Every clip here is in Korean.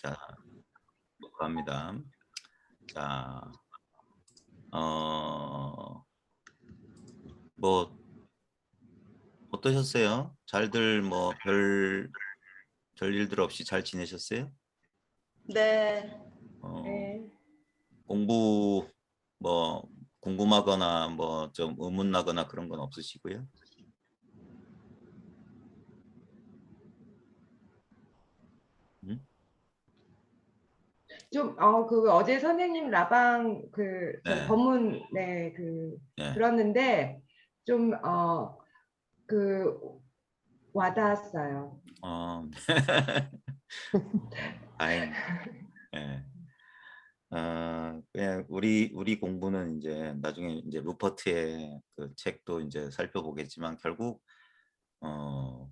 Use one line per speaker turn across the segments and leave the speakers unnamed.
자, 녹화합니다. 자, 뭐 어떠셨어요? 잘들 뭐 별일들 없이 잘 지내셨어요?
네.
어,
네.
공부 뭐 궁금하거나 뭐 좀 의문나거나 그런 건 없으시고요? 음?
어제 선생님 라방
네,
법문,
네.
들었는데, 좀, 그, 와닿았어요.
어, 다행. 예. 그냥 우리 공부는 이제 나중에 이제 루퍼트의 그 책도 이제 살펴보겠지만 결국 어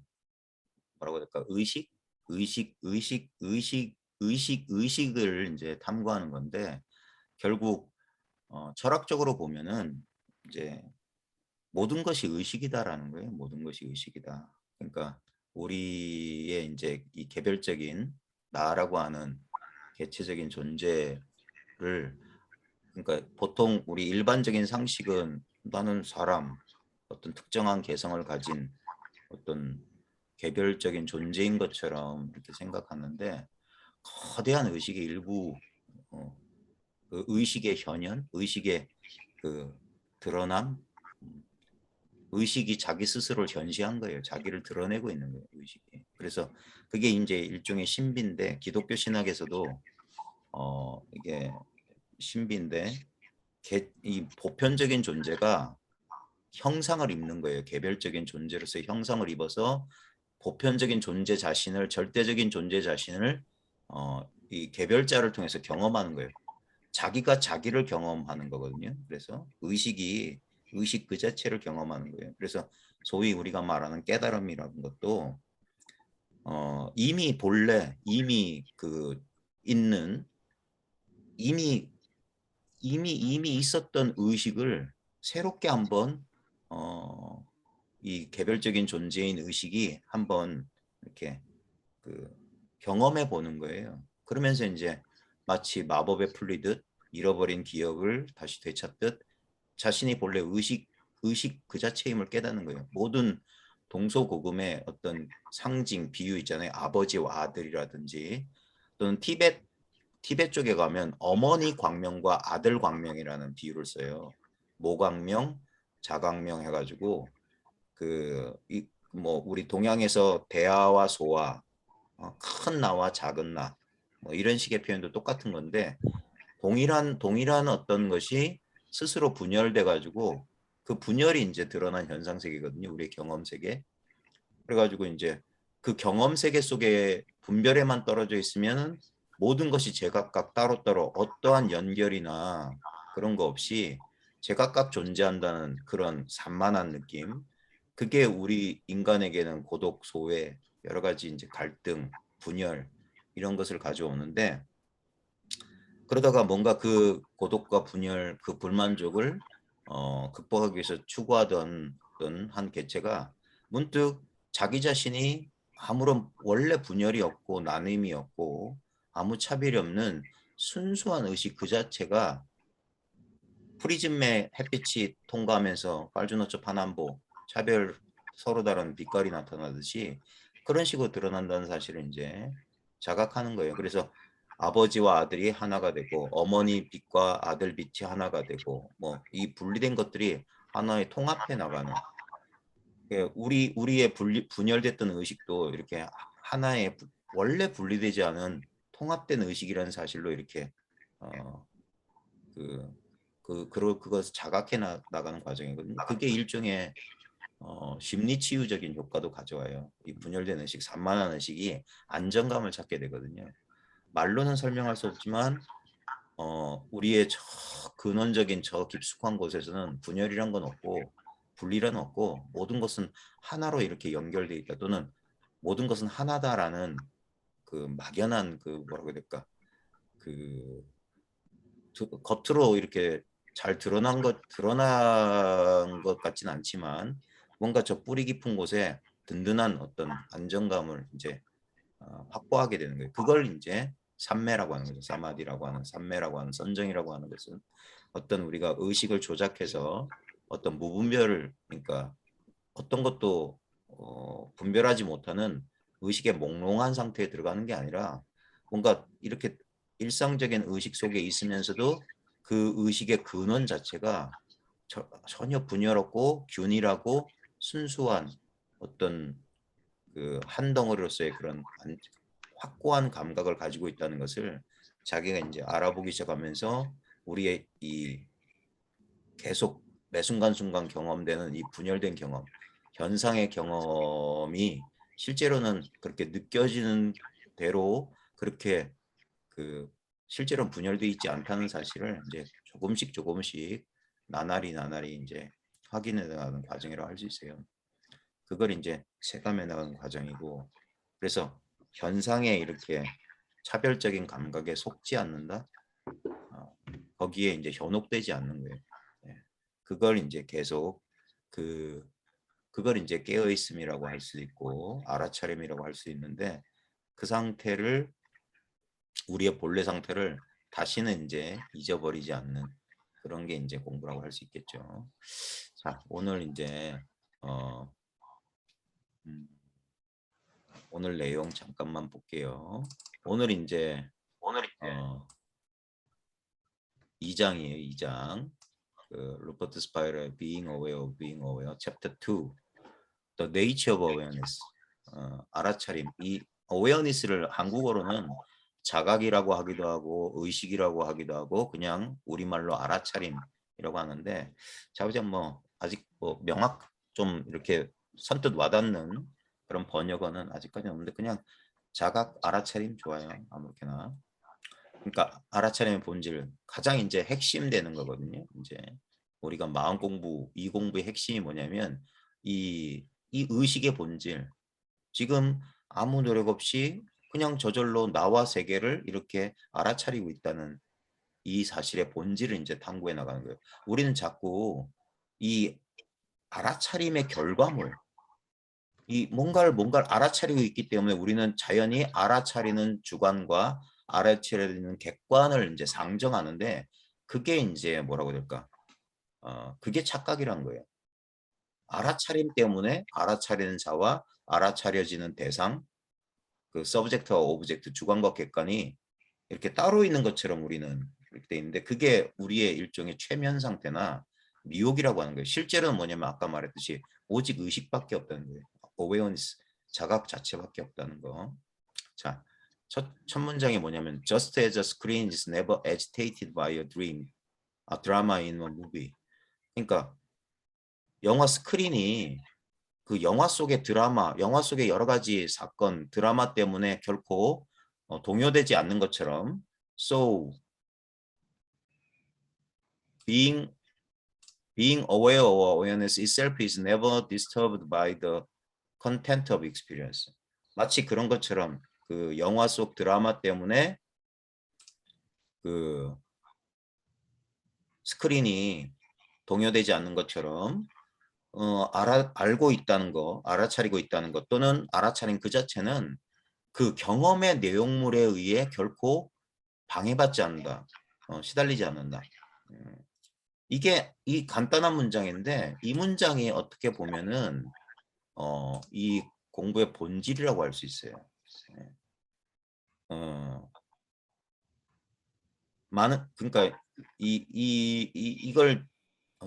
뭐라고 해야 될까? 의식을 이제 탐구하는 건데 결국 철학적으로 보면은 이제 모든 것이 의식이다라는 거예요. 모든 것이 의식이다. 그러니까 우리의 이제 이 개별적인 나라고 하는 개체적인 존재를, 그러니까 보통 우리 일반적인 상식은 나는 사람, 어떤 특정한 개성을 가진 어떤 개별적인 존재인 것처럼 이렇게 생각하는데 거대한 의식의 일부, 어, 그 의식의 현현, 의식의 그 드러남, 음, 의식이 자기 스스로를 현시한 거예요. 자기를 드러내고 있는 거예요, 의식이. 그래서 그게 이제 일종의 신비인데 기독교 신학에서도 이게 신비인데 이 보편적인 존재가 형상을 입는 거예요. 개별적인 존재로서의 형상을 입어서 보편적인 존재 자신을, 절대적인 존재 자신을 이 개별자를 통해서 경험하는 거예요. 자기가 자기를 경험하는 거거든요. 그래서 의식 그 자체를 경험하는 거예요. 그래서 소위 우리가 말하는 깨달음이라는 것도 이미 본래 이미 그 있는 이미 이미 있었던 의식을 새롭게 한번 이 개별적인 존재인 의식이 한번 이렇게 그 경험해 보는 거예요. 그러면서 이제 마치 마법에 풀리듯 잃어버린 기억을 다시 되찾듯 자신이 본래 의식 그 자체임을 깨닫는 거예요. 모든 동서고금의 어떤 상징, 비유 있잖아요. 아버지와 아들이라든지 또는 티벳 쪽에 가면 어머니 광명과 아들 광명이라는 비유를 써요. 모광명, 자광명 해가지고 뭐 우리 동양에서 대아와 소아, 큰 나와 작은 나, 뭐 이런 식의 표현도 똑같은 건데 동일한 어떤 것이 스스로 분열돼 가지고 그 분열이 이제 드러난 현상 세계거든요. 우리의 경험 세계. 그래가지고 이제 그 경험 세계 속에 분별에만 떨어져 있으면 모든 것이 제각각 따로따로 어떠한 연결이나 그런 거 없이 제각각 존재한다는 그런 산만한 느낌. 그게 우리 인간에게는 고독, 소외, 여러 가지 이제 갈등, 분열 이런 것을 가져오는데 그러다가 뭔가 그 고독과 분열, 그 불만족을 극복하기 위해서 추구하던 어떤 한 개체가 문득 자기 자신이 아무런 원래 분열이 없고 나눔이 없고 아무 차별이 없는 순수한 의식 그 자체가 프리즘의 햇빛이 통과하면서 빨주노초 파남보 차별 서로 다른 빛깔이 나타나듯이 그런 식으로 드러난다는 사실을 이제 자각하는 거예요. 그래서 아버지와 아들이 하나가 되고 어머니 빛과 아들 빛이 하나가 되고 뭐 이 분리된 것들이 하나의 통합해 나가는 우리의 분열됐던 의식도 이렇게 하나의 원래 분리되지 않은 통합된 의식이라는 사실로 이렇게 어, 그, 그것을 자각해 나가는 과정이거든요. 그게 일종의 심리 치유적인 효과도 가져와요. 이 분열된 의식, 산만한 의식이 안정감을 찾게 되거든요. 말로는 설명할 수 없지만 우리의 저 근원적인 저 깊숙한 곳에서는 분열이란 건 없고 분리란 없고 모든 것은 하나로 이렇게 연결돼 있다 또는 모든 것은 하나다라는 그 막연한 그 뭐라고 해야 될까 그 겉으로 이렇게 잘 드러난 것 같진 않지만 뭔가 저 뿌리 깊은 곳에 든든한 어떤 안정감을 이제 확보하게 되는 거예요. 그걸 이제 삼매라고 하는 거죠. 사마디라고 하는 삼매라고 하는 선정이라고 하는 것은 어떤 우리가 의식을 조작해서 어떤 무분별을 그러니까 어떤 것도 분별하지 못하는 의식의 몽롱한 상태에 들어가는 게 아니라 뭔가 이렇게 일상적인 의식 속에 있으면서도 그 의식의 근원 자체가 전혀 분열 없고 균일하고 순수한 어떤 그 한 덩어리로서의 그런 확고한 감각을 가지고 있다는 것을 자기가 이제 알아보기 시작하면서 우리의 이 계속 매 순간순간 경험되는 이 분열된 경험, 현상의 경험이 실제로는 그렇게 느껴지는 대로 그렇게 그 실제로 분열되어 있지 않다는 사실을 이제 조금씩 나날이 이제 확인해 나가는 과정이라고 할 수 있어요. 그걸 이제 체감해 나가는 과정이고 그래서 현상에 이렇게 차별적인 감각에 속지 않는다. 거기에 이제 현혹되지 않는 거예요. 예. 그걸 이제 계속 그걸 이제 깨어 있음이라고 할 수 있고 알아차림이라고 할 수 있는데 그 상태를 우리의 본래 상태를 다시는 이제 잊어버리지 않는 그런 게 이제 공부라고 할 수 있겠죠. 자, 오늘 이제 어, 음, 오늘 내용 잠깐만 볼게요. 오늘 이제 2장이에요. 2장. 그 로버트 스파이러의 Being Aware of Being Aware, Chapter 2, The Nature of Awareness. 알아차림. 이 awareness를 한국어로는 자각이라고 하기도 하고 의식이라고 하기도 하고 그냥 우리말로 알아차림이라고 하는데 자부자 뭐 아직 뭐 명확 좀 이렇게 선뜻 와닿는 그런 번역어는 아직까지 없는데 그냥 자각 알아차림 좋아요. 아무렇게나. 그러니까 알아차림의 본질 가장 이제 핵심되는 거거든요. 이제 우리가 마음 공부, 이 공부의 핵심이 뭐냐면 이 의식의 본질. 지금 아무 노력 없이 그냥 저절로 나와 세계를 이렇게 알아차리고 있다는 이 사실의 본질을 이제 탐구해 나가는 거예요. 우리는 자꾸 이 알아차림의 결과물, 이 뭔가를 알아차리고 있기 때문에 우리는 자연히 알아차리는 주관과 알아차리는 객관을 이제 상정하는데 그게 이제 뭐라고 해야 될까? 그게 착각이란 거예요. 알아차림 때문에 알아차리는 자와 알아차려지는 대상, 그 서브젝트와 오브젝트, 주관과 객관이 이렇게 따로 있는 것처럼 우리는 이렇게 돼 있는데 그게 우리의 일종의 최면 상태나 미혹이라고 하는 거예요. 실제로는 뭐냐면 아까 말했듯이 오직 의식밖에 없다는 거예요. awareness, 자각 자체밖에 없다는 거. 자, 첫 문장이 뭐냐면 Just as a screen is never agitated by a dream, a drama in a movie. 그러니까 영화 스크린이 그 영화 속의 드라마, 영화 속의 여러 가지 사건, 드라마 때문에 결코 동요되지 않는 것처럼 so being aware or awareness itself is never disturbed by the content of experience. 마치 그런 것처럼 그 영화 속 드라마 때문에 그 스크린이 동요되지 않는 것처럼 알고 있다는 거, 알아차리고 있다는 것 또는 알아차린 그 자체는 그 경험의 내용물에 의해 결코 방해받지 않는다. 시달리지 않는다. 이게 이 간단한 문장인데 이 문장이 어떻게 보면은 이 공부의 본질이라고 할 수 있어요. 네. 많은 그러니까 이걸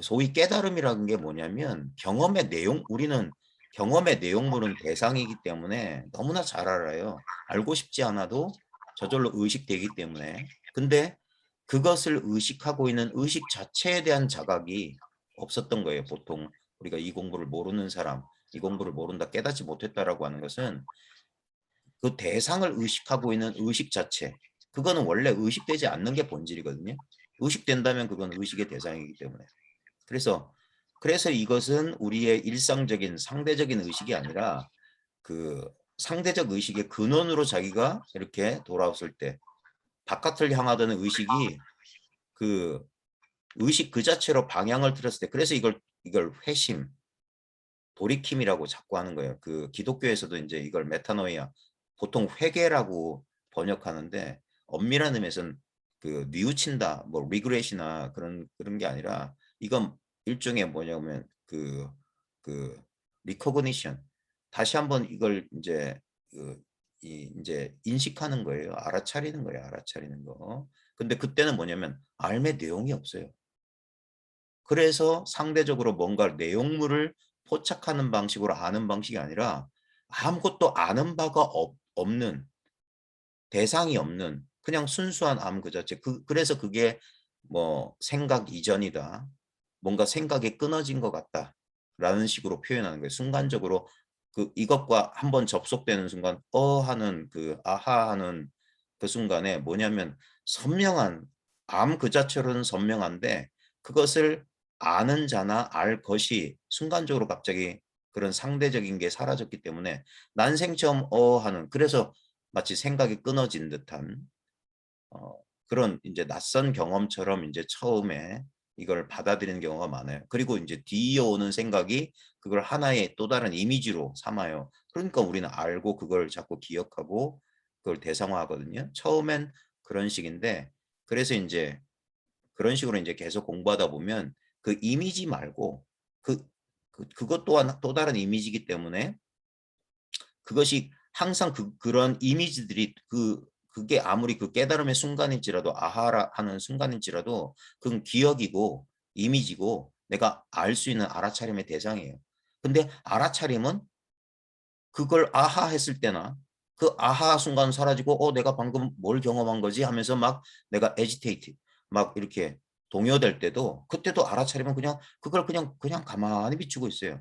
소위 깨달음이라는 게 뭐냐면 경험의 내용 우리는 경험의 내용물은 대상이기 때문에 너무나 잘 알아요. 알고 싶지 않아도 저절로 의식되기 때문에. 근데 그것을 의식하고 있는 의식 자체에 대한 자각이 없었던 거예요. 보통 우리가 이 공부를 모르는 사람, 이 공부를 모른다, 깨닫지 못했다라고 하는 것은 그 대상을 의식하고 있는 의식 자체, 그거는 원래 의식되지 않는 게 본질이거든요. 의식된다면 그건 의식의 대상이기 때문에. 그래서 이것은 우리의 일상적인 상대적인 의식이 아니라 그 상대적 의식의 근원으로 자기가 이렇게 돌아왔을 때 바깥을 향하던 의식이 그 의식 그 자체로 방향을 틀었을 때 그래서 이걸 회심, 돌이킴이라고 자꾸 하는 거예요. 그 기독교에서도 이제 이걸 메타노이아 보통 회개라고 번역하는데 엄밀한 의미에서는 그 뉘우친다, 뭐 리그레시나 그런 게 아니라 이건 일종의 뭐냐면 그 리코그니션, 다시 한번 이걸 이제 이제 인식하는 거예요. 알아차리는 거예요. 알아차리는 거. 근데 그때는 뭐냐면 알매 내용이 없어요. 그래서 상대적으로 뭔가 내용물을 포착하는 방식으로 아는 방식이 아니라 아무것도 아는 바가 없는, 대상이 없는 그냥 순수한 암 그 자체. 그래서 그게 뭐 생각 이전이다, 뭔가 생각이 끊어진 것 같다라는 식으로 표현하는 거예요. 순간적으로 이것과 한번 접속되는 순간 하는 아하 하는 그 순간에 뭐냐면 선명한, 암 그 자체로는 선명한데 그것을 아는 자나 알 것이 순간적으로 갑자기 그런 상대적인 게 사라졌기 때문에 난생 처음 하는, 그래서 마치 생각이 끊어진 듯한 그런 이제 낯선 경험처럼 이제 처음에 이걸 받아들이는 경우가 많아요. 그리고 이제 뒤이어오는 생각이 그걸 하나의 또 다른 이미지로 삼아요. 그러니까 우리는 알고 그걸 자꾸 기억하고 그걸 대상화하거든요. 처음엔 그런 식인데, 그래서 이제 그런 식으로 이제 계속 공부하다 보면 그 이미지 말고 그것 또한 또 다른 이미지이기 때문에 그것이 항상 그런 이미지들이 그게 아무리 그 깨달음의 순간일지라도, 아하라 하는 순간일지라도 그건 기억이고 이미지고 내가 알 수 있는 알아차림의 대상이에요. 근데 알아차림은 그걸 아하 했을 때나 그 아하 순간 사라지고 내가 방금 뭘 경험한 거지 하면서 막 내가 에지테이트 막 이렇게 동요될 때도, 그때도 알아차리면 그냥 그걸 그냥 가만히 비추고 있어요.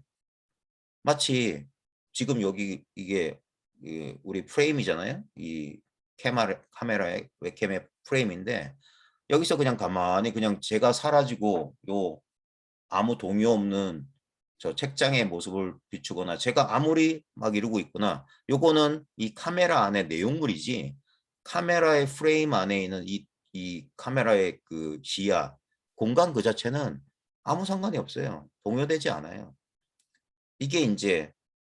마치 지금 여기 이게 우리 프레임이잖아요. 이 카메라의 웹캠의 프레임인데 여기서 그냥 가만히 그냥 제가 사라지고 요 아무 동요 없는 저 책장의 모습을 비추거나 제가 아무리 막 이러고 있거나, 요거는 이 카메라 안의 내용물이지 카메라의 프레임 안에 있는 이 카메라의 그 지하 공간 그 자체는 아무 상관이 없어요. 동요되지 않아요. 이게 이제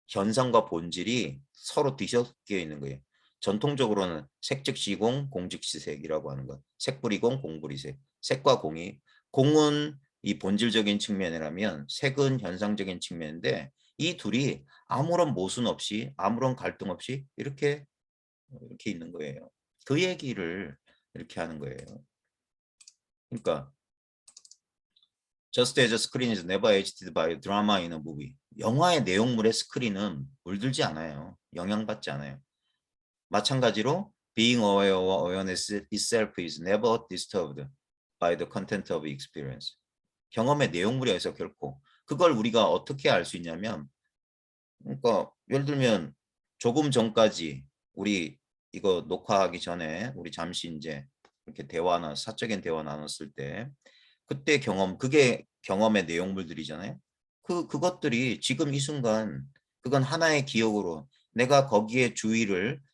현상과 본질이 서로 뒤섞여 있는 거예요. 전통적으로는 색즉시공, 공즉시색이라고 하는 것. 색불이공, 공불이색. 색과 공이, 공은 이 본질적인 측면이라면 색은 현상적인 측면인데 이 둘이 아무런 모순 없이 아무런 갈등 없이 이렇게 있는 거예요. 그 얘기를 이렇게 하는 거예요. 그러니까 Just as a screen is never edited by drama in a movie. 영화의 내용물의 스크린은 물들지 않아요. 영향받지 않아요. 마찬가지로 being aware or awareness itself is never disturbed by the content of experience. 경험의 내용물에서 결코. 그걸 우리가 어떻게 알 수 있냐면, 그러니까 예를 들면 조금 전까지 우리 이거 녹화하기 전에 우리 잠시 이제 이렇게 사적인 대화 나눴을 때 그때 그게 경험의 내용물들이잖아요. 그것들이 지금 이 순간 그건 하나의 기억으로 내가 거기에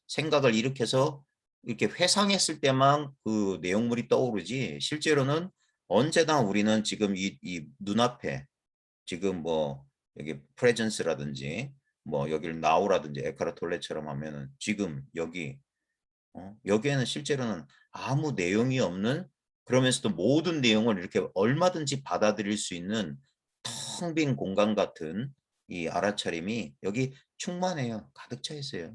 생각을 일으켜서 이렇게 회상했을 때만 그 내용물이 떠오르지, 실제로는 언제나 우리는 지금 이 눈앞에 지금 뭐 여기 presence라든지 뭐 여기를 now라든지 에카르톨레처럼 하면은 지금 여기에는 실제로는 아무 내용이 없는, 그러면서도 모든 내용을 이렇게 얼마든지 받아들일 수 있는 텅 빈 공간 같은 이 알아차림이 여기 충만해요. 가득 차 있어요.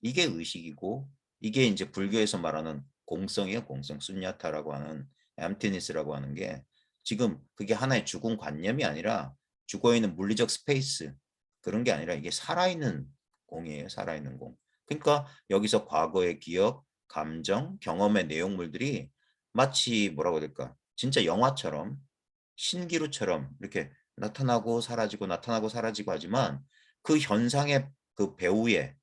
이게 의식이고 이게 이제 불교에서 말하는 공성이에요. 공성, 순야타라고 하는 엠티니스라고 하는 게 지금 그게 하나의 죽은 관념이 아니라 죽어있는 물리적 스페이스, 그런 게 아니라 이게 살아있는 공이에요. 살아있는 공. 그러니까 여기서 과거의 기억, 감정, 경험의 내용물들이 마치 뭐라고 해야 될까? 진짜 영화처럼 신기루처럼 이렇게 나타나고 사라지고 하지만 그 현상의 그 배우의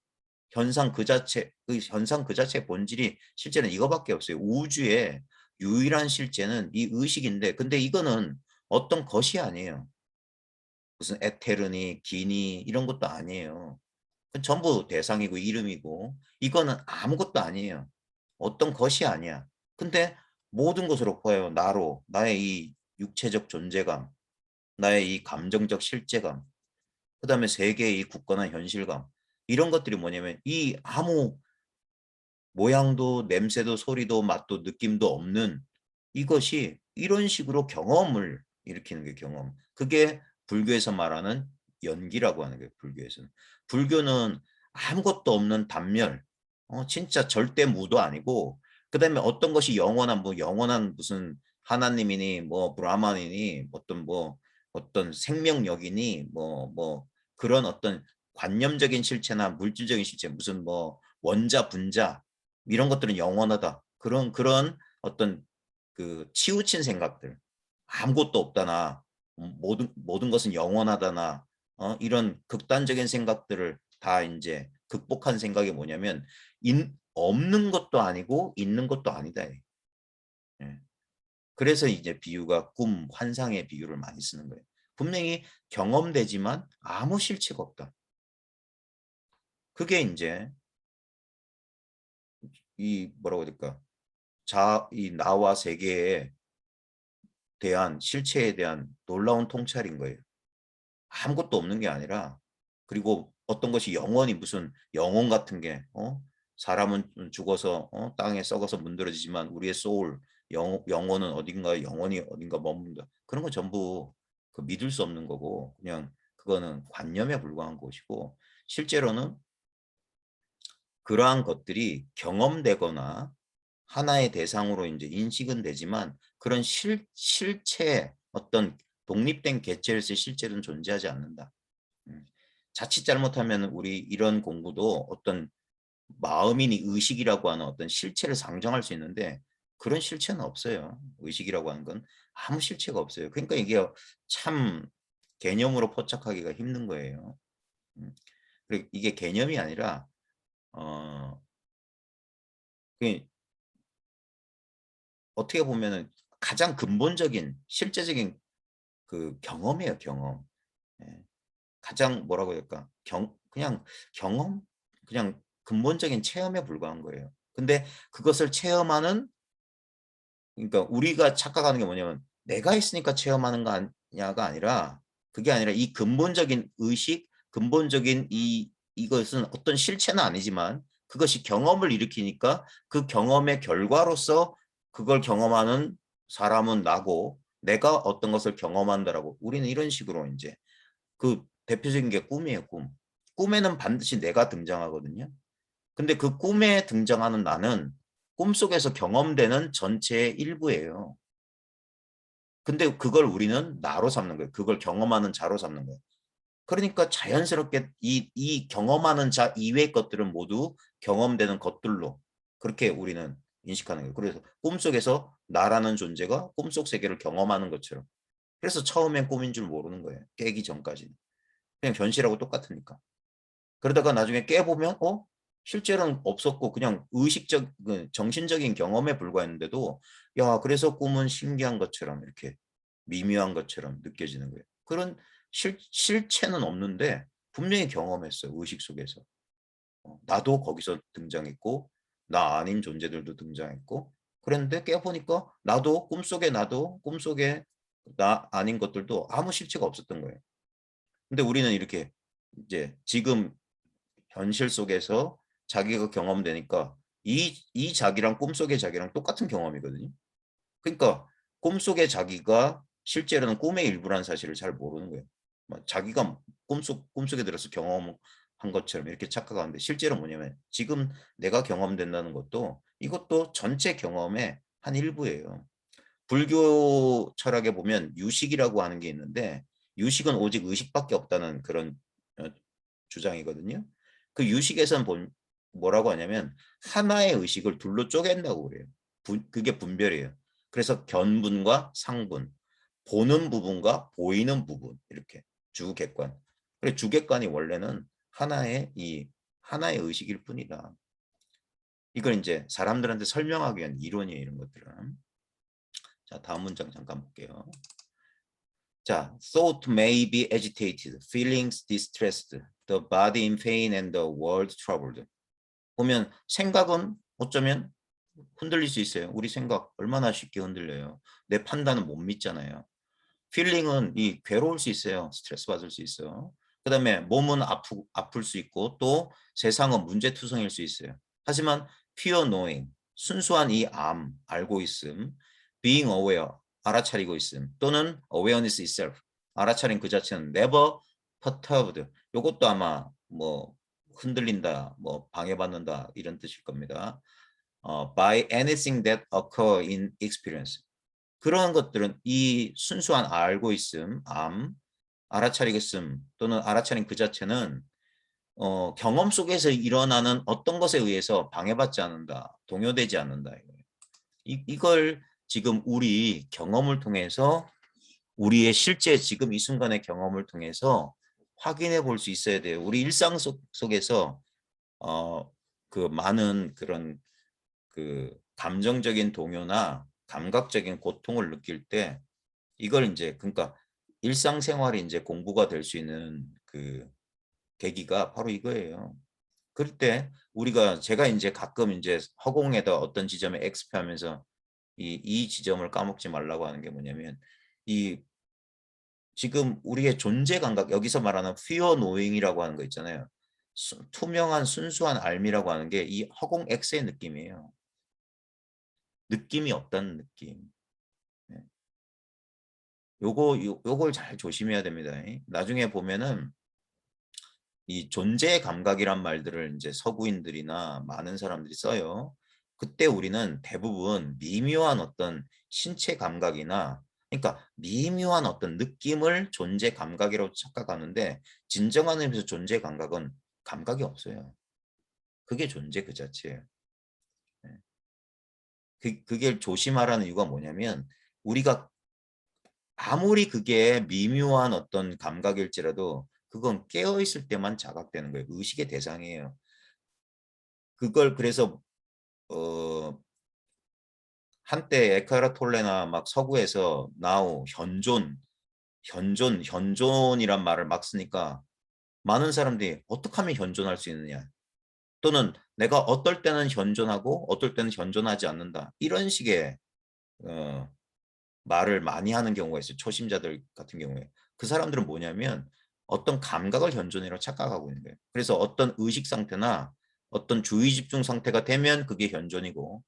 현상 그 자체의 본질이 실제는 이거밖에 없어요. 우주의 유일한 실제는 이 의식인데, 근데 이거는 어떤 것이 아니에요. 무슨 에테르니, 기니 이런 것도 아니에요. 그건 전부 대상이고 이름이고 이거는 아무것도 아니에요. 어떤 것이 아니야. 근데 모든 것으로 보여요. 나의 이 육체적 존재감, 나의 이 감정적 실제감, 그다음에 세계의 이 굳건한 현실감, 이런 것들이 뭐냐면 이 아무 모양도 냄새도 소리도 맛도 느낌도 없는 이것이 이런 식으로 경험을 일으키는 게 경험. 그게 불교에서 말하는 연기라고 하는 거예요. 불교에서는. 불교는 아무것도 없는 단멸, 진짜 절대 무도 아니고, 그다음에 어떤 것이 영원한 뭐 영원한 무슨 하나님이니 뭐 브라만이니 어떤 생명력이니 뭐 그런 어떤 관념적인 실체나 물질적인 실체 무슨 뭐 원자 분자 이런 것들은 영원하다. 그런 어떤 그 치우친 생각들 아무것도 없다나 모든 것은 영원하다나 이런 극단적인 생각들을 다 이제 극복한 생각이 뭐냐면 없는 것도 아니고 있는 것도 아니다. 예. 그래서 이제 비유가 꿈, 환상의 비유를 많이 쓰는 거예요. 분명히 경험되지만 아무 실체가 없다. 그게 이제 이 뭐라고 해야 될까? 이 나와 세계에 대한 실체에 대한 놀라운 통찰인 거예요. 아무것도 없는 게 아니라 그리고 어떤 것이 영원히 무슨 영혼 같은 게 사람은 죽어서 땅에 썩어서 문드러지지만 우리의 소울 영혼은 어딘가 영원히 어딘가 머문다. 그런 건 전부 그 믿을 수 없는 거고 그냥 그거는 관념에 불과한 것이고 실제로는 그러한 것들이 경험되거나 하나의 대상으로 이제 인식은 되지만 그런 실체 어떤 독립된 개체로서의 실제는 존재하지 않는다. 자칫 잘못하면 우리 이런 공부도 어떤 마음이니 의식이라고 하는 어떤 실체를 상정할 수 있는데 그런 실체는 없어요. 의식이라고 하는 건 아무 실체가 없어요. 그러니까 이게 참 개념으로 포착하기가 힘든 거예요. 그리고 이게 개념이 아니라 어, 어떻게 보면은 가장 근본적인 실제적인 그 경험이에요, 경험. 예. 가장 뭐라고 해야 될까? 그냥 경험? 그냥 근본적인 체험에 불과한 거예요. 근데 그것을 체험하는 그러니까 우리가 착각하는 게 뭐냐면 내가 있으니까 체험하는 거 아니냐가 아니라 그게 아니라 이 근본적인 의식, 근본적인 이것은 어떤 실체는 아니지만 그것이 경험을 일으키니까 그 경험의 결과로서 그걸 경험하는 사람은 나고 내가 어떤 것을 경험한다라고 우리는 이런 식으로 이제 그 대표적인 게 꿈이에요, 꿈. 꿈에는 반드시 내가 등장하거든요. 근데 그 꿈에 등장하는 나는 꿈속에서 경험되는 전체의 일부예요. 근데 그걸 우리는 나로 삼는 거예요. 그걸 경험하는 자로 삼는 거예요. 그러니까 자연스럽게 이 경험하는 자 이외의 것들은 모두 경험되는 것들로 그렇게 우리는 인식하는 거예요. 그래서 꿈속에서 나라는 존재가 꿈속 세계를 경험하는 것처럼. 그래서 처음엔 꿈인 줄 모르는 거예요. 깨기 전까지는. 그냥 현실하고 똑같으니까. 그러다가 나중에 깨보면 실제로는 없었고 그냥 의식적 정신적인 경험에 불과했는데도 야 그래서 꿈은 신기한 것처럼 이렇게 미묘한 것처럼 느껴지는 거예요. 그런 실체는 없는데 분명히 경험했어요. 의식 속에서. 나도 거기서 등장했고 나 아닌 존재들도 등장했고 그랬는데 깨보니까 나도 꿈속에 나 아닌 것들도 아무 실체가 없었던 거예요. 근데 우리는 이렇게 이제 지금 현실 속에서 자기가 경험되니까 이 자기랑 꿈속의 자기랑 똑같은 경험이거든요. 그러니까 꿈속의 자기가 실제로는 꿈의 일부라는 사실을 잘 모르는 거예요. 자기가 꿈속에 들어서 경험한 것처럼 이렇게 착각하는데 실제로 뭐냐면 지금 내가 경험된다는 것도 이것도 전체 경험의 한 일부예요. 불교 철학에 보면 유식이라고 하는 게 있는데 유식은 오직 의식밖에 없다는 그런 주장이거든요. 그 유식에서는 뭐라고 하냐면 하나의 의식을 둘로 쪼갠다고 그래요. 그게 분별이에요. 그래서 견분과 상분, 보는 부분과 보이는 부분 이렇게 주객관. 그래 주객관이 원래는 하나의 의식일 뿐이다. 이걸 이제 사람들한테 설명하기 위한 이론이에요, 이런 것들은. 자, 다음 문장 잠깐 볼게요. 자, thought may be agitated, feelings distressed, the body in pain and the world troubled. 보면 생각은 어쩌면 흔들릴 수 있어요. 우리 생각 얼마나 쉽게 흔들려요. 내 판단은 못 믿잖아요. feeling은 괴로울 수 있어요. 스트레스 받을 수 있어요. 그 다음에 몸은 아플 수 있고 또 세상은 문제투성일 수 있어요. 하지만 pure knowing, 순수한 이 알고 있음, being aware, 알아차리고 있음, 또는 awareness itself, 알아차린 그 자체는 never perturbed. 요것도 아마 뭐 흔들린다, 뭐 방해받는다 이런 뜻일 겁니다. by anything that occur in experience. 그런 것들은 이 순수한 알고 있음, 알아차리겠음 또는 알아차린 그 자체는 경험 속에서 일어나는 어떤 것에 의해서 방해받지 않는다, 동요되지 않는다. 이걸 지금 우리 경험을 통해서 우리의 실제 지금 이 순간의 경험을 통해서 확인해 볼 수 있어야 돼요. 우리 일상 속에서 그 많은 그런 그 감정적인 동요나 감각적인 고통을 느낄 때 이걸 이제 그러니까 일상생활이 이제 공부가 될 수 있는 그 계기가 바로 이거예요. 그럴 때 우리가 제가 이제 가끔 이제 허공에다 어떤 지점에 엑스표하면서 이 지점을 까먹지 말라고 하는 게 뭐냐면 이 지금 우리의 존재 감각 여기서 말하는 pure knowing이라고 하는 거 있잖아요. 투명한 순수한 알미라고 하는 게 이 허공 X의 느낌이에요. 느낌이 없다는 느낌. 네. 요걸 잘 조심해야 됩니다. 나중에 보면은 이 존재 감각이란 말들을 이제 서구인들이나 많은 사람들이 써요. 그때 우리는 대부분 미묘한 어떤 신체 감각이나 그러니까 미묘한 어떤 느낌을 존재 감각이라고 착각하는데 진정한 의미에서 존재 감각은 감각이 없어요. 그게 존재 그 자체예요. 네. 그게 조심하라는 이유가 뭐냐면 우리가 아무리 그게 미묘한 어떤 감각일지라도 그건 깨어있을 때만 자각되는 거예요. 의식의 대상이에요. 그걸 그래서 한때 에카르 톨레나 막 서구에서 나우 현존이란 말을 막 쓰니까 많은 사람들이 어떻게 하면 현존할 수 있느냐 또는 내가 어떨 때는 현존하고 어떨 때는 현존하지 않는다 이런 식의 어, 말을 많이 하는 경우가 있어요. 초심자들 같은 경우에. 그 사람들은 뭐냐면 어떤 감각을 현존이라고 착각하고 있는 거예요. 그래서 어떤 의식 상태나 어떤 주의 집중 상태가 되면 그게 현존이고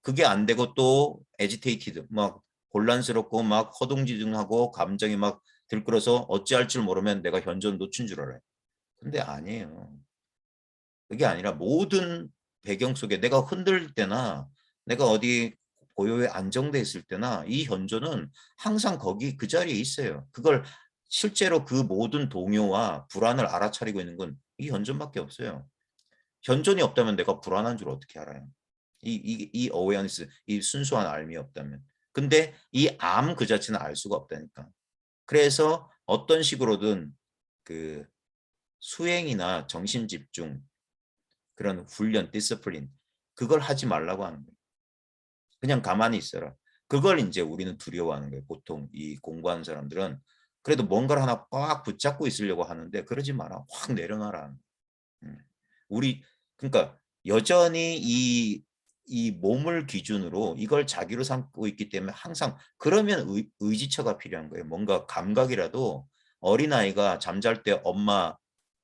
그게 안 되고 또 에지테이티드 막 곤란스럽고 막 허둥지둥하고 감정이 막 들끓어서 어찌할 줄 모르면 내가 현존 놓친 줄 알아요. 근데 아니에요. 그게 아니라 모든 배경 속에 내가 흔들릴 때나 내가 어디 고요에 안정돼 있을 때나 이 현존은 항상 거기 그 자리에 있어요. 그걸 실제로 그 모든 동요와 불안을 알아차리고 있는 건 이 현존밖에 없어요. 현존이 없다면 내가 불안한 줄 어떻게 알아요? 이 awareness, 이 순수한 알미 없다면. 근데 이 그 자체는 알 수가 없다니까. 그래서 어떤 식으로든 그 수행이나 정신 집중 그런 훈련, 디스플린 그걸 하지 말라고 하는 거예요. 그냥 가만히 있어라. 그걸 이제 우리는 두려워하는 거예요. 보통 이 공부하는 사람들은 그래도 뭔가를 하나 꽉 붙잡고 있으려고 하는데 그러지 마라. 확 내려놔라. 우리 그러니까 여전히 이 몸을 기준으로 이걸 자기로 삼고 있기 때문에 항상 그러면 의지처가 필요한 거예요. 뭔가 감각이라도 어린아이가 잠잘 때 엄마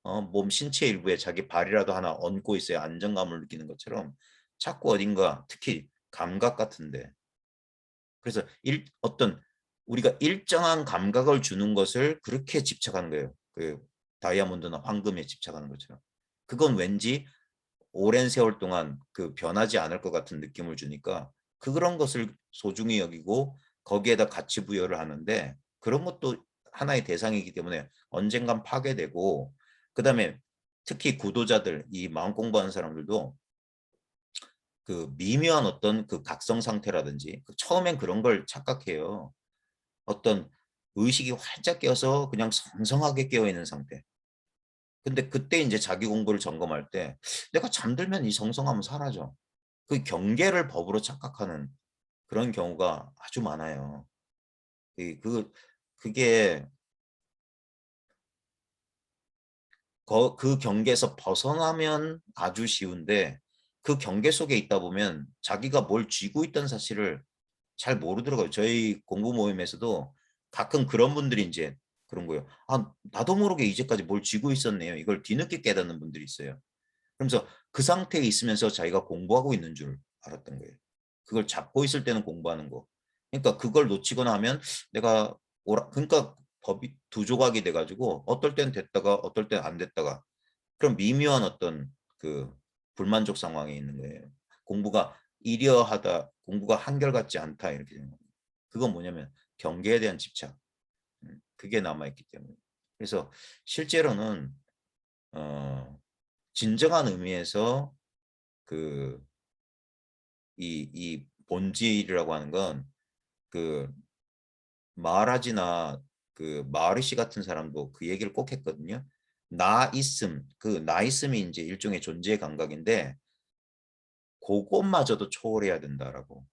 몸 신체 일부에 자기 발이라도 하나 얹고 있어야 안정감을 느끼는 것처럼 자꾸 어딘가 특히 감각 같은데 그래서 어떤 우리가 일정한 감각을 주는 것을 그렇게 집착하는 거예요. 그 다이아몬드나 황금에 집착하는 것처럼. 그건 왠지 오랜 세월 동안 그 변하지 않을 것 같은 느낌을 주니까 그런 것을 소중히 여기고 거기에다 가치 부여를 하는데 그런 것도 하나의 대상이기 때문에 언젠간 파괴되고 그다음에 특히 구도자들 이 마음 공부하는 사람들도 그 미묘한 어떤 그 각성 상태라든지 처음엔 그런 걸 착각해요. 어떤 의식이 활짝 깨어서 그냥 성성하게 깨어 있는 상태. 근데 그때 이제 자기 공부를 점검할 때 내가 잠들면 이 성성함은 사라져. 그 경계를 법으로 착각하는 그런 경우가 아주 많아요. 그게 그 경계에서 벗어나면 아주 쉬운데 그 경계 속에 있다 보면 자기가 뭘 쥐고 있다는 사실을 잘 모르더라고요. 저희 공부 모임에서도 가끔 그런 분들이 이제 그런 거예요. 아, 나도 모르게 이제까지 뭘 쥐고 있었네요. 이걸 뒤늦게 깨닫는 분들이 있어요. 그러면서 그 상태에 있으면서 자기가 공부하고 있는 줄 알았던 거예요. 그걸 잡고 있을 때는 공부하는 거. 그러니까 그걸 놓치거나 하면 내가 그러니까 법이 두 조각이 돼가지고 어떨 땐 됐다가 어떨 땐 안 됐다가 그런 미묘한 어떤 그 불만족 상황에 있는 거예요. 공부가 이려하다, 공부가 한결같지 않다 이렇게 되는 거예요. 그건 뭐냐면 경계에 대한 집착. 그게 남아있기 때문에. 그래서 실제로는 진정한 의미에서 그 이 본질이라고 하는 건 그 마하라지나 그 마하리시 같은 사람도 그 얘기를 꼭 했거든요. 나 있음, 그 나 있음이 이제 일종의 존재의 감각인데 그것마저도 초월해야 된다라고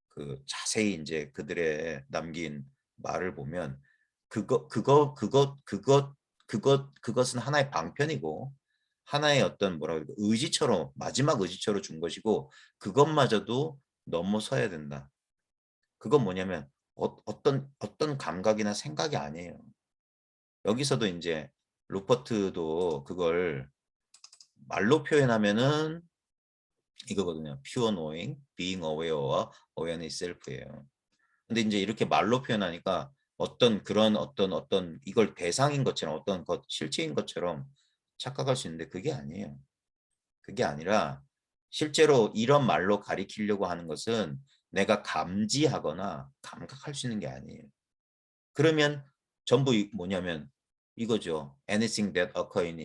그 자세히 이제 그들의 남긴 말을 보면 그것은 하나의 방편이고 하나의 어떤 뭐라 그럴까 의지처럼 마지막 의지처럼 준 것이고 그것마저도 넘어서야 된다. 그건 뭐냐면 어떤 감각이나 생각이 아니에요. 여기서도 이제 루퍼트도 그걸 말로 표현하면은 이거거든요. pure knowing, being aware와 awareness self예요. 근데 이제 이렇게 말로 표현하니까 어떤 이걸 대상인 것처럼 어떤 것 실체인 것처럼 착각할 수 있는데 그게 아니에요. 그게 아니라 실제로 이런 말로 가리키려고 하는 것은 내가 감지하거나 감각할 수 있는 게 아니에요. 그러면 전부 뭐냐면 이거죠. Anything that occur in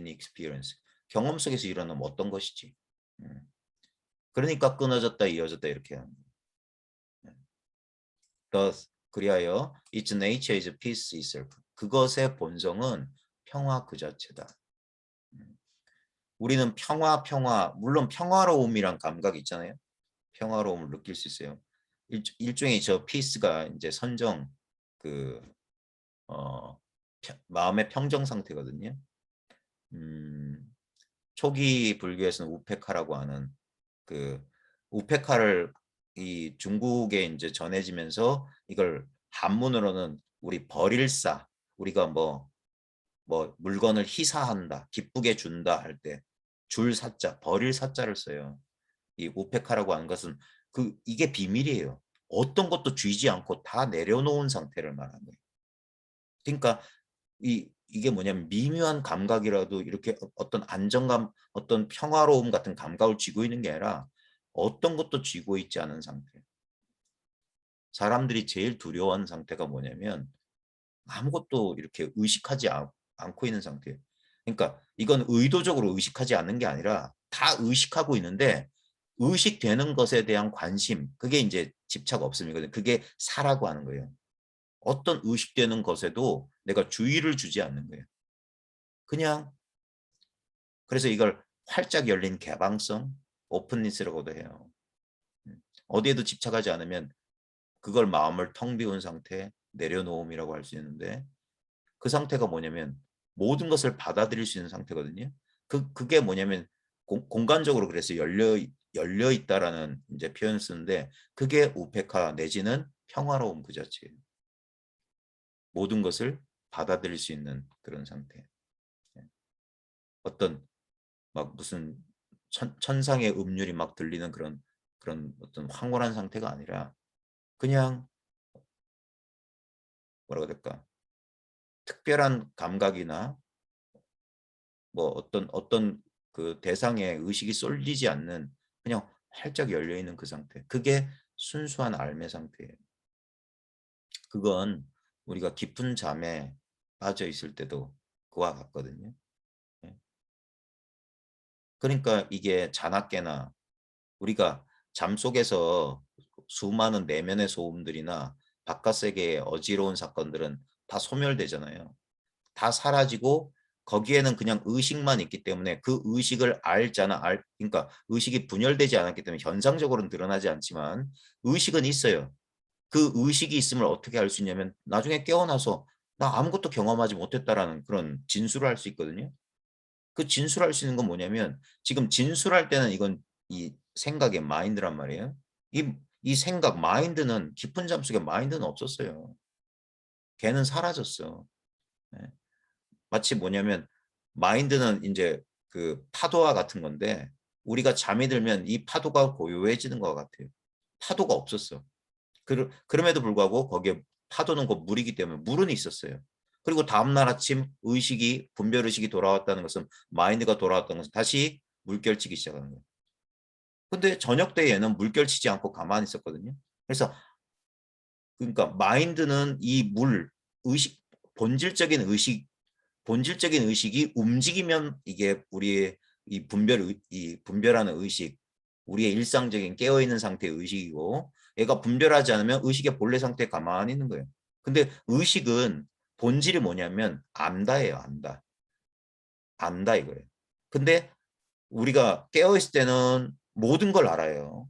experience. 경험 속에서 일어나면 어떤 것이지. 그러니까 끊어졌다 이어졌다 이렇게 하는 거예요. Thus, 그리하여 its nature is peace itself. 그것의 본성은 평화 그 자체다. 우리는 평화, 물론 평화로움이란 감각이 있잖아요. 평화로움을 느낄 수 있어요. 일종의 저 피스가 이제 선정 그 마음의 평정 상태거든요. 초기 불교에서는 우페카라고 하는 그 우페카를 이 중국에 이제 전해지면서 이걸 한문으로는 우리 버릴사 우리가 뭐 물건을 희사한다 기쁘게 준다 할 때 줄 사자 버릴 사자를 써요. 이 우페카라고 하는 것은 이게 비밀이에요. 어떤 것도 쥐지 않고 다 내려놓은 상태를 말하는 거예요. 그러니까 이게 뭐냐면 미묘한 감각이라도 이렇게 어떤 안정감, 어떤 평화로움 같은 감각을 쥐고 있는 게 아니라 어떤 것도 쥐고 있지 않은 상태. 사람들이 제일 두려워하는 상태가 뭐냐면 아무것도 이렇게 의식하지 않고 있는 상태예요. 그러니까 이건 의도적으로 의식하지 않는 게 아니라 다 의식하고 있는데 의식되는 것에 대한 관심, 그게 이제 집착 없음이거든요. 그게 사라고 하는 거예요. 어떤 의식되는 것에도 내가 주의를 주지 않는 거예요. 그냥 그래서 이걸 활짝 열린 개방성, 오픈니스라고도 해요. 어디에도 집착하지 않으면 그걸 마음을 텅 비운 상태, 내려놓음이라고 할 수 있는데 그 상태가 뭐냐면 모든 것을 받아들일 수 있는 상태거든요. 그게 뭐냐면 공간적으로 그래서 열려 있다라는 이제 표현을 쓰는데 그게 우페카 내지는 평화로움 그 자체예요. 모든 것을 받아들일 수 있는 그런 상태. 어떤 막 무슨 천상의 음률이 막 들리는 그런 어떤 황홀한 상태가 아니라 그냥 뭐라고 해야 될까? 특별한 감각이나 뭐 어떤 그 대상의 의식이 쏠리지 않는 그냥 활짝 열려 있는 그 상태. 그게 순수한 알매 상태예요. 그건 우리가 깊은 잠에 빠져 있을 때도 그와 같거든요. 예. 그러니까 이게 자나깨나 우리가 잠 속에서 수많은 내면의 소음들이나 바깥 세계의 어지러운 사건들은 다 소멸되잖아요. 다 사라지고 거기에는 그냥 의식만 있기 때문에 그 의식을 알잖아. 그러니까 의식이 분열되지 않았기 때문에 현상적으로는 드러나지 않지만 의식은 있어요. 그 의식이 있음을 어떻게 알 수 있냐면 나중에 깨어나서 나 아무것도 경험하지 못했다라는 그런 진술을 할 수 있거든요. 그 진술할 수 있는 건 뭐냐면 지금 진술할 때는 이건 이 생각의 마인드란 말이에요. 이 생각 마인드는 깊은 잠속에 마인드는 없었어요. 걔는 사라졌어. 네. 마치 뭐냐면 마인드는 이제 그 파도와 같은 건데 우리가 잠이 들면 이 파도가 고요해지는 것 같아요. 파도가 없었어. 그럼에도 불구하고 거기에 파도는 곧 물이기 때문에 물은 있었어요. 그리고 다음날 아침 의식이 분별 의식이 돌아왔다는 것은 마인드가 돌아왔다는 것은 다시 물결치기 시작하는 거예요. 근데 저녁 때 얘는 물결치지 않고 가만히 있었거든요. 그래서 그러니까 마인드는 이 물 의식 본질적인 의식이 움직이면 이게 우리의 이 분별하는 의식, 우리의 일상적인 깨어있는 상태의 의식이고 얘가 분별하지 않으면 의식의 본래 상태에 가만히 있는 거예요. 근데 의식은 본질이 뭐냐면 안다예요. 안다. 안다 이거예요. 근데 우리가 깨어있을 때는 모든 걸 알아요.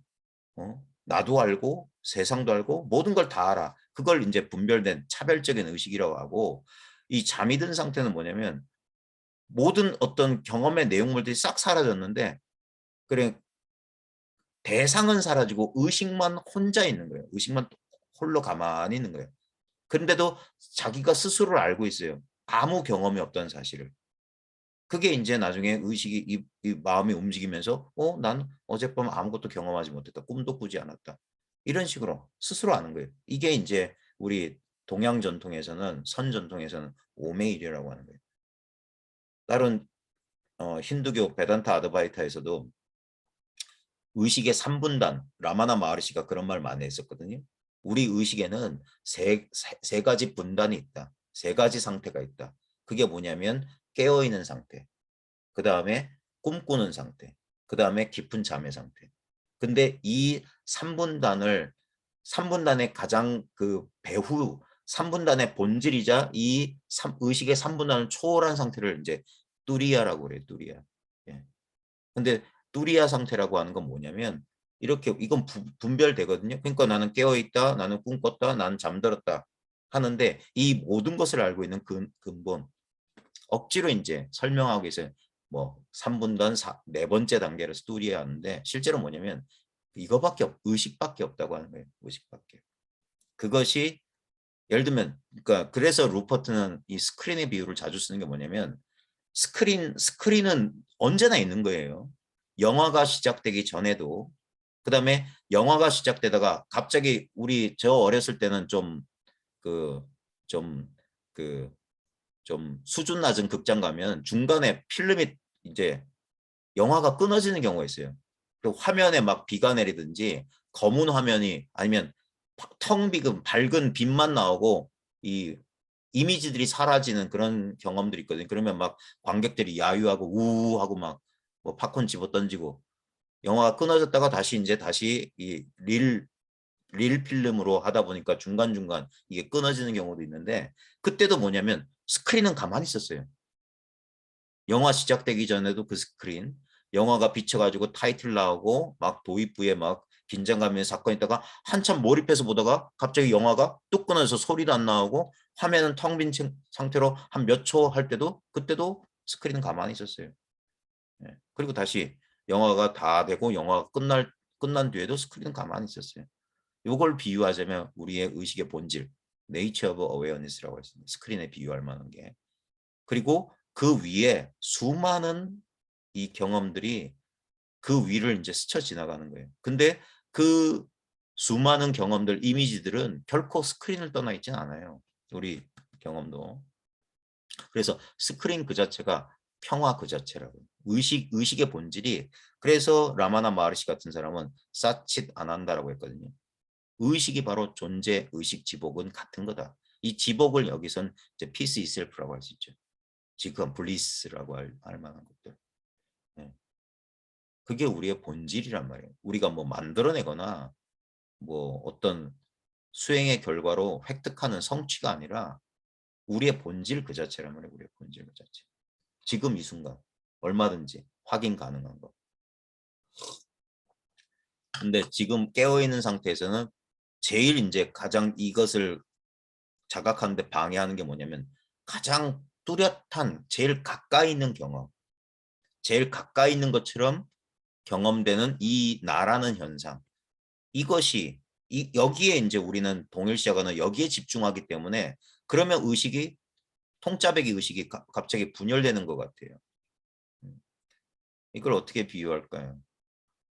나도 알고 세상도 알고 모든 걸 다 알아. 그걸 이제 분별된 차별적인 의식이라고 하고 이 잠이 든 상태는 뭐냐면 모든 어떤 경험의 내용물들이 싹 사라졌는데 그래 대상은 사라지고 의식만 혼자 있는 거예요. 의식만 홀로 가만히 있는 거예요. 그런데도 자기가 스스로를 알고 있어요. 아무 경험이 없다는 사실을. 그게 이제 나중에 의식이 이 마음이 움직이면서 난 어젯밤 아무것도 경험하지 못했다. 꿈도 꾸지 않았다. 이런 식으로 스스로 아는 거예요. 이게 이제 우리 동양 전통에서는 선 전통에서는 오메일이라고 하는 거예요. 다른 힌두교 베단타 아드바이타에서도 의식의 3분단 라마나 마하르시가 그런 말 많이 했었거든요. 우리 의식에는 세 가지 분단이 있다. 세 가지 상태가 있다. 그게 뭐냐면 깨어있는 상태, 그 다음에 꿈꾸는 상태, 그 다음에 깊은 잠의 상태. 근데 이 3분단의 가장 그 배후 3분단의 본질이자 이 의식의 3분단을 초월한 상태를 이제 뚜리아라고 그래요. 뚜리아. 예. 근데 뚜리아 상태라고 하는 건 뭐냐면 이렇게 이건 분별되거든요. 그러니까 나는 깨어있다, 나는 꿈꿨다, 나는 잠들었다 하는데 이 모든 것을 알고 있는 근본 억지로 이제 설명하기 위해서 뭐 3분단 네 번째 단계를 뚜리아 하는데 실제로 뭐냐면 이거밖에 의식밖에 없다고 하는 거예요. 의식밖에. 그것이 예를 들면 그러니까 그래서 루퍼트는 이 스크린의 비유를 자주 쓰는 게 뭐냐면 스크린은 언제나 있는 거예요. 영화가 시작되기 전에도 그다음에 영화가 시작되다가 갑자기 저 어렸을 때는 그 좀 그 좀 수준 낮은 극장 가면 중간에 필름이 이제 영화가 끊어지는 경우가 있어요. 그 화면에 막 비가 내리든지 검은 화면이 아니면 텅 비금 밝은 빛만 나오고 이 이미지들이 사라지는 그런 경험들이 있거든요. 그러면 막 관객들이 야유하고 우우하고 막 뭐 팝콘 집어 던지고 영화가 끊어졌다가 다시 이 릴 필름으로 하다 보니까 중간중간 이게 끊어지는 경우도 있는데 그때도 뭐냐면 스크린은 가만히 있었어요. 영화 시작되기 전에도 그 스크린 영화가 비쳐가지고 타이틀 나오고 막 도입부에 막 긴장감 있는 사건이 있다가 한참 몰입해서 보다가 갑자기 영화가 뚝 끊어져서 소리도 안 나오고 화면은 텅 빈 상태로 한 몇 초 할 때도 그때도 스크린은 가만히 있었어요. 예. 그리고 다시 영화가 다 되고 영화가 끝난 뒤에도 스크린은 가만히 있었어요. 이걸 비유하자면 우리의 의식의 본질, nature of awareness라고 했습니다. 스크린에 비유할 만한 게. 그리고 그 위에 수많은 이 경험들이 그 위를 이제 스쳐 지나가는 거예요. 근데 그 수많은 경험들, 이미지들은 결코 스크린을 떠나 있진 않아요. 우리 경험도. 그래서 스크린 그 자체가 평화 그 자체라고. 의식의 본질이 그래서 라마나 마르시 같은 사람은 사칫 아난다라고 했거든요. 의식이 바로 존재, 의식, 지복은 같은 거다. 이 지복을 여기선 이제 peace itself라고 할 수 있죠. 지금 블리스라고 할 만한 것들. 네. 그게 우리의 본질이란 말이에요. 우리가 뭐 만들어내거나 뭐 어떤 수행의 결과로 획득하는 성취가 아니라 우리의 본질 그 자체란 말이에요. 우리의 본질 그 자체. 지금 이 순간 얼마든지 확인 가능한 거. 근데 지금 깨어있는 상태에서는 제일 이제 가장 이것을 자각하는데 방해하는 게 뭐냐면 가장 뚜렷한 제일 가까이 있는 경험, 제일 가까이 있는 것처럼 경험되는 이 나라는 현상. 이것이 여기에 이제 우리는 동일시하거나 여기에 집중하기 때문에 그러면 통짜배기 의식이 갑자기 분열되는 것 같아요. 이걸 어떻게 비유할까요?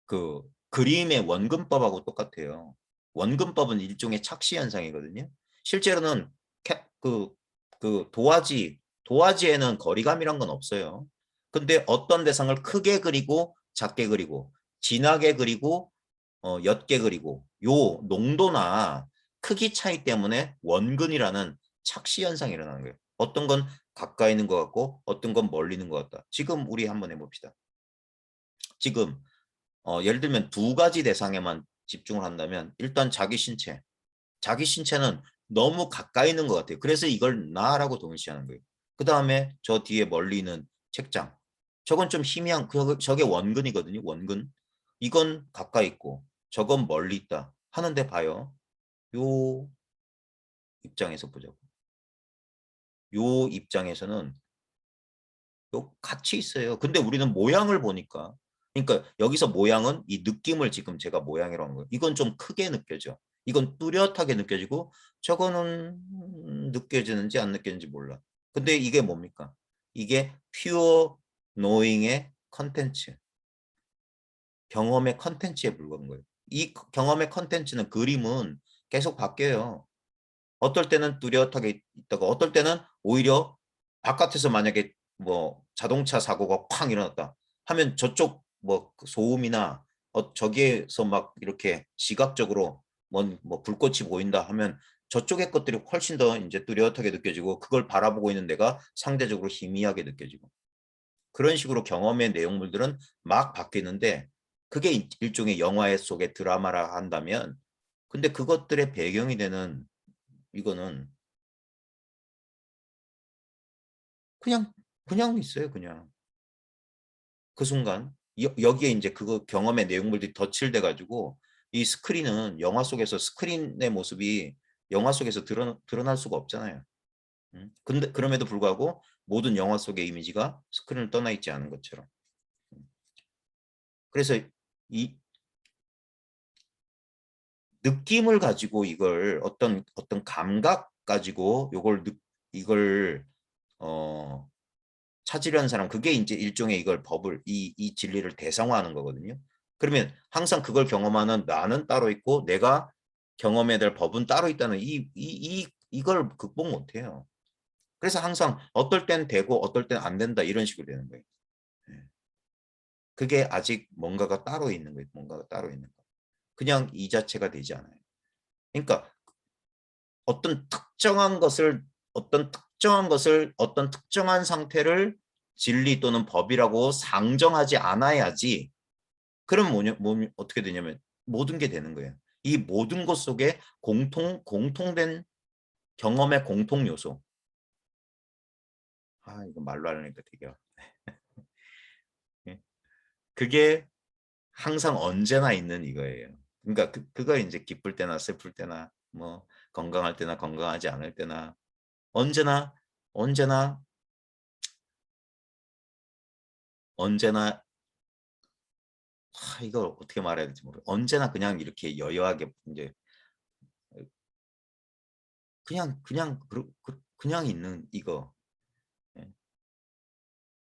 그 그림의 원근법하고 똑같아요. 원근법은 일종의 착시 현상이거든요. 실제로는 그 도화지에는 거리감이란 건 없어요. 근데 어떤 대상을 크게 그리고 작게 그리고 진하게 그리고 옅게 그리고 요 농도나 크기 차이 때문에 원근이라는 착시 현상이 일어나는 거예요. 어떤 건 가까이 있는 것 같고 어떤 건 멀리 있는 것 같다. 지금 우리 한번 해봅시다. 지금 예를 들면 두 가지 대상에만 집중을 한다면 일단 자기 신체는 너무 가까이 있는 것 같아요. 그래서 이걸 나라고 동일시하는 거예요. 그 다음에 저 뒤에 멀리 있는 책장. 저건 좀 희미한, 저게 원근이거든요. 원근. 이건 가까이 있고 저건 멀리 있다 하는데 봐요. 요 입장에서 보자고. 요 입장에서는 같이 있어요. 근데 우리는 모양을 보니까 그러니까 여기서 모양은 이 느낌을 지금 제가 모양이라고 하는 거예요. 이건 좀 크게 느껴져. 이건 뚜렷하게 느껴지고 저거는 느껴지는지 안 느껴지는지 몰라. 근데 이게 뭡니까? 이게 퓨어 노잉의 컨텐츠. 경험의 컨텐츠에 불과한 거예요. 이 경험의 컨텐츠는 그림은 계속 바뀌어요. 어떨 때는 뚜렷하게 있다가 어떨 때는 오히려 바깥에서 만약에 뭐 자동차 사고가 쾅 일어났다 하면 저쪽 뭐 소음이나 저기에서 막 이렇게 시각적으로 뭐 불꽃이 보인다 하면 저쪽의 것들이 훨씬 더 이제 뚜렷하게 느껴지고 그걸 바라보고 있는 데가 상대적으로 희미하게 느껴지고 그런 식으로 경험의 내용물들은 막 바뀌는데 그게 일종의 영화 속의 드라마라 한다면 근데 그것들의 배경이 되는 이거는 그냥 있어요. 그냥 그 순간 여기에 이제 그거 경험의 내용물들이 덧칠돼 가지고 이 스크린은 영화 속에서 스크린의 모습이 영화 속에서 드러날 수가 없잖아요. 근데 그럼에도 불구하고 모든 영화 속의 이미지가 스크린을 떠나 있지 않은 것처럼. 그래서 이 느낌을 가지고 이걸 어떤 감각 가지고 이걸 어 찾으려는 사람 그게 이제 일종의 이걸 법을 이 진리를 대상화하는 거거든요. 그러면 항상 그걸 경험하는 나는 따로 있고 내가 경험해야 될 법은 따로 있다는 이걸 극복 못 해요. 그래서 항상 어떨 땐 되고 어떨 땐 안 된다 이런 식으로 되는 거예요. 예. 그게 아직 뭔가가 따로 있는 거예요. 뭔가가 따로 있는 거. 그냥 이 자체가 되지 않아요. 그러니까 어떤 특정한 것을 어떤 특정한 상태를 진리 또는 법이라고 상정하지 않아야지 그럼 어떻게 되냐면 모든 게 되는 거예요. 이 모든 것 속에 공통된 경험의 공통 요소. 이거 말로 하려니까 되게 예. 그게 항상 언제나 있는 이거예요. 그러니까 그거 이제 기쁠 때나 슬플 때나 뭐 건강할 때나 건강하지 않을 때나 언제나 언제나 언제나 이걸 어떻게 말해야 될지 모르겠어요. 언제나 그냥 이렇게 여여하게 이제 그냥 있는 이거 예.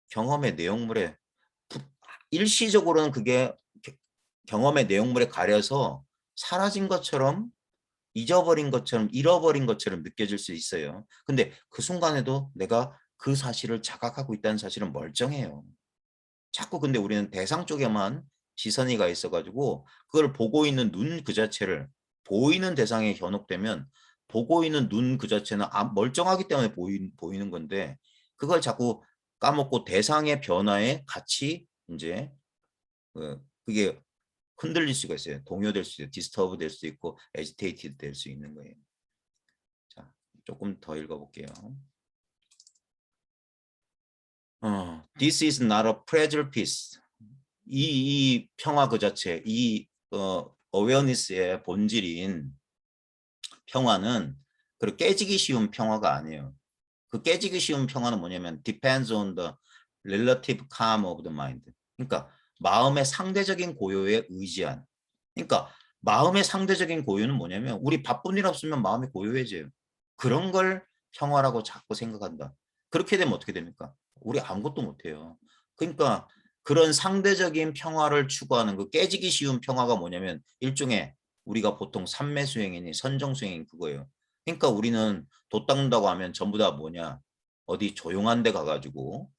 경험의 내용물에 일시적으로는 그게 경험의 내용물에 가려서 사라진 것처럼 잊어버린 것처럼 잃어버린 것처럼 느껴질 수 있어요. 근데 그 순간에도 내가 그 사실을 자각하고 있다는 사실은 멀쩡해요. 자꾸 근데 우리는 대상 쪽에만 시선이 가 있어가지고 그걸 보고 있는 눈 그 자체를 보이는 대상에 현혹되면 보고 있는 눈 그 자체는 멀쩡하기 때문에 보이는 건데 그걸 자꾸 까먹고 대상의 변화에 같이 이제 그게 흔들릴 수가 있어요. 동요될 수 있고 디스터브 될 수 있고 에지테이티드 될 수 있는 거예요. 자, 조금 더 읽어볼게요. This is not a fragile peace. 이 평화 그 자체, 이 awareness의 본질인 평화는 그리고 깨지기 쉬운 평화가 아니에요. 그 깨지기 쉬운 평화는 뭐냐면 depends on the relative calm of the mind. 그러니까 마음의 상대적인 고요에 의지한. 그러니까 마음의 상대적인 고요는 뭐냐면 우리 바쁜 일 없으면 마음이 고요해져요. 그런 걸 평화라고 자꾸 생각한다. 그렇게 되면 어떻게 됩니까? 우리 아무것도 못해요. 그러니까 그런 상대적인 평화를 추구하는 그 깨지기 쉬운 평화가 뭐냐면 일종의 우리가 보통 산매수행이니 선정수행인 그거예요. 그러니까 우리는 돛 닦는다고 하면 전부 다 뭐냐 어디 조용한 데 가가지고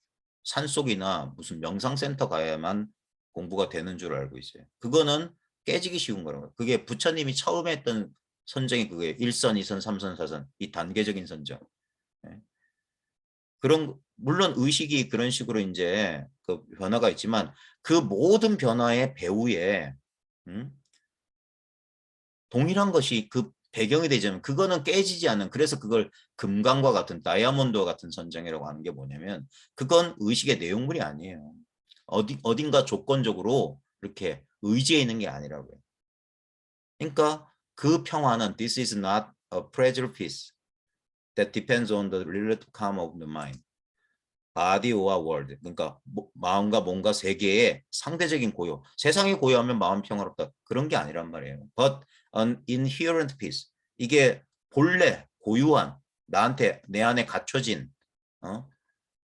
산속이나 무슨 명상센터 가야만 공부가 되는 줄 알고 있어요. 그거는 깨지기 쉬운 거라고요. 그게 부처님이 처음 했던 선정이 그거예요. 1선, 2선, 3선, 4선 이 단계적인 선정. 예. 그런 물론 의식이 그런 식으로 이제 그 변화가 있지만 그 모든 변화의 배후에 동일한 것이 그 배경이 되자면 그거는 깨지지 않는 그래서 그걸 금강과 같은 다이아몬드와 같은 선정이라고 하는 게 뭐냐면 그건 의식의 내용물이 아니에요. 어딘가 조건적으로 이렇게 의지해 있는 게 아니라고요. 그러니까 그 평화는 this is not a fragile peace that depends on the relative calm of the mind. 바디오와 월드. 그러니까 마음과 몸과 세계의 상대적인 고요. 세상이 고요하면 마음 평화롭다. 그런 게 아니란 말이에요. But an inherent peace. 이게 본래 고유한 나한테 내 안에 갖춰진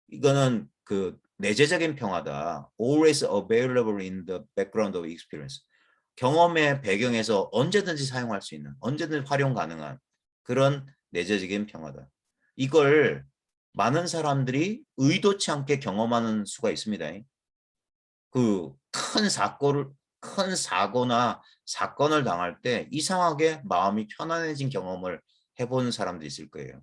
이거는 그 내재적인 평화다. Always available in the background of experience. 경험의 배경에서 언제든지 사용할 수 있는, 언제든지 활용 가능한 그런 내재적인 평화다. 이걸 많은 사람들이 의도치 않게 경험하는 수가 있습니다. 그 큰 사고나 사건을 당할 때 이상하게 마음이 편안해진 경험을 해본 사람도 있을 거예요.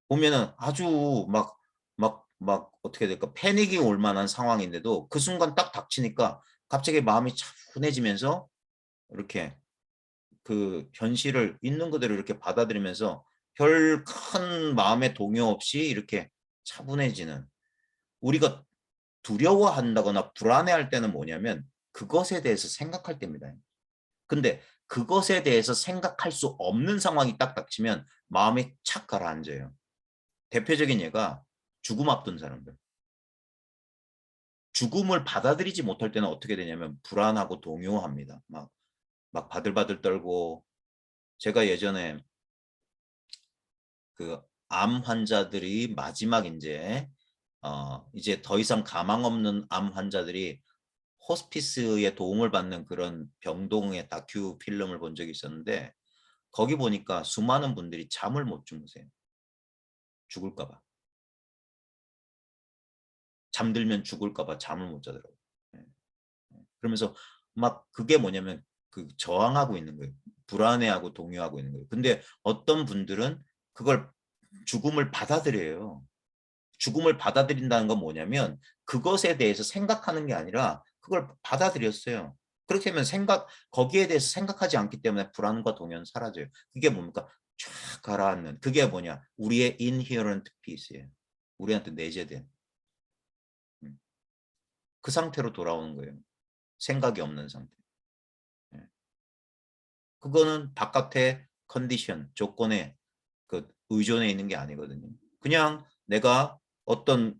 보면은 아주 막 어떻게 될까 패닉이 올 만한 상황인데도 그 순간 딱 닥치니까 갑자기 마음이 차분해지면서 이렇게 그 현실을 있는 그대로 이렇게 받아들이면서 별 큰 마음의 동요 없이 이렇게 차분해지는 우리가 두려워한다거나 불안해할 때는 뭐냐면 그것에 대해서 생각할 때입니다. 근데 그것에 대해서 생각할 수 없는 상황이 딱 닥치면 마음이 착 가라앉아요. 대표적인 예가 죽음 앞둔 사람들. 죽음을 받아들이지 못할 때는 어떻게 되냐면 불안하고 동요합니다. 막 바들바들 떨고 제가 예전에 그 암 환자들이 마지막 이제 더 이상 가망 없는 암 환자들이 호스피스의 도움을 받는 그런 병동의 다큐 필름을 본 적이 있었는데 거기 보니까 수많은 분들이 잠을 못 주무세요. 죽을까 봐. 잠들면 죽을까 봐 잠을 못 자더라고요. 네. 그러면서 막 그게 뭐냐면 그 저항하고 있는 거예요. 불안해하고 동요하고 있는 거예요. 근데 어떤 분들은 그걸 죽음을 받아들여요. 죽음을 받아들인다는 건 뭐냐면 그것에 대해서 생각하는 게 아니라 그걸 받아들였어요. 그렇게 하면 거기에 대해서 생각하지 않기 때문에 불안과 동요는 사라져요. 그게 뭡니까? 쫙 가라앉는. 그게 뭐냐? 우리의 inherent peace예요. 우리한테 내재된. 그 상태로 돌아오는 거예요. 생각이 없는 상태. 그거는 바깥의 컨디션, 조건에 그 의존해 있는 게 아니거든요. 그냥 내가 어떤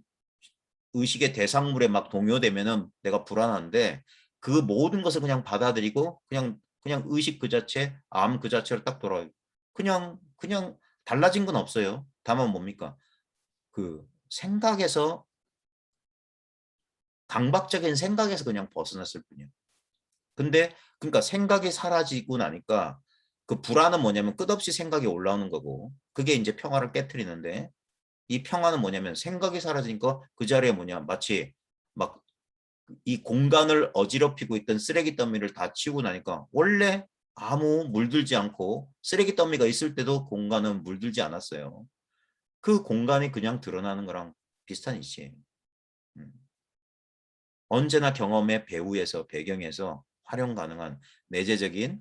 의식의 대상물에 막 동요되면은 내가 불안한데 그 모든 것을 그냥 받아들이고 그냥 의식 그 자체, 암 그 자체로 딱 돌아요. 그냥 달라진 건 없어요. 다만 뭡니까? 그 생각에서 강박적인 생각에서 그냥 벗어났을 뿐이에요. 근데 그러니까 생각이 사라지고 나니까 그 불안은 뭐냐면 끝없이 생각이 올라오는 거고 그게 이제 평화를 깨트리는데 이 평화는 뭐냐면 생각이 사라지니까 그 자리에 뭐냐 마치 막 이 공간을 어지럽히고 있던 쓰레기 더미를 다 치우고 나니까 원래 아무 물들지 않고 쓰레기 더미가 있을 때도 공간은 물들지 않았어요. 그 공간이 그냥 드러나는 거랑 비슷한 이치예요. 음. 언제나 경험의 배후에서 배경에서 활용 가능한 내재적인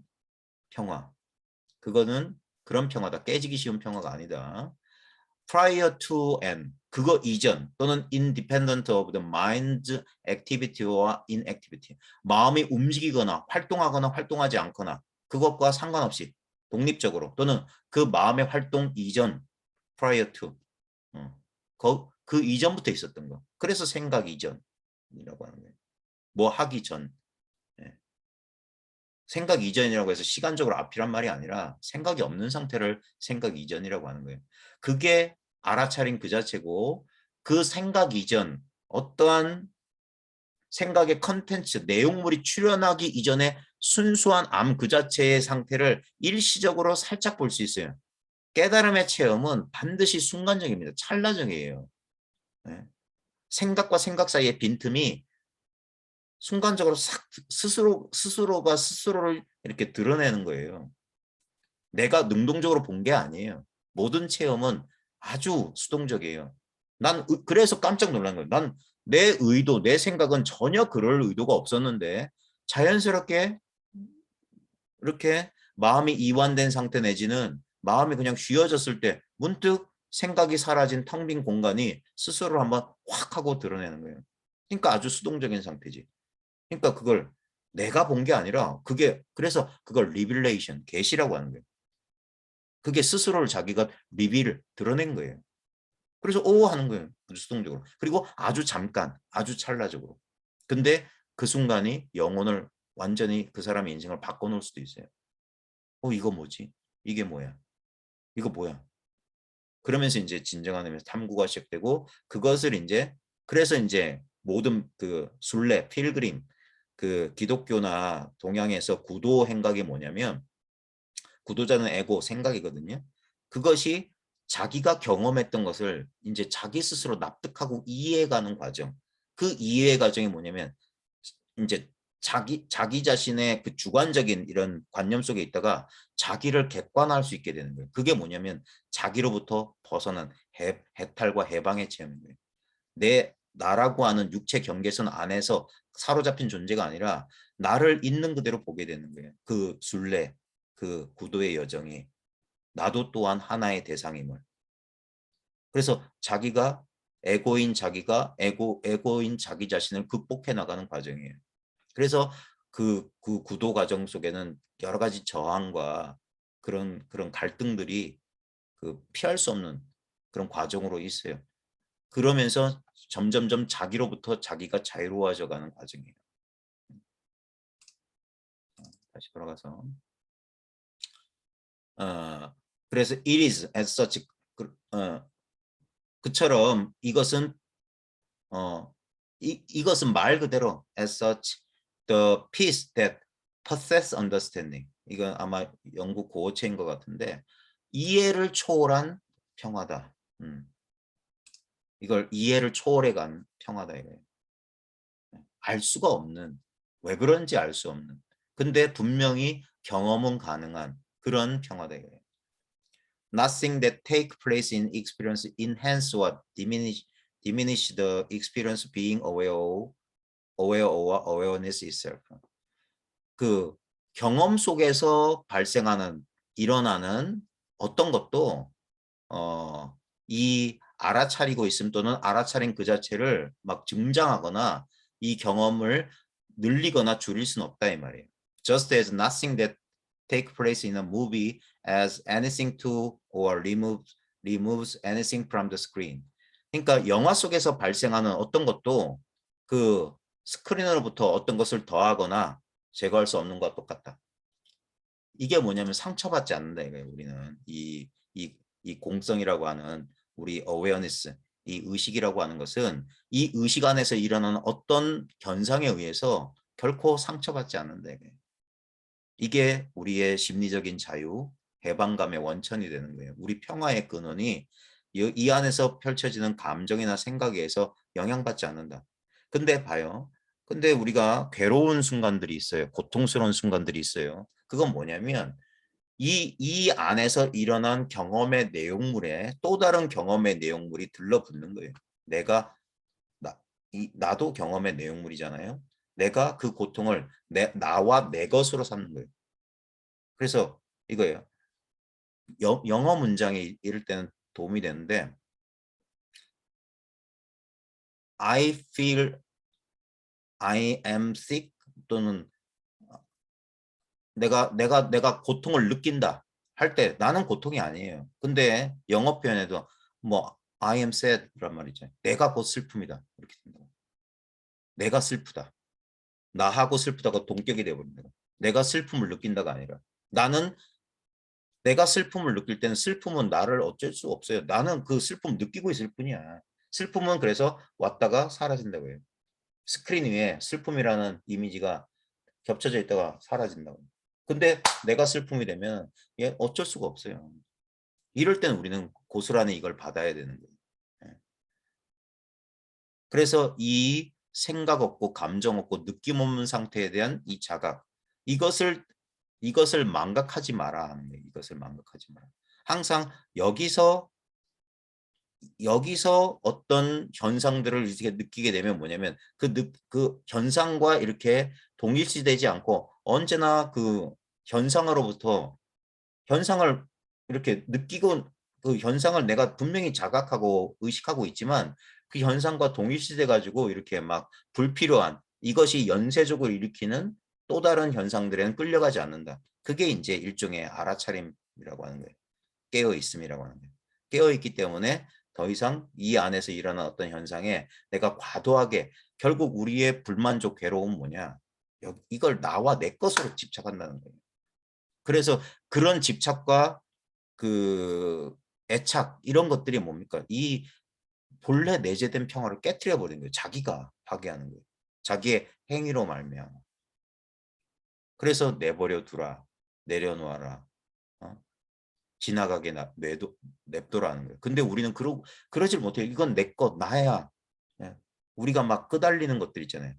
평화. 그거는 그런 평화다. 깨지기 쉬운 평화가 아니다. prior to and 그거 이전 또는 independent of the mind's activity와 inactivity 마음이 움직이거나 활동하거나 활동하지 않거나 그것과 상관없이 독립적으로 또는 그 마음의 활동 이전 prior to 그 이전부터 있었던 거 그래서 생각 이전이라고 하는 거예요. 뭐 하기 전 생각 이전이라고 해서 시간적으로 앞이란 말이 아니라 생각이 없는 상태를 생각 이전이라고 하는 거예요. 그게 알아차린 그 자체고 그 생각 이전 어떠한 생각의 컨텐츠, 내용물이 출현하기 이전에 순수한 암 그 자체의 상태를 일시적으로 살짝 볼 수 있어요. 깨달음의 체험은 반드시 순간적입니다. 찰나적이에요. 네. 생각과 생각 사이의 빈틈이 순간적으로 싹 스스로가 스스로를 이렇게 드러내는 거예요. 내가 능동적으로 본 게 아니에요. 모든 체험은 아주 수동적이에요. 그래서 깜짝 놀란 거예요. 난 내 의도, 내 생각은 전혀 그럴 의도가 없었는데 자연스럽게 이렇게 마음이 이완된 상태 내지는 마음이 그냥 쉬어졌을 때 문득 생각이 사라진 텅 빈 공간이 스스로를 한번 확 하고 드러내는 거예요. 그러니까 아주 수동적인 상태지. 그러니까 그걸 내가 본 게 아니라 그래서 그걸 리빌레이션, 계시라고 하는 거예요. 그게 스스로를 자기가 리빌을 드러낸 거예요. 그래서 오 하는 거예요. 아주 수동적으로. 그리고 아주 잠깐, 아주 찰나적으로. 근데 그 순간이 영혼을 완전히 그 사람의 인생을 바꿔놓을 수도 있어요. 이거 뭐지? 이게 뭐야? 이거 뭐야? 그러면서 이제 진정하면서 탐구가 시작되고 그것을 이제 그래서 이제 모든 그 순례, 필그림, 그 기독교나 동양에서 구도 행각이 뭐냐면 구도자는 에고, 생각이거든요. 그것이 자기가 경험했던 것을 이제 자기 스스로 납득하고 이해해가는 과정. 그 이해 과정이 뭐냐면 이제 자기 자신의 그 주관적인 이런 관념 속에 있다가 자기를 객관화할 수 있게 되는 거예요. 그게 뭐냐면 자기로부터 벗어난 해탈과 해방의 체험인 거예요. 나라고 하는 육체 경계선 안에서 사로잡힌 존재가 아니라 나를 있는 그대로 보게 되는 거예요. 그 순례, 그 구도의 여정이 나도 또한 하나의 대상임을. 그래서 자기가 에고인 자기 자신을 극복해 나가는 과정이에요. 그래서 그 구도 과정 속에는 여러 가지 저항과 그런 갈등들이 피할 수 없는 그런 과정으로 있어요. 그러면서 점점점 자기로부터 자기가 자유로워져 가는 과정이에요. 다시 돌아가서 그래서 it is as such 그처럼 이것은 이것은 말 그대로 as such the peace that passes understanding. 이건 아마 영국 고어체인 것 같은데 이해를 초월한 평화다. 이걸 이해를 초월해 간 평화다 이거예요. 알 수가 없는 왜 그런지 알 수 없는 근데 분명히 경험은 가능한 그런 평화다 이거예요. Nothing that take place in experience enhance or diminish the experience being aware or awareness itself. 그 경험 속에서 일어나는 어떤 것도 이 알아차리고 있음 또는 알아차린 그 자체를 막 증장하거나 이 경험을 늘리거나 줄일 수는 없다 이 말이에요. Just as nothing that take place in a movie as anything to or removes anything from the screen. 그러니까 영화 속에서 발생하는 어떤 것도 그 스크린으로부터 어떤 것을 더하거나 제거할 수 없는 것과 똑같다. 이게 뭐냐면 상처받지 않는다 이거예요. 우리는 이 공성이라고 하는 우리 awareness, 이 의식이라고 하는 것은 이 의식 안에서 일어나는 어떤 현상에 의해서 결코 상처받지 않는다 이거예요. 이게 우리의 심리적인 자유, 해방감의 원천이 되는 거예요. 우리 평화의 근원이 이 안에서 펼쳐지는 감정이나 생각에 의해서 영향받지 않는다. 근데 봐요. 근데 우리가 괴로운 순간들이 있어요. 고통스러운 순간들이 있어요. 그건 뭐냐면 이 안에서 일어난 경험의 내용물에 또 다른 경험의 내용물이 들러붙는 거예요. 나도 경험의 내용물이잖아요. 내가 그 고통을 나와 내 것으로 삼는 거예요. 그래서 이거예요. 영어 문장이 이럴 때는 도움이 되는데 I feel I am sick 또는 내가 고통을 느낀다 할 때 나는 고통이 아니에요. 근데 영어 표현에도 뭐 I am sad란 말이죠. 내가 곧 슬픔이다. 이렇게 된다. 내가 슬프다. 나하고 슬프다가 동격이 되어버린다. 내가 슬픔을 느낀다가 아니라 나는 내가 슬픔을 느낄 때는 슬픔은 나를 어쩔 수 없어요. 나는 그 슬픔 느끼고 있을 뿐이야. 슬픔은 그래서 왔다가 사라진다고 해요. 스크린 위에 슬픔이라는 이미지가 겹쳐져 있다가 사라진다고. 근데 내가 슬픔이 되면 얘 어쩔 수가 없어요. 이럴 때는 우리는 고스란히 이걸 받아야 되는 거예요. 예. 그래서 이 생각 없고 감정 없고 느낌 없는 상태에 대한 이 자각, 이것을 망각하지 마라 하는 거예요. 이것을 망각하지 마라. 항상 여기서 어떤 현상들을 이렇게 느끼게 되면 뭐냐면 그 현상과 이렇게 동일시되지 않고 언제나 그 현상으로부터 현상을 이렇게 느끼고 그 현상을 내가 분명히 자각하고 의식하고 있지만 그 현상과 동일시돼 가지고 이렇게 막 불필요한 이것이 연쇄적으로 일으키는 또 다른 현상들에는 끌려가지 않는다. 그게 이제 일종의 알아차림이라고 하는 거예요. 깨어 있음이라고 하는 거예요. 깨어 있기 때문에 더 이상 이 안에서 일어난 어떤 현상에 내가 과도하게 결국 우리의 불만족 괴로움은 뭐냐? 이걸 나와 내 것으로 집착한다는 거예요. 그래서 그런 집착과 그 애착 이런 것들이 뭡니까? 이 본래 내재된 평화를 깨뜨려 버리는 거예요. 자기가 파괴하는 거예요. 자기의 행위로 말미암아. 그래서 내버려 두라. 내려놓아라. 어? 지나가게 냅둬라는 거예요. 근데 우리는 그러질 못해요. 이건 내 것, 나야. 예. 우리가 막 끄달리는 것들 있잖아요.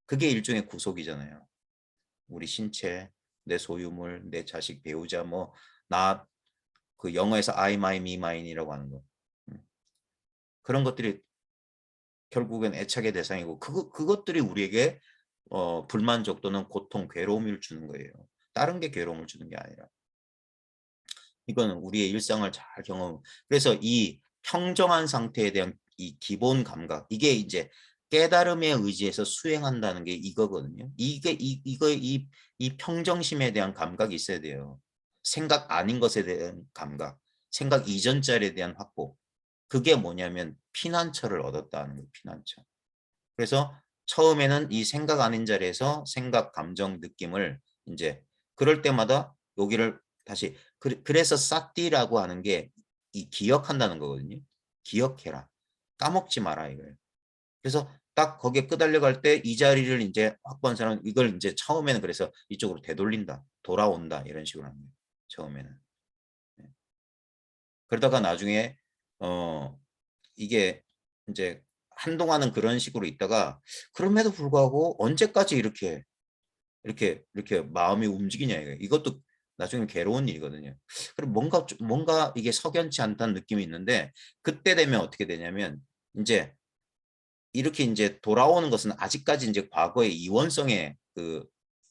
그게 일종의 구속이잖아요. 우리 신체, 내 소유물, 내 자식, 배우자, 뭐, 나, 그 영어에서 I, my, me, mine이라고 하는 거. 그런 것들이 결국엔 애착의 대상이고, 그것들이 우리에게 불만족 또는 고통, 괴로움을 주는 거예요. 다른 게 괴로움을 주는 게 아니라. 이거는 우리의 일상을 잘 그래서 이 평정한 상태에 대한 이 기본 감각, 이게 이제 깨달음에 의지해서 수행한다는 게 이거거든요. 이 평정심에 대한 감각이 있어야 돼요. 생각 아닌 것에 대한 감각, 생각 이전 자리에 대한 확보. 그게 뭐냐면 피난처를 얻었다는 거예요. 피난처. 그래서 처음에는 이 생각 아닌 자리에서 생각, 감정, 느낌을 이제 그럴 때마다 여기를 다시 그래서 사띠라고 하는 게 이 기억한다는 거거든요. 기억해라. 까먹지 마라 이거예요. 그래서 딱 거기에 끄달려 갈 때 이 자리를 이제 확보한 사람은 이걸 이제 처음에는 그래서 이쪽으로 되돌린다. 돌아온다. 이런 식으로 하는 거예요. 처음에는. 네. 그러다가 나중에 이게 이제 한동안은 그런 식으로 있다가 그럼에도 불구하고 언제까지 이렇게 마음이 움직이냐 이거예요. 이것도 나중에 괴로운 일이거든요. 그리고 뭔가 이게 석연치 않다는 느낌이 있는데 그때 되면 어떻게 되냐면 이제 이렇게 이제 돌아오는 것은 아직까지 이제 과거의 이원성에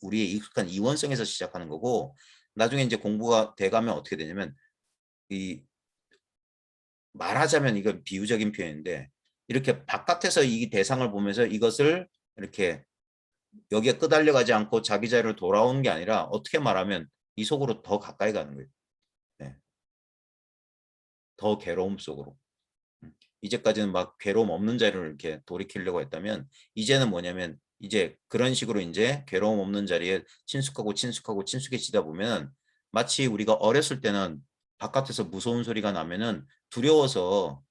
우리의 익숙한 이원성에서 시작하는 거고 나중에 이제 공부가 돼가면 어떻게 되냐면 이 말하자면 이건 비유적인 표현인데 이렇게 바깥에서 이 대상을 보면서 이것을 이렇게 여기에 끄달려 가지 않고 자기 자리로 돌아오는 게 아니라 어떻게 말하면 이 속으로 더 가까이 가는 거예요. 네. 더 괴로움 속으로. 이제까지는 막 괴로움 없는 자리를 이렇게 돌이키려고 했다면 이제는 뭐냐면 이제 그런 식으로 이제 괴로움 없는 자리에 친숙해지다 보면 마치 우리가 어렸을 때는 바깥에서 무서운 소리가 나면은 두려워서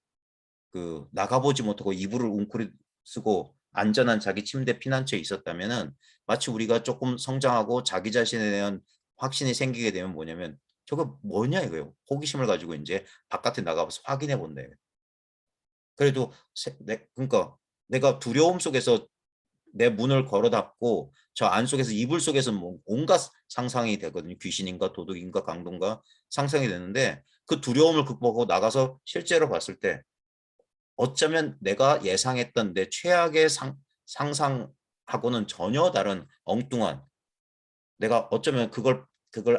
나가보지 못하고 이불을 웅크리 쓰고 안전한 자기 침대 피난처에 있었다면은 마치 우리가 조금 성장하고 자기 자신에 대한 확신이 생기게 되면 뭐냐면 저거 뭐냐 이거예요. 호기심을 가지고 이제 바깥에 나가서 확인해 본다. 그래도 그러니까 내가 두려움 속에서 내 문을 걸어 닫고 저 안 속에서 이불 속에서 뭐 온갖 상상이 되거든요. 귀신인가 도둑인가 강도인가 상상이 되는데 그 두려움을 극복하고 나가서 실제로 봤을 때 어쩌면 내가 예상했던 내 최악의 상상하고는 전혀 다른 엉뚱한 내가 어쩌면 그걸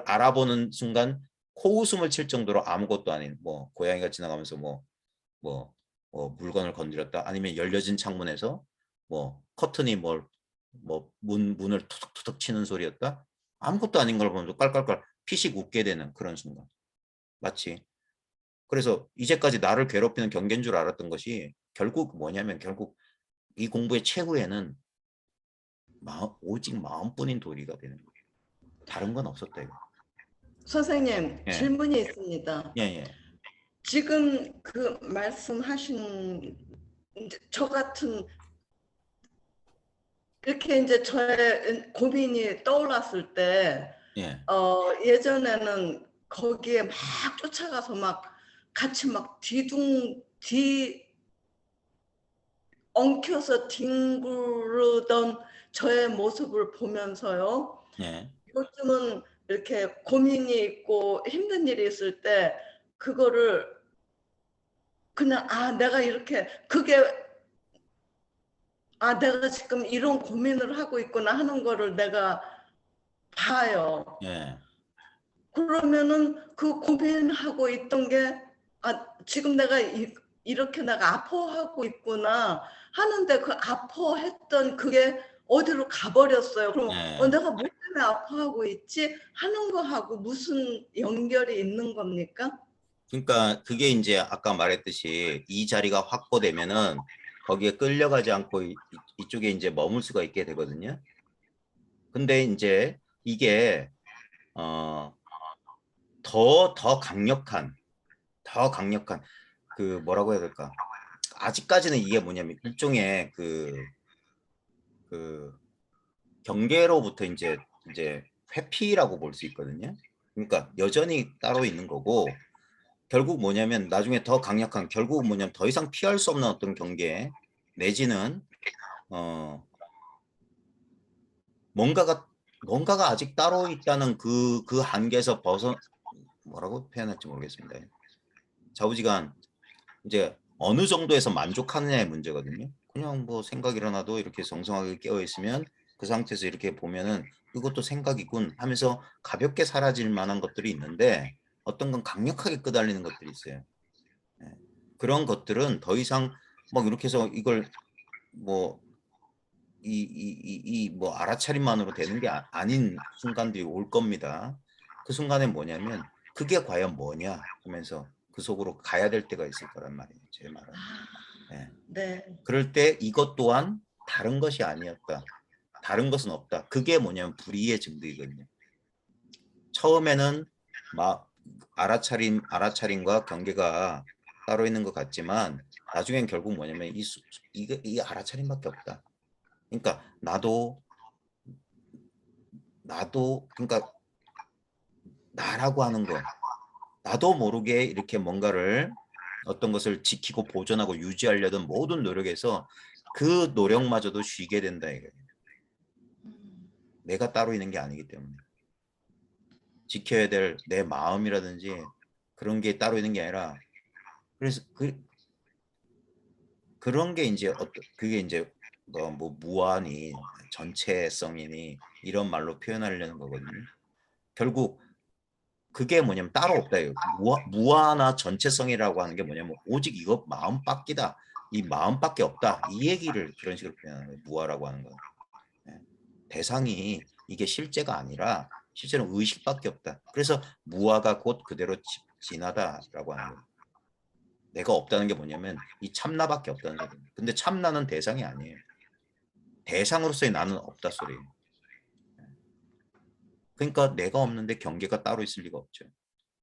알아보는 순간 코웃음을 칠 정도로 아무것도 아닌 뭐 고양이가 지나가면서 뭐, 물건을 건드렸다 아니면 열려진 창문에서 뭐 커튼이 문을 투둑투둑 치는 소리였다 아무것도 아닌 걸 보면서 깔깔깔 피식 웃게 되는 그런 순간 마치 그래서 이제까지 나를 괴롭히는 경계인 줄 알았던 것이 결국 뭐냐면 결국 이 공부의 최후에는 오직 마음뿐인 도리가 되는 거예요. 다른 건 없었다 이거.
선생님,
예,
질문이 있습니다.
예, 예.
지금 그 말씀하신 저 같은 이렇게 이제 저의 고민이 떠올랐을 때,
예,
예전에는 거기에 막 쫓아가서 막 같이 막 엉켜서 뒹구르던 저의 모습을 보면서요.
예,
요즘은 이렇게 고민이 있고 힘든 일이 있을 때 그거를 그냥 내가 이렇게 그게 내가 지금 이런 고민을 하고 있구나 하는 거를 내가 봐요.
예,
그러면은 그 고민하고 있던 게 지금 내가 이렇게 내가 아파하고 있구나 하는데 그 아파했던 그게 어디로 가버렸어요. 그럼
예.
내가 뭐 때문에 아파하고 있지 하는 거하고 무슨 연결이 있는 겁니까?
그러니까 그게 이제 아까 말했듯이 이 자리가 확보되면은 거기에 끌려가지 않고 이쪽에 이제 머물 수가 있게 되거든요. 근데 이제 이게 더 강력한 그 뭐라고 해야 될까? 아직까지는 이게 뭐냐면 일종의 그 경계로부터 이제 회피라고 볼 수 있거든요. 그러니까 여전히 따로 있는 거고 결국 뭐냐면 나중에 더 강력한 결국 뭐냐면 더 이상 피할 수 없는 어떤 경계 내지는 어 뭔가가 아직 따로 있다는 그 한계에서 뭐라고 표현할지 모르겠습니다. 좌우지간 이제 어느 정도에서 만족하느냐의 문제거든요. 그냥 뭐 생각 일어나도 이렇게 정성하게 깨어 있으면 그 상태에서 이렇게 보면은 이것도 생각이군 하면서 가볍게 사라질 만한 것들이 있는데 어떤 건 강력하게 끄달리는 것들이 있어요. 예. 그런 것들은 더 이상 막 이렇게 해서 이걸 뭐 뭐 알아차림만으로 되는 게 아닌 순간들이 올 겁니다. 그 순간에 뭐냐면 그게 과연 뭐냐 하면서 그 속으로 가야 될 때가 있을 거란 말이에요. 제 말은. 예.
네.
그럴 때 이것 또한 다른 것이 아니었다. 다른 것은 없다. 그게 뭐냐면 불이의 증거이거든요. 처음에는 막 알아차림과 경계가 따로 있는 것 같지만 나중엔 결국 뭐냐면 이 알아차림밖에 없다. 그러니까 나도 그러니까 나라고 하는 거 나도 모르게 이렇게 뭔가를 어떤 것을 지키고 보존하고 유지하려던 모든 노력에서 그 노력마저도 쉬게 된다 이거예요. 내가 따로 있는 게 아니기 때문에 지켜야 될 내 마음이라든지 그런 게 따로 있는 게 아니라 그래서 그런 게 이제 그게 이제 뭐 무한이 전체성이니 이런 말로 표현하려는 거거든요. 결국 그게 뭐냐면 따로 없다. 무한화 전체성이라고 하는 게 뭐냐면 오직 이것 마음밖이다. 이 마음밖에 없다. 이 얘기를 그런 식으로 표현하는 거예요. 무화라고 하는 건. 예. 대상이 이게 실제가 아니라 실제로 의식밖에 없다. 그래서 무화가 곧 그대로 진하다라고 하는 거예요. 내가 없다는 게 뭐냐면 이 참나밖에 없다는 소리예요. 근데 참나는 대상이 아니에요. 대상으로서의 나는 없다 소리예요. 그러니까 내가 없는데 경계가 따로 있을 리가 없죠.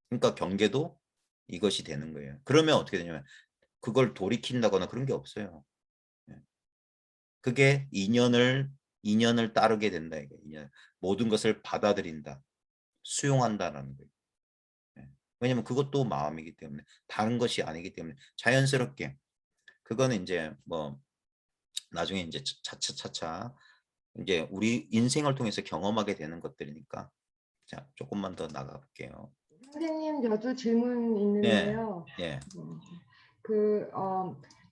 그러니까 경계도 이것이 되는 거예요. 그러면 어떻게 되냐면 그걸 돌이킨다거나 그런 게 없어요. 예. 그게 인연을 따르게 된다 이게 인연. 모든 것을 받아들인다, 수용한다라는 거예요. 예. 왜냐면 그것도 마음이기 때문에 다른 것이 아니기 때문에 자연스럽게 그거는 이제 뭐 나중에 이제 차차차차 이제 우리 인생을 통해서 경험하게 되는 것들이니까 자 조금만 더 나가볼게요.
선생님, 저도 질문
예,
있는데요.
예,
음, 그,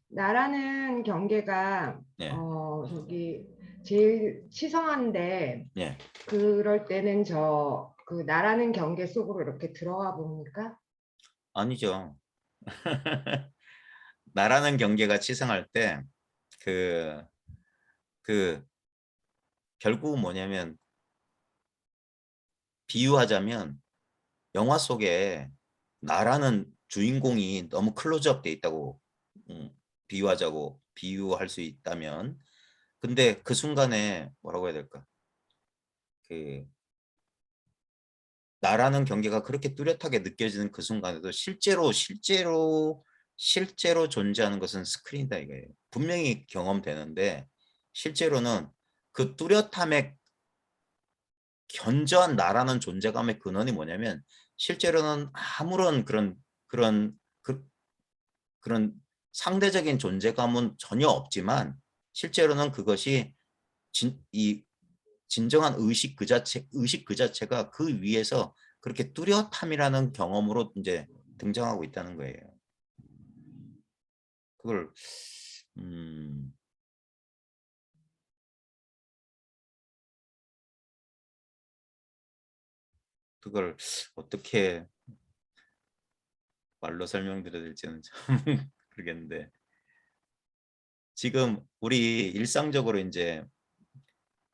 나라는 경계가,
예,
저기, 제일 치성한데,
예.
그럴 때는 그 나라는 경계 속으로 이렇게 들어가 봅니까?
아니죠. 나라는 경계가 치성할 때 그, 그, 결국 뭐냐면 비유하자면 영화 속에 나라는 주인공이 너무 클로즈업 돼 있다고 비유할 수 있다면 근데 그 순간에 뭐라고 해야 될까? 그 나라는 경계가 그렇게 뚜렷하게 느껴지는 그 순간에도 실제로 존재하는 것은 스크린이다 이거예요. 분명히 경험되는데 실제로는 그 뚜렷함의 견저한 나라는 존재감의 근원이 뭐냐면 실제로는 아무런 그런 그, 그런 상대적인 존재감은 전혀 없지만 실제로는 그것이 이 진정한 의식 그 자체가 그 위에서 그렇게 뚜렷함이라는 경험으로 이제 등장하고 있다는 거예요. 그걸 음, 그걸 어떻게 말로 설명드려야 될지는 참 모르겠는데 지금 우리 일상적으로 이제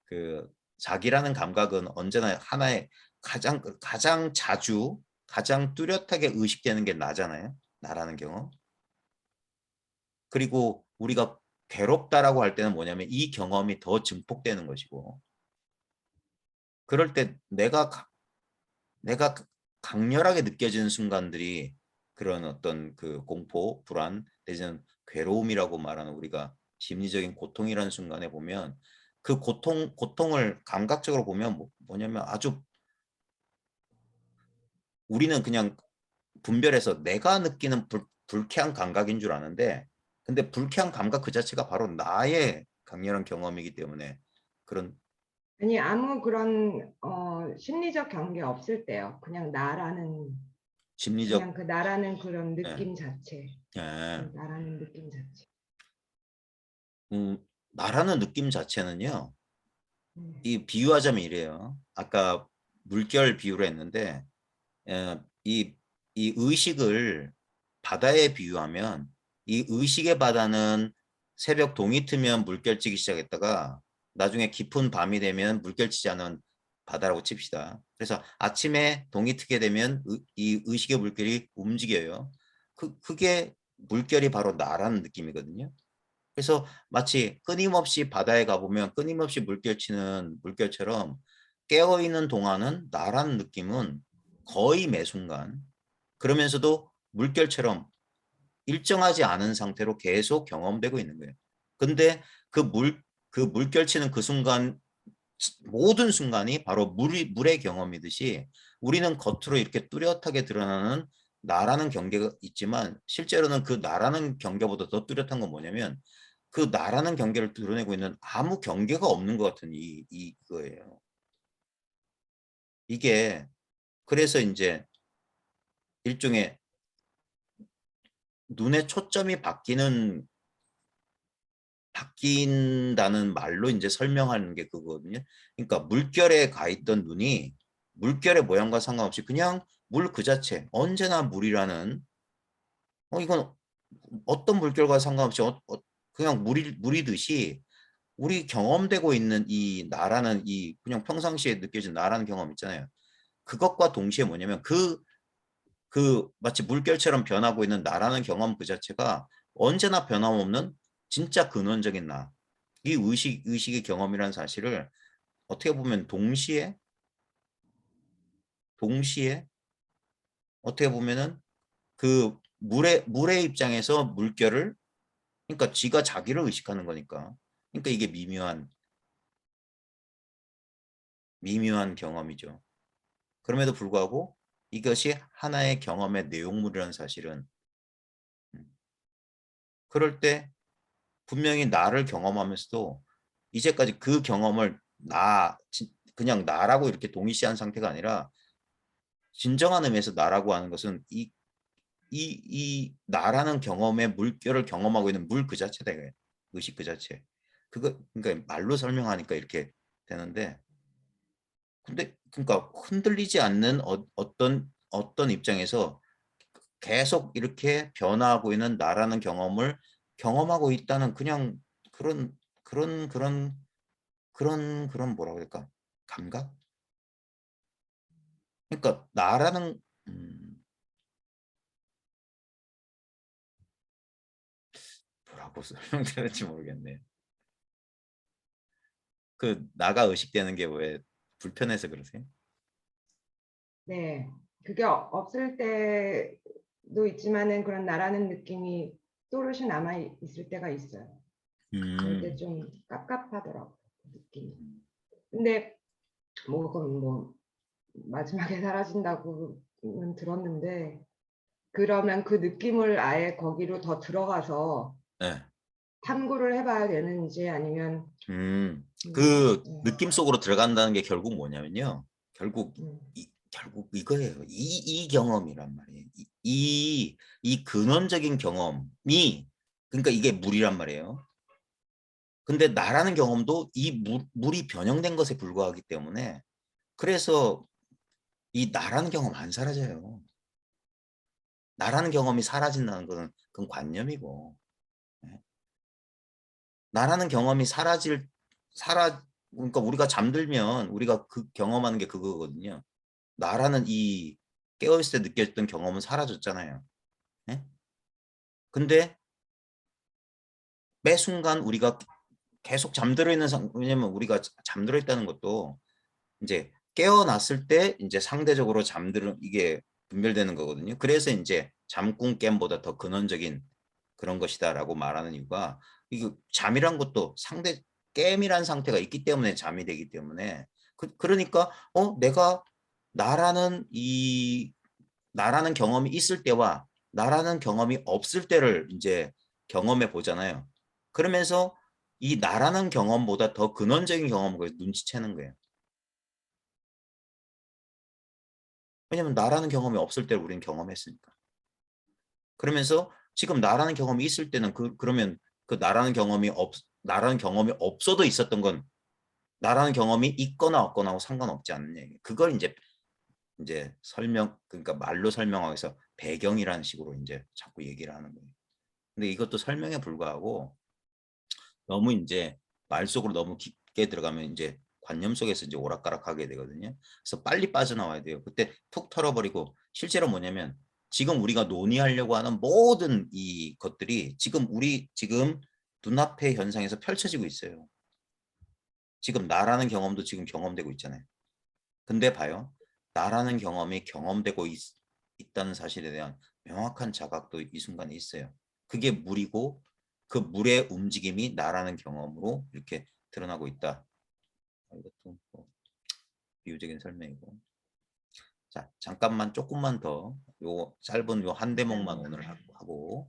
그 자기라는 감각은 언제나 하나의 가장 자주 가장 뚜렷하게 의식되는 게 나잖아요. 나라는 경험. 그리고 우리가 괴롭다라고 할 때는 뭐냐면 이 경험이 더 증폭되는 것이고 그럴 때 내가 강렬하게 느껴지는 순간들이 그런 어떤 그 공포, 불안, 내지는 괴로움이라고 말하는 우리가 심리적인 고통이라는 순간에 보면 그 고통을 감각적으로 보면 뭐냐면 아주 우리는 그냥 분별해서 내가 느끼는 불쾌한 감각인 줄 아는데 근데 불쾌한 감각 그 자체가 바로 나의 강렬한 경험이기 때문에 그런
아니, 아무 그런 심리적 경계 없을 때요.
심리적
그냥 그 나라는 그런
예,
느낌 자체.
예,
나라는 느낌 자체.
나라는 느낌 자체는요.
네.
이 비유하자면 이래요. 아까 물결 비유를 했는데 이 의식을 바다에 비유하면 이 의식의 바다는 새벽 동이 트면 물결치기 시작했다가 나중에 깊은 밤이 되면 물결치지 않은 바다라고 칩시다. 그래서 아침에 동이 트게 되면 이 의식의 물결이 움직여요. 그게 물결이 바로 나라는 느낌이거든요. 그래서 마치 끊임없이 바다에 가보면 끊임없이 물결치는 물결처럼 깨어있는 동안은 나라는 느낌은 거의 매 순간 그러면서도 물결처럼 일정하지 않은 상태로 계속 경험되고 있는 거예요. 근데 그 물결치는 그 순간 모든 순간이 바로 물의 경험이듯이 우리는 겉으로 이렇게 뚜렷하게 드러나는 나라는 경계가 있지만 실제로는 그 나라는 경계보다 더 뚜렷한 건 뭐냐면 그 나라는 경계를 드러내고 있는 아무 경계가 없는 것 같은 이거예요. 이게 그래서 이제 일종의 눈의 초점이 바뀐다는 말로 이제 설명하는 게 그거거든요. 그러니까 물결에 가 있던 눈이 물결의 모양과 상관없이 그냥 물 그 자체, 언제나 물이라는 이건 어떤 물결과 상관없이 그냥 물이듯이 우리 경험되고 있는 이 나라는 이 그냥 평상시에 느껴진 나라는 경험 있잖아요. 그것과 동시에 뭐냐면 마치 물결처럼 변하고 있는 나라는 경험 그 자체가 언제나 변함없는 진짜 근원적인 나. 이 의식의 경험이라는 사실을 어떻게 보면 동시에 어떻게 보면은 그 물의 입장에서 물결을 그러니까 지가 자기를 의식하는 거니까. 그러니까 이게 미묘한 경험이죠. 그럼에도 불구하고 이것이 하나의 경험의 내용물이라는 사실은 그럴 때 분명히 나를 경험하면서도 이제까지 그 경험을 그냥 나라고 이렇게 동일시한 상태가 아니라 진정한 의미에서 나라고 하는 것은 이 나라는 경험의 물결을 경험하고 있는 물 그 자체다. 의식 그 자체. 그러니까 말로 설명하니까 이렇게 되는데 근데 그러니까 흔들리지 않는 어떤 입장에서 계속 이렇게 변화하고 있는 나라는 경험을 경험하고 있다는 그냥 그런 그런 뭐라고 할까 감각? 그러니까 나라는 뭐라고 설명드릴지 모르겠네. 그 나가 의식되는 게 왜 불편해서 그러세요?
네. 그게 없을 때도 있지만은 그런 나라는 느낌이 또렷이 남아 있을 때가 있어요. 그럴 때
음,
좀 깝깝하더라고요. 느낌이. 근데 그건 마지막에 사라진다고는 들었는데, 그러면 그 느낌을 아예 거기로 더 들어가서
네.
탐구를 해봐야 되는지 아니면
그
네.
느낌 속으로 들어간다는 게 결국 뭐냐면요. 결국
음.
결국 이거예요. 이 경험이란 말이에요. 이 근원적인 경험이, 그러니까 이게 물이란 말이에요. 근데 나라는 경험도 이 물이 변형된 것에 불과하기 때문에, 그래서 이 나라는 경험 안 사라져요. 나라는 경험이 사라진다는 것은 그건 관념이고, 예. 나라는 경험이 그러니까 우리가 잠들면 우리가 그 경험하는 게 그거거든요. 나라는 이 깨어있을 때 느꼈던 경험은 사라졌잖아요. 예? 근데 매 순간 우리가 계속 잠들어 있는 왜냐면 우리가 잠들어 있다는 것도 이제 깨어났을 때 이제 상대적으로 이게 분별되는 거거든요. 그래서 이제 잠꿈 깸보다 더 근원적인 그런 것이다라고 말하는 이유가, 이거 잠이란 것도 깸이란 상태가 있기 때문에 잠이 되기 때문에, 그러니까 내가 나라는 경험이 있을 때와 나라는 경험이 없을 때를 이제 경험해 보잖아요. 그러면서 이 나라는 경험보다 더 근원적인 경험을 눈치채는 거예요. 왜냐면 나라는 경험이 없을 때를 우리는 경험했으니까. 그러면서 지금 나라는 경험이 있을 때는 그러면 그 나라는 경험이 없어도 있었던 건 나라는 경험이 있거나 없거나 하고 상관없지 않는 얘기. 그걸 이제 그러니까 말로 설명하기 위해서 배경이라는 식으로 이제 자꾸 얘기를 하는 거예요. 근데 이것도 설명에 불과하고, 너무 이제 말 속으로 너무 깊게 들어가면 이제 관념 속에서 이제 오락가락하게 되거든요. 그래서 빨리 빠져나와야 돼요. 그때 툭 털어버리고, 실제로 뭐냐면 지금 우리가 논의하려고 하는 모든 이 것들이 지금 눈앞의 현상에서 펼쳐지고 있어요. 지금 나라는 경험도 지금 경험되고 있잖아요. 근데 봐요. 나라는 경험이 경험되고 있다는 사실에 대한 명확한 자각도 이 순간에 있어요. 그게 물이고, 그 물의 움직임이 나라는 경험으로 이렇게 드러나고 있다. 이것도 비유적인 설명이고. 자, 잠깐만 조금만 더 요 짧은 요 한 대목만 오늘 하고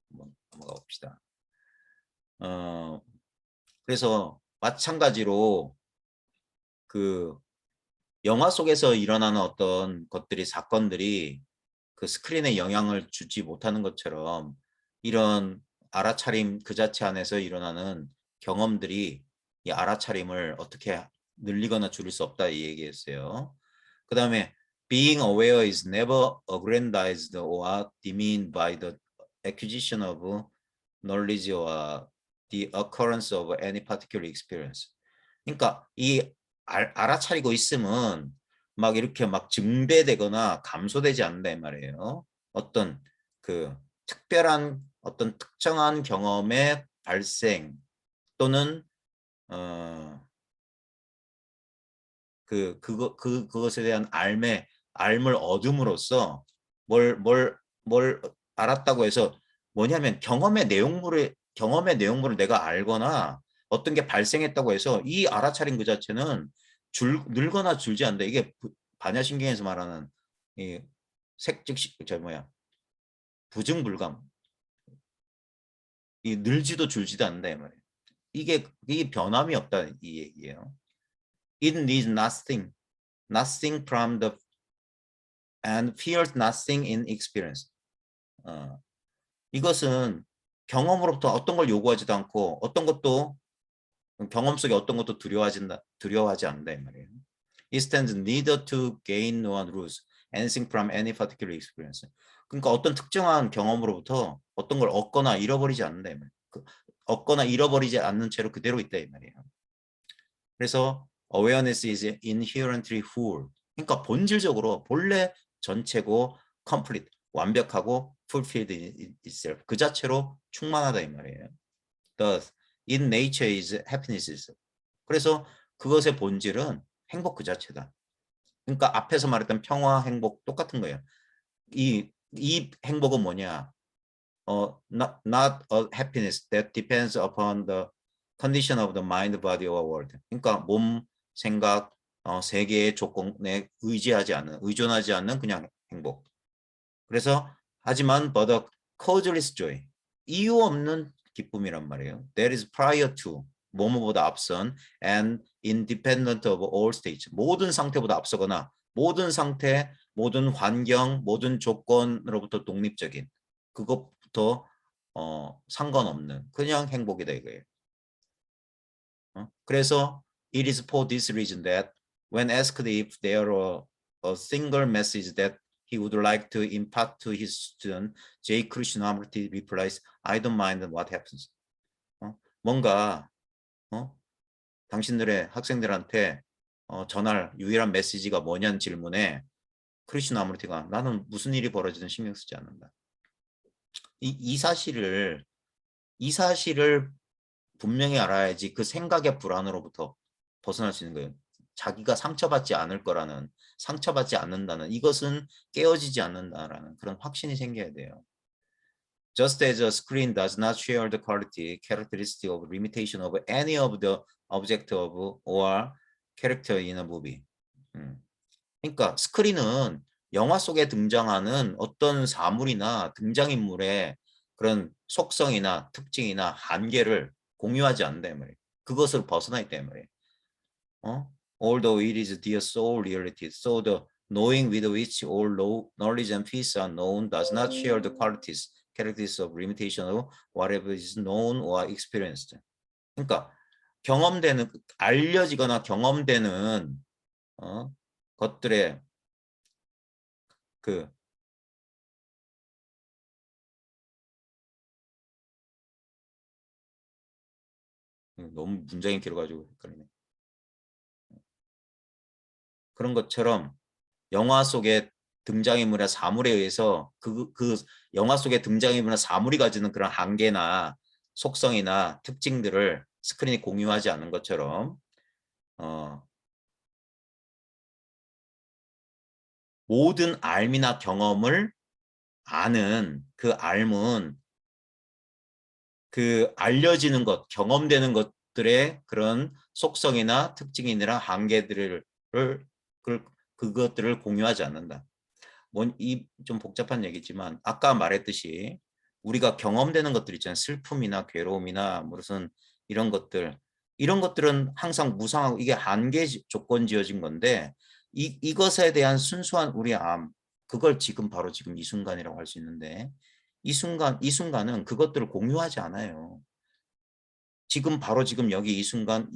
한번 넘어가 봅시다. 그래서 마찬가지로 그 영화 속에서 일어나는 어떤 사건들이 그 스크린에 영향을 주지 못하는 것처럼, 이런 알아차림 그 자체 안에서 일어나는 경험들이 이 알아차림을 어떻게 늘리거나 줄일 수 없다, 이 얘기했어요. 그 다음에 being aware is never aggrandized or demeaned by the acquisition of knowledge or the occurrence of any particular experience. 그러니까 이 알아차리고 있음은 막 이렇게 막 증대되거나 감소되지 않는다 이 말이에요. 어떤 그 특별한 어떤 특정한 경험의 발생 또는 그것에 대한 알을 얻음으로써 뭘 알았다고 해서, 뭐냐면 경험의 내용물을 내가 알거나 어떤 게 발생했다고 해서 이 알아차림 그 자체는 늘거나 줄지 않는다. 이게 반야신경에서 말하는 이 부증불감. 이 늘지도 줄지도 않는다 이 말이에요. 이게 변함이 없다 이 얘기예요. It needs nothing from the and fears nothing in experience. 이것은 경험으로부터 어떤 걸 요구하지도 않고 어떤 것도 경험 속에 어떤 것도 두려워하지 않는다 이 말이에요. It stands neither to gain nor lose anything from any particular experience. 그러니까 어떤 특정한 경험으로부터 어떤 걸 얻거나 잃어버리지 않는다 이 말이에요. 얻거나 잃어버리지 않는 채로 그대로 있다 이 말이에요. 그래서 awareness is inherently whole. 그러니까 본질적으로 본래 전체고 complete, 완벽하고 fulfilled in itself. 그 자체로 충만하다 이 말이에요. Thus, in nature is happiness. 그래서 그것의 본질은 행복 그 자체다. 그러니까 앞에서 말했던 평화, 행복 똑같은 거예요. 이 행복은 뭐냐? not a happiness that depends upon the condition of the mind, body, or world. 그러니까 몸, 생각, 세계의 조건에 의존하지 않는 그냥 행복. 그래서 하지만 but a causeless joy. 이유 없는 기쁨이란 말이에요. That is prior to. 뭐뭐보다 앞선 and independent of all states. 모든 상태보다 앞서거나 모든 상태, 모든 환경, 모든 조건으로부터 독립적인 그것부터 상관없는 그냥 행복이다 이거예요. 그래서 it is for this reason that when asked if there were a single message that he would like to impart to his student, J. Krishnamurti replies, I don't mind what happens. 뭔가 당신들의 학생들한테 전할 유일한 메시지가 뭐냐는 질문에 크리슈나무르티가 나는 무슨 일이 벌어지든 신경 쓰지 않는다. 이 사실을 분명히 알아야지 그 생각의 불안으로부터 벗어날 수 있는 거예요. 자기가 상처받지 않는다는 이것은 깨어지지 않는다라는 그런 확신이 생겨야 돼요. Just as a screen does not share the quality, characteristic of limitation of any of the object of or character in a movie. 그러니까 스크린은 영화 속에 등장하는 어떤 사물이나 등장인물의 그런 속성이나 특징이나 한계를 공유하지 않는다 말이에요. 그것을 벗어나 있다 말이에요. Although it is the sole reality, so the knowing with which all knowledge and peace are known does not share the qualities, characteristics of limitation of whatever is known or experienced. 그러니까 경험되는, 알려지거나 경험되는 것들의 너무 문장이 길어가지고 헷갈리네. 그런 것처럼 영화 속의 등장인물의 사물에 의해서 그 영화 속의 등장인물의 사물이 가지는 그런 한계나 속성이나 특징들을 스크린이 공유하지 않는 것처럼 모든 알미나 경험을 아는 그 알문, 그 알려지는 것, 경험되는 것들의 그런 속성이나 특징이나 한계들을 그것들을 공유하지 않는다. 좀 복잡한 얘기지만 아까 말했듯이 우리가 경험되는 것들 있잖아요. 슬픔이나 괴로움이나 무슨 이런 것들은 항상 무상하고 이게 한계 조건 지어진 건데 이것에 대한 순수한 우리 그걸 바로 지금 이 순간이라고 할 수 있는데 이 순간은 그것들을 공유하지 않아요. 바로 지금 여기 이 순간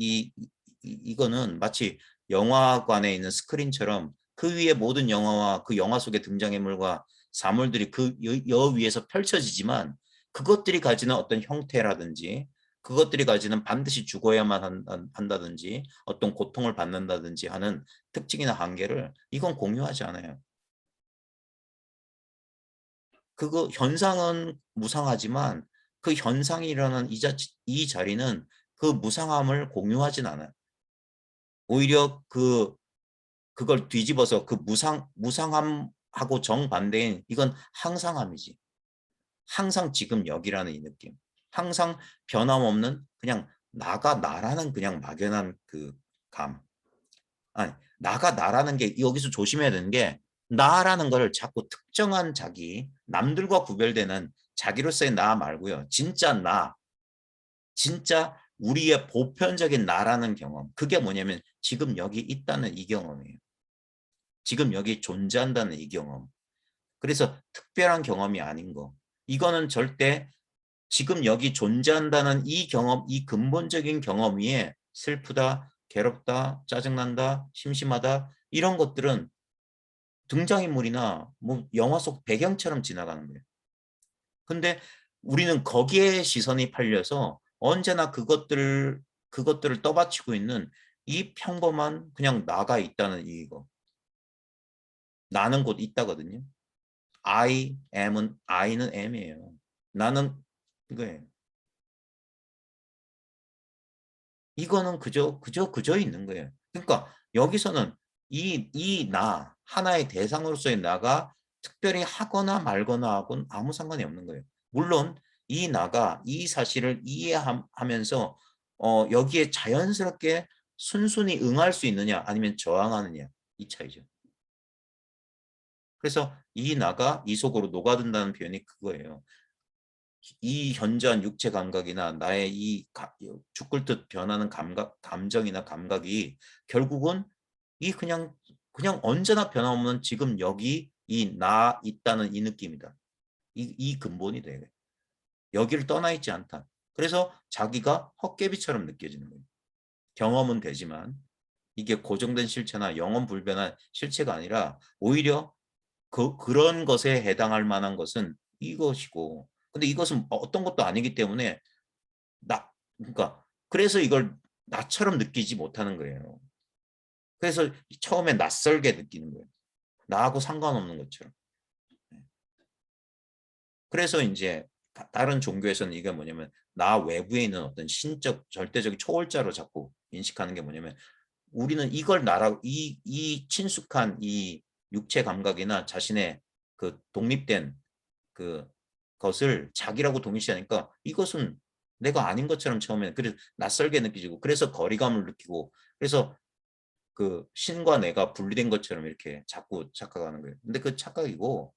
이거는 마치 영화관에 있는 스크린처럼 그 위에 모든 영화와 그 영화 속의 등장인물과 사물들이 그 위에서 펼쳐지지만 그것들이 가지는 어떤 형태라든지 그것들이 가지는 반드시 죽어야만 한다든지 어떤 고통을 받는다든지 하는 특징이나 한계를 이건 공유하지 않아요. 그거 현상은 무상하지만 그 현상이 일어나는 이 자리는 그 무상함을 공유하진 않아요. 오히려 그걸 뒤집어서 그 무상함하고 정반대인 이건 항상함이지. 항상 지금 여기라는 이 느낌. 항상 변함없는 그냥 나라는 그냥 막연한 그 감. 아니, 나라는 게 여기서 조심해야 되는 게 나라는 걸 자꾸 특정한 남들과 구별되는 자기로서의 나 말고요. 진짜 우리의 보편적인 나라는 경험. 그게 뭐냐면 지금 여기 있다는 이 경험이에요. 지금 여기 존재한다는 이 경험. 그래서 특별한 경험이 아닌 거. 이거는 절대 지금 여기 존재한다는 이 경험, 이 근본적인 경험 위에 슬프다, 괴롭다, 짜증난다, 심심하다 이런 것들은 등장인물이나 뭐 영화 속 배경처럼 지나가는 거예요. 근데 우리는 거기에 시선이 팔려서 언제나 그것들을 떠받치고 있는 이 평범한 그냥 나가 있다는 이거. 나는 곧 있다거든요. I am은 I는 M이에요. 나는 이거예요. 이거는 그저 있는 거예요. 그러니까 여기서는 이 나 하나의 대상으로서의 나가 특별히 하거나 말거나 하고는 아무 상관이 없는 거예요. 물론 이 나가 이 사실을 이해하면서 여기에 자연스럽게 순순히 응할 수 있느냐 아니면 저항하느냐 이 차이죠. 그래서 이 나가 이 속으로 녹아든다는 표현이 그거예요. 이 현저한 육체 감각이나 나의 이 죽을 듯 변하는 감정이나 감각이 결국은 이 그냥 언제나 변함없는 지금 여기 이 나 있다는 이 느낌이다. 이 근본이 돼. 여기를 떠나 있지 않다. 그래서 자기가 헛개비처럼 느껴지는 거예요. 경험은 되지만 이게 고정된 실체나 영원 불변한 실체가 아니라 오히려 그런 것에 해당할 만한 것은 이것이고, 근데 이것은 어떤 것도 아니기 때문에 그러니까 그래서 이걸 나처럼 느끼지 못하는 거예요. 그래서 처음에 낯설게 느끼는 거예요. 나하고 상관없는 것처럼. 그래서 이제 다른 종교에서는 이게 뭐냐면 나 외부에 있는 어떤 신적 절대적인 초월자로 자꾸 인식하는 게 뭐냐면 우리는 이걸 이 친숙한 이 육체 감각이나 자신의 그 독립된 그 것을 자기라고 동일시하니까 이것은 내가 아닌 것처럼 처음에 그래서 낯설게 느끼고 그래서 거리감을 느끼고 그래서 그 신과 내가 분리된 것처럼 이렇게 자꾸 착각하는 거예요. 근데 그 착각이고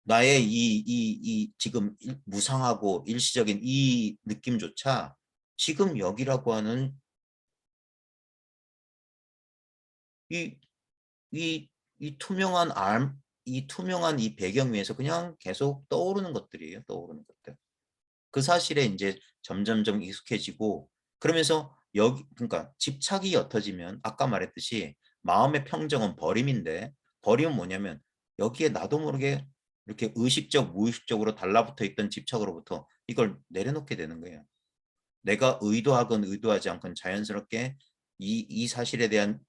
나의 이 지금 무상하고 일시적인 이 느낌조차 지금 여기라고 하는 이 투명한 이 투명한 이 배경 위에서 그냥 계속 떠오르는 것들이에요. 떠오르는 것들. 그 사실에 이제 점점점 익숙해지고 그러면서 그러니까 집착이 옅어지면 아까 말했듯이 마음의 평정은 버림인데 버림은 뭐냐면 여기에 나도 모르게 이렇게 의식적 무의식적으로 달라붙어 있던 집착으로부터 이걸 내려놓게 되는 거예요. 내가 의도하건 의도하지 않건 자연스럽게 이 사실에 대한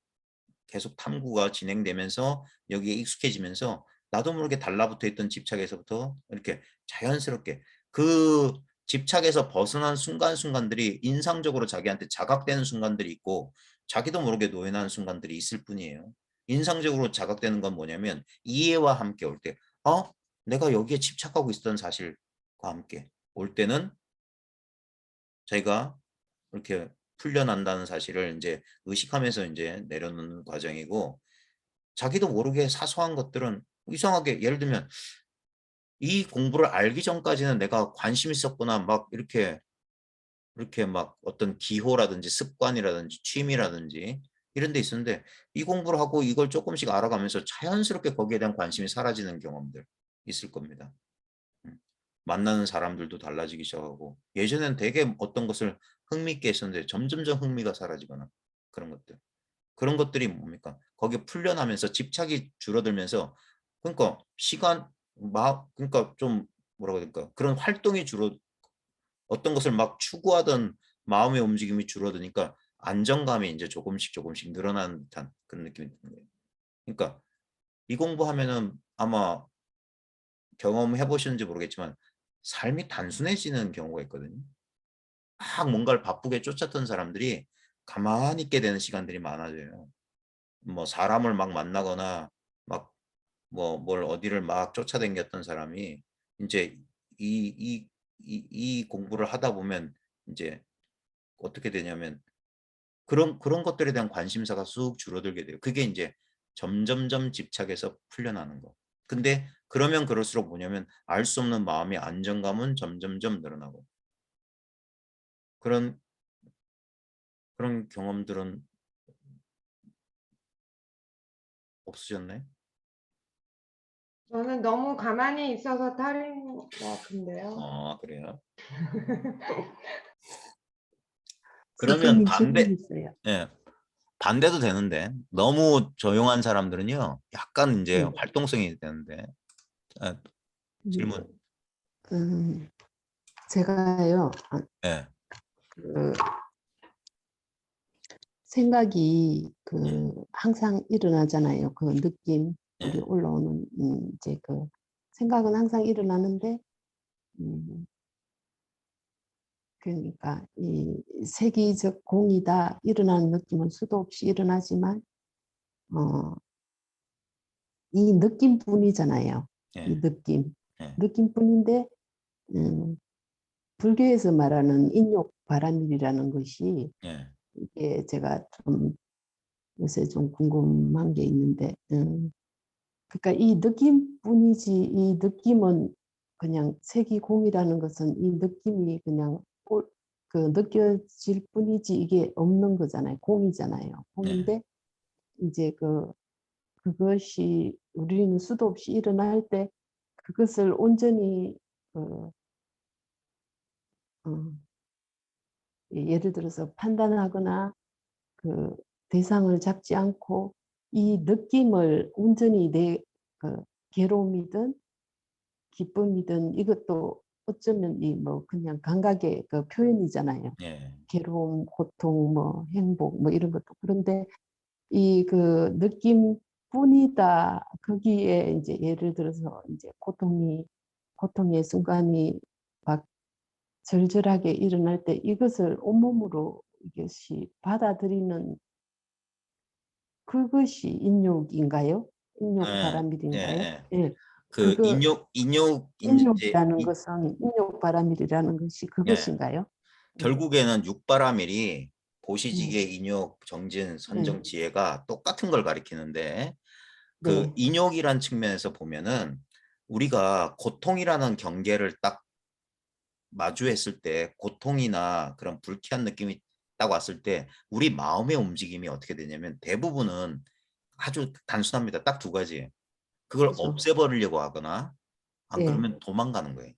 계속 탐구가 진행되면서 여기에 익숙해지면서 나도 모르게 달라붙어 있던 집착에서부터 이렇게 자연스럽게 그 집착에서 벗어난 순간순간들이 인상적으로 자기한테 자각되는 순간들이 있고 자기도 모르게 노연한 순간들이 있을 뿐이에요. 인상적으로 자각되는 건 뭐냐면 이해와 함께 올 때, 내가 여기에 집착하고 있었던 사실과 함께 올 때는 저희가 이렇게 풀려난다는 사실을 이제 의식하면서 이제 내려놓는 과정이고 자기도 모르게 사소한 것들은 이상하게 예를 들면 이 공부를 알기 전까지는 내가 관심 있었구나 막 이렇게 막 어떤 기호라든지 습관이라든지 취미라든지 이런 데 있었는데 이 공부를 하고 이걸 조금씩 알아가면서 자연스럽게 거기에 대한 관심이 사라지는 경험들 있을 겁니다. 만나는 사람들도 달라지기 시작하고 예전엔 되게 어떤 것을 흥미있게 했었는데 점점점 흥미가 사라지거나 그런 것들. 그런 것들이 뭡니까? 거기에 풀려나면서 집착이 줄어들면서 그러니까 그러니까 좀 뭐라고 해야 될까? 그런 활동이 어떤 것을 막 추구하던 마음의 움직임이 줄어드니까 안정감이 이제 조금씩 늘어나는 듯한 그런 느낌이 드는 거예요. 그러니까 이 공부하면은 아마 경험해 보셨는지 모르겠지만 삶이 단순해지는 경우가 있거든요. 막 뭔가를 바쁘게 쫓았던 사람들이 가만히 있게 되는 시간들이 많아져요. 뭐 사람을 막 만나거나 막 뭐 뭘 어디를 막 쫓아다녔던 사람이 이제 이 공부를 하다 보면 이제 어떻게 되냐면 그런 것들에 대한 관심사가 쑥 줄어들게 돼요. 그게 이제 점점점 집착해서 풀려나는 거. 근데 그러면 그럴수록 뭐냐면 알 수 없는 마음의 안정감은 점점점 늘어나고 그런 경험들은 없으셨나요?
저는 너무 가만히 있어서 탈인 것 같은데요.
그래요. 그러면
선생님 질문 있어요.
예, 반대도 되는데 너무 조용한 사람들은요 약간 이제
네.
활동성이 되는데 예, 질문.
제가요,
예,
그 생각이
예,
항상 일어나잖아요. 그 느낌, 우리
예,
올라오는 이제 그 생각은 항상 일어나는데, 음, 그러니까 이 세기적 공이다 일어나는 느낌은 수도 없이 일어나지만, 이 느낌뿐이잖아요. 이
예, 예,
느낌뿐인데, 불교에서 말하는 인욕 바라밀이라는 것이
예.
이게 제가 좀 요새 좀 궁금한 게 있는데, 그러니까 이 느낌뿐이지 이 느낌은 그냥 색이공이라는 것은 이 느낌이 그냥 그 느껴질 뿐이지 이게 없는 거잖아요. 공이잖아요.
네.
공인데 이제 그것이 우리는 수도 없이 일어날 때 그것을 온전히 어, 예를 들어서 판단하거나 그 대상을 잡지 않고 이 느낌을 온전히 내 괴로움이든 기쁨이든 이것도 어쩌면 이 뭐 그냥 감각의 그 표현이잖아요.
예.
괴로움, 고통, 뭐 행복, 뭐 이런 것도. 그런데 이 그 느낌뿐이다. 거기에 이제 예를 들어서 이제 고통의 순간이 막 절절하게 일어날 때 이것을 온몸으로 이것이 받아들이는 그것이 인욕인가요? 인욕
예. 예.
바라밀인가요?
예.
예,
그
그거
인욕 이제
인욕이라는 것은 인욕 바라밀이라는 것이
예.
그것인가요? 예,
결국에는 육바라밀이
예,
보시지계 인욕 정진
네,
선정 지혜가 똑같은 걸 가리키는데 그
네,
인욕이란 측면에서 보면은 우리가 고통이라는 경계를 딱 마주했을 때 고통이나 그런 불쾌한 느낌이 딱 왔을 때 우리 마음의 움직임이 어떻게 되냐면 대부분은 아주 단순합니다. 딱 두 가지. 그걸
그죠.
없애버리려고 하거나 안
예,
그러면 도망가는 거예요.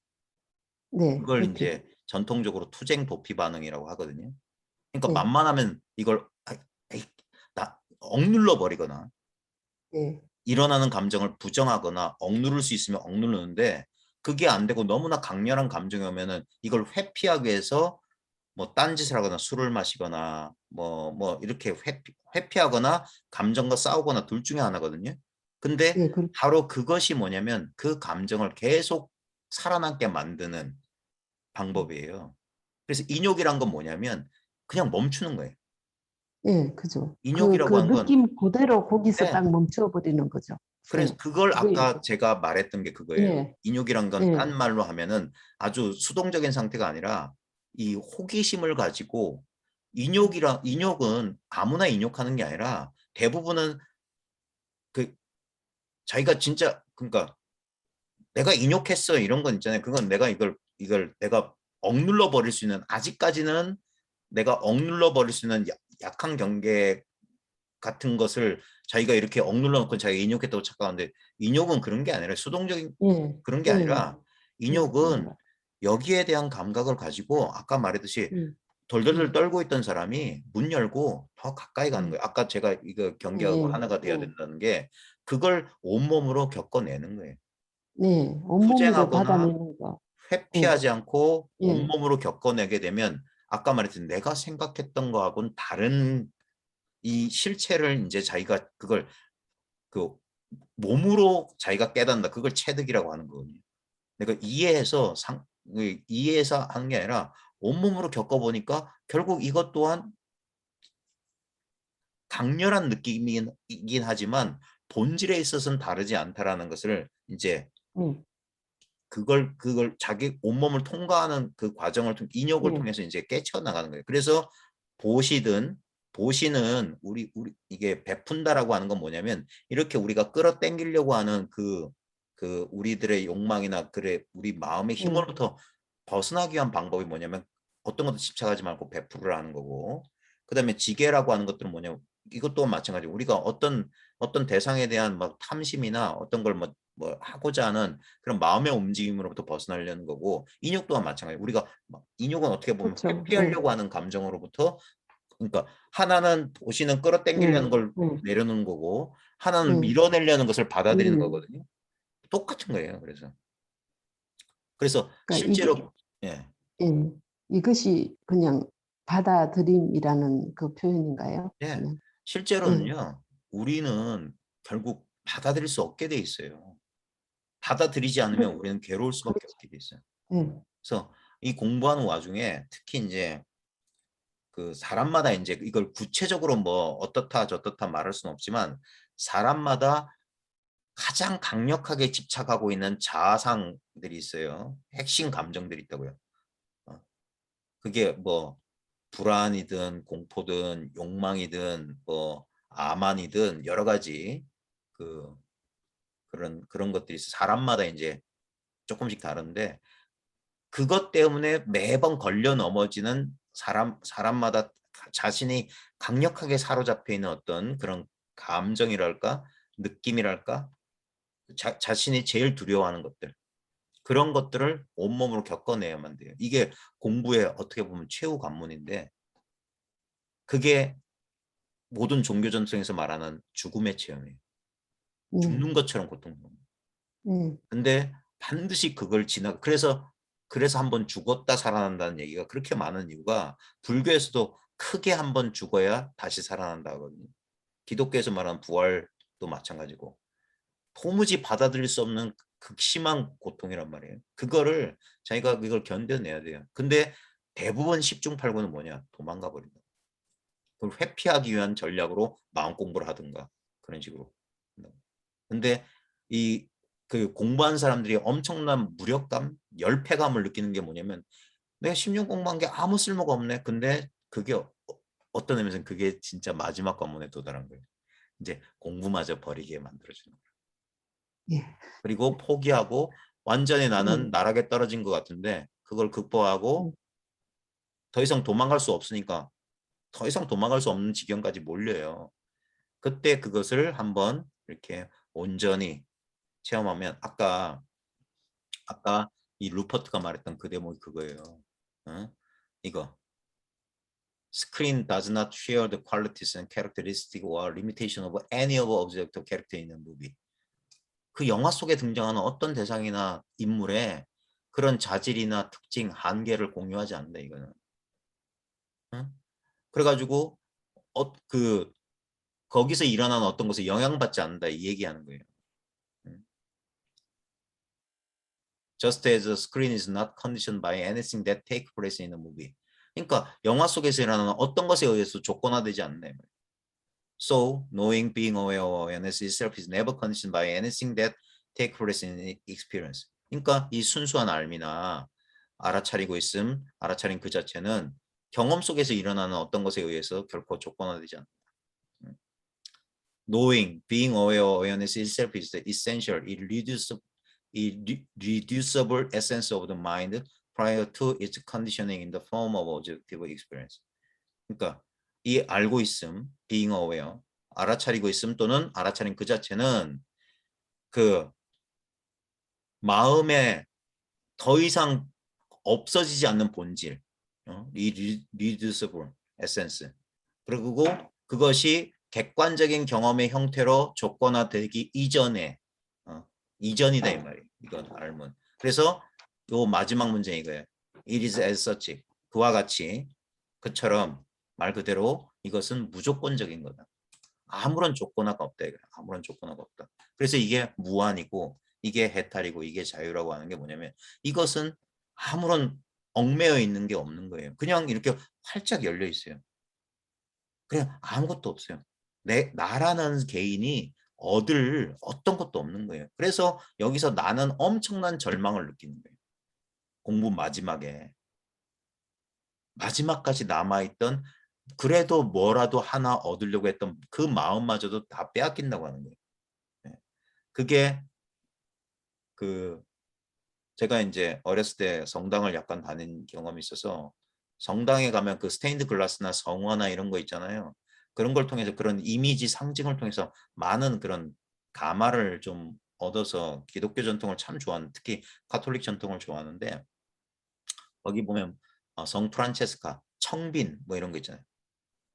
네,
그걸
그렇게,
이제 전통적으로 투쟁 도피 반응이라고 하거든요. 그러니까
네,
만만하면 이걸 억눌러 버리거나
네,
일어나는 감정을 부정하거나 억누를 수 있으면 억누르는데 그게 안 되고 너무나 강렬한 감정이 오면은 이걸 회피하기 위해서 뭐 딴짓을 하거나 술을 마시거나 뭐 이렇게 회피하거나 감정과 싸우거나 둘 중에 하나거든요. 근데
예,
바로 그것이 뭐냐면 그 감정을 계속 살아남게 만드는 방법이에요. 그래서 인욕이란 건 뭐냐면 그냥 멈추는 거예요.
예, 그죠. 그
인욕이라고 하는 건
느낌 그대로 거기서
네.
딱 멈춰버리는 거죠.
그래서
예,
그걸
그게,
아까 제가 말했던 게 그거예요.
예,
인욕이란 건
예,
딴 말로 하면은 아주 수동적인 상태가 아니라 이 호기심을 가지고 인욕은 아무나 인욕하는 게 아니라 대부분은 그 자기가 진짜 그러니까 내가 인욕했어 이런 건 있잖아요. 그건 내가 이걸 내가 억눌러 버릴 수 있는 아직까지는 내가 억눌러 버릴 수 있는 약한 경계 같은 것을 자기가 이렇게 억눌러 놓고 자기가 인욕했다고 착각하는데 인욕은 그런 게 아니라 수동적인
예,
그런 게
예,
아니라 인욕은 여기에 대한 감각을 가지고 아까 말했듯이
예,
덜덜덜
예,
떨고 있던 사람이 문 열고 더 가까이 가는
예,
거예요. 아까 제가 이거 경계하고
예,
하나가 돼야
예,
된다는 게 그걸 온몸으로 겪어내는 거예요.
네, 온몸으로
투쟁하거나
받아내는 거. 예,
회피하지 않고
예,
온몸으로 겪어내게 되면 아까 말했듯이 내가 생각했던 거하고는 다른 이 실체를 이제 자기가 그걸 그 몸으로 자기가 깨닫는다. 그걸 체득이라고 하는 거거든요. 그러니까 이해해서 하는 게 아니라 온몸으로 겪어보니까 결국 이것 또한 강렬한 느낌이긴 하지만 본질에 있어서는 다르지 않다라는 것을 이제
예,
그걸 자기 온몸을 통과하는 그 과정을 인욕을
예,
통해서 이제 깨쳐나가는 거예요. 그래서 보시는 우리 이게 베푼다라고 하는 건 뭐냐면 이렇게 우리가 끌어당기려고 하는 그 우리들의 욕망이나 그래 우리 마음의
예,
힘으로부터 벗어나기 위한 방법이 뭐냐면 어떤 것도 집착하지 말고 베풀으라는 거고 그다음에 지게라고 하는 것들은 뭐냐면 이것도 마찬가지고 우리가 어떤 대상에 대한 막 탐심이나 어떤 걸 뭐 하고자 하는 그런 마음의 움직임으로부터 벗어나려는 거고 인욕 또한 마찬가지예요. 우리가 인욕은 어떻게 보면
그렇죠. 예,
회피하려고 하는 감정으로부터 그러니까 하나는 보시는 끌어당기려는
예,
걸
예,
내려놓는 거고 하나는
예,
밀어내려는 것을 받아들이는
음,
거거든요. 똑같은 거예요. 그래서
그러니까 이게,
실제로 예,
예, 이것이 그냥 받아들임이라는 그 표현인가요?
예,
그냥, 예,
실제로는요. 우리는 결국 받아들일 수 없게 돼 있어요. 받아들이지 않으면
그렇,
우리는 괴로울 수밖에
그렇죠.
없게 돼 있어요.
예,
그래서 이 공부하는 와중에 특히 이제 그 사람마다 이제 이걸 구체적으로 뭐 어떻다 저떻다 말할 수는 없지만 사람마다 가장 강력하게 집착하고 있는 자아상들이 있어요. 핵심 감정들이 있다고요. 그게 뭐 불안이든 공포든 욕망이든 뭐 암환이든 여러 가지 그런 것들이 있어. 사람마다 이제 조금씩 다른데 그것 때문에 매번 걸려 넘어지는 사람마다 자신이 강력하게 사로잡혀 있는 어떤 그런 감정이랄까 느낌이랄까 자신이 제일 두려워하는 것들 그런 것들을 온몸으로 겪어내야만 돼요. 이게 공부의 어떻게 보면 최후 관문인데 그게 모든 종교 전통에서 말하는 죽음의 체험이에요. 죽는 것처럼 고통스러워. 근데 반드시 그걸 그래서 한번 죽었다 살아난다는 얘기가 그렇게 많은 이유가 불교에서도 크게 한번 죽어야 다시 살아난다 하거든요. 기독교에서 말하는 부활도 마찬가지고 도무지 받아들일 수 없는 극심한 고통이란 말이에요. 그거를 자기가 그걸 견뎌내야 돼요. 근데 대부분 10중 8구는 뭐냐? 도망가 버린다. 그걸 회피하기 위한 전략으로 마음 공부를 하든가 그런 식으로. 근데 그 공부한 사람들이 엄청난 무력감, 열패감을 느끼는 게 뭐냐면 내가 10년 공부한 게 아무 쓸모가 없네. 근데 그게 어떤 의미에서는 그게 진짜 마지막 관문에 도달한 거예요. 이제 공부마저 버리게 만들어주는 거예요.
예.
그리고 포기하고 완전히 나는 나락에 떨어진 것 같은데 그걸 극복하고 더 이상 도망갈 수 없으니까 더 이상 도망갈 수 없는 지경까지 몰려요. 그때 그것을 한번 이렇게 온전히 체험하면 아까 이 루퍼트가 말했던 그 대목이 그거예요. 어? 이거 Screen does not share the qualities and characteristics or limitation of any of object of character in a movie. 그 영화 속에 등장하는 어떤 대상이나 인물의 그런 자질이나 특징, 한계를 공유하지 않는다 이거는. 어? 그래가지고 거기서 일어나는 어떤 것에 영향받지 않는다 이 얘기하는 거예요. Just as a screen is not conditioned by anything that takes place in a movie. 그러니까 영화 속에서 일어나는 어떤 것에 의해서 조건화되지 않네. So, knowing, being aware of awareness itself is never conditioned by anything that takes place in experience. 그러니까 이 순수한 알미나 알아차리고 있음, 알아차린 그 자체는 경험 속에서 일어나는 어떤 것에 의해서 결코 조건화되지 않는다. Knowing, being aware of awareness itself is the essential, irreducible essence of the mind prior to its conditioning in the form of objective experience. 그러니까 이 알고 있음, being aware, 알아차리고 있음 또는 알아차린 그 자체는 그 마음에 더 이상 없어지지 않는 본질, irreducible essence. 그리고 그것이 객관적인 경험의 형태로 조건화되기 이전이다 이 말이에요. 이건 알면. 그래서 요 마지막 문제 이거예요. It is as such. 그와 같이 그처럼 말 그대로 이것은 무조건적인 거다. 아무런 조건화가 없다. 아무런 조건화가 없다. 그래서 이게 무한이고 이게 해탈이고 이게 자유라고 하는 게 뭐냐면 이것은 아무런 얽매여 있는 게 없는 거예요. 그냥 이렇게 활짝 열려 있어요. 그냥 아무것도 없어요. 나라는 개인이 얻을 어떤 것도 없는 거예요. 그래서 여기서 나는 엄청난 절망을 느끼는 거예요. 공부 마지막까지 남아있던 그래도 뭐라도 하나 얻으려고 했던 그 마음마저도 다 빼앗긴다고 하는 거예요. 그게 제가 이제 어렸을 때 성당을 약간 다닌 경험이 있어서 성당에 가면 그 스테인드 글라스나 성화나 이런 거 있잖아요. 그런 걸 통해서 그런 이미지 상징을 통해서 많은 그런 감화를 좀 얻어서 기독교 전통을 참 좋아하는 특히 가톨릭 전통을 좋아하는데 거기 보면 성 프란체스카, 청빈 뭐 이런 거 있잖아요.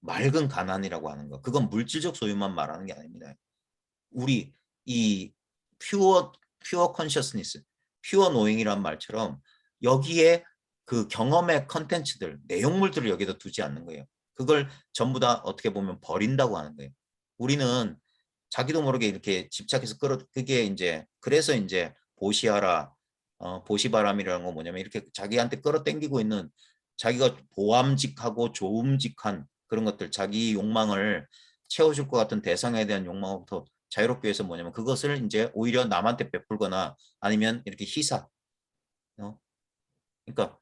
맑은 가난이라고 하는 거. 그건 물질적 소유만 말하는 게 아닙니다. 우리 이 퓨어 컨셔스니스, 퓨어 노잉이란 말처럼 여기에 그 경험의 컨텐츠들, 내용물들을 여기다 두지 않는 거예요. 그걸 전부 다 어떻게 보면 버린다고 하는 거예요. 우리는 자기도 모르게 이렇게 집착해서 그게 이제 그래서 이제 보시바람이라는 건 뭐냐면 이렇게 자기한테 끌어당기고 있는 자기가 보암직하고 좋음직한 그런 것들, 자기 욕망을 채워줄 것 같은 대상에 대한 욕망부터 자유롭게 해서 뭐냐면 그것을 이제 오히려 남한테 베풀거나 아니면 이렇게 희사. 그러니까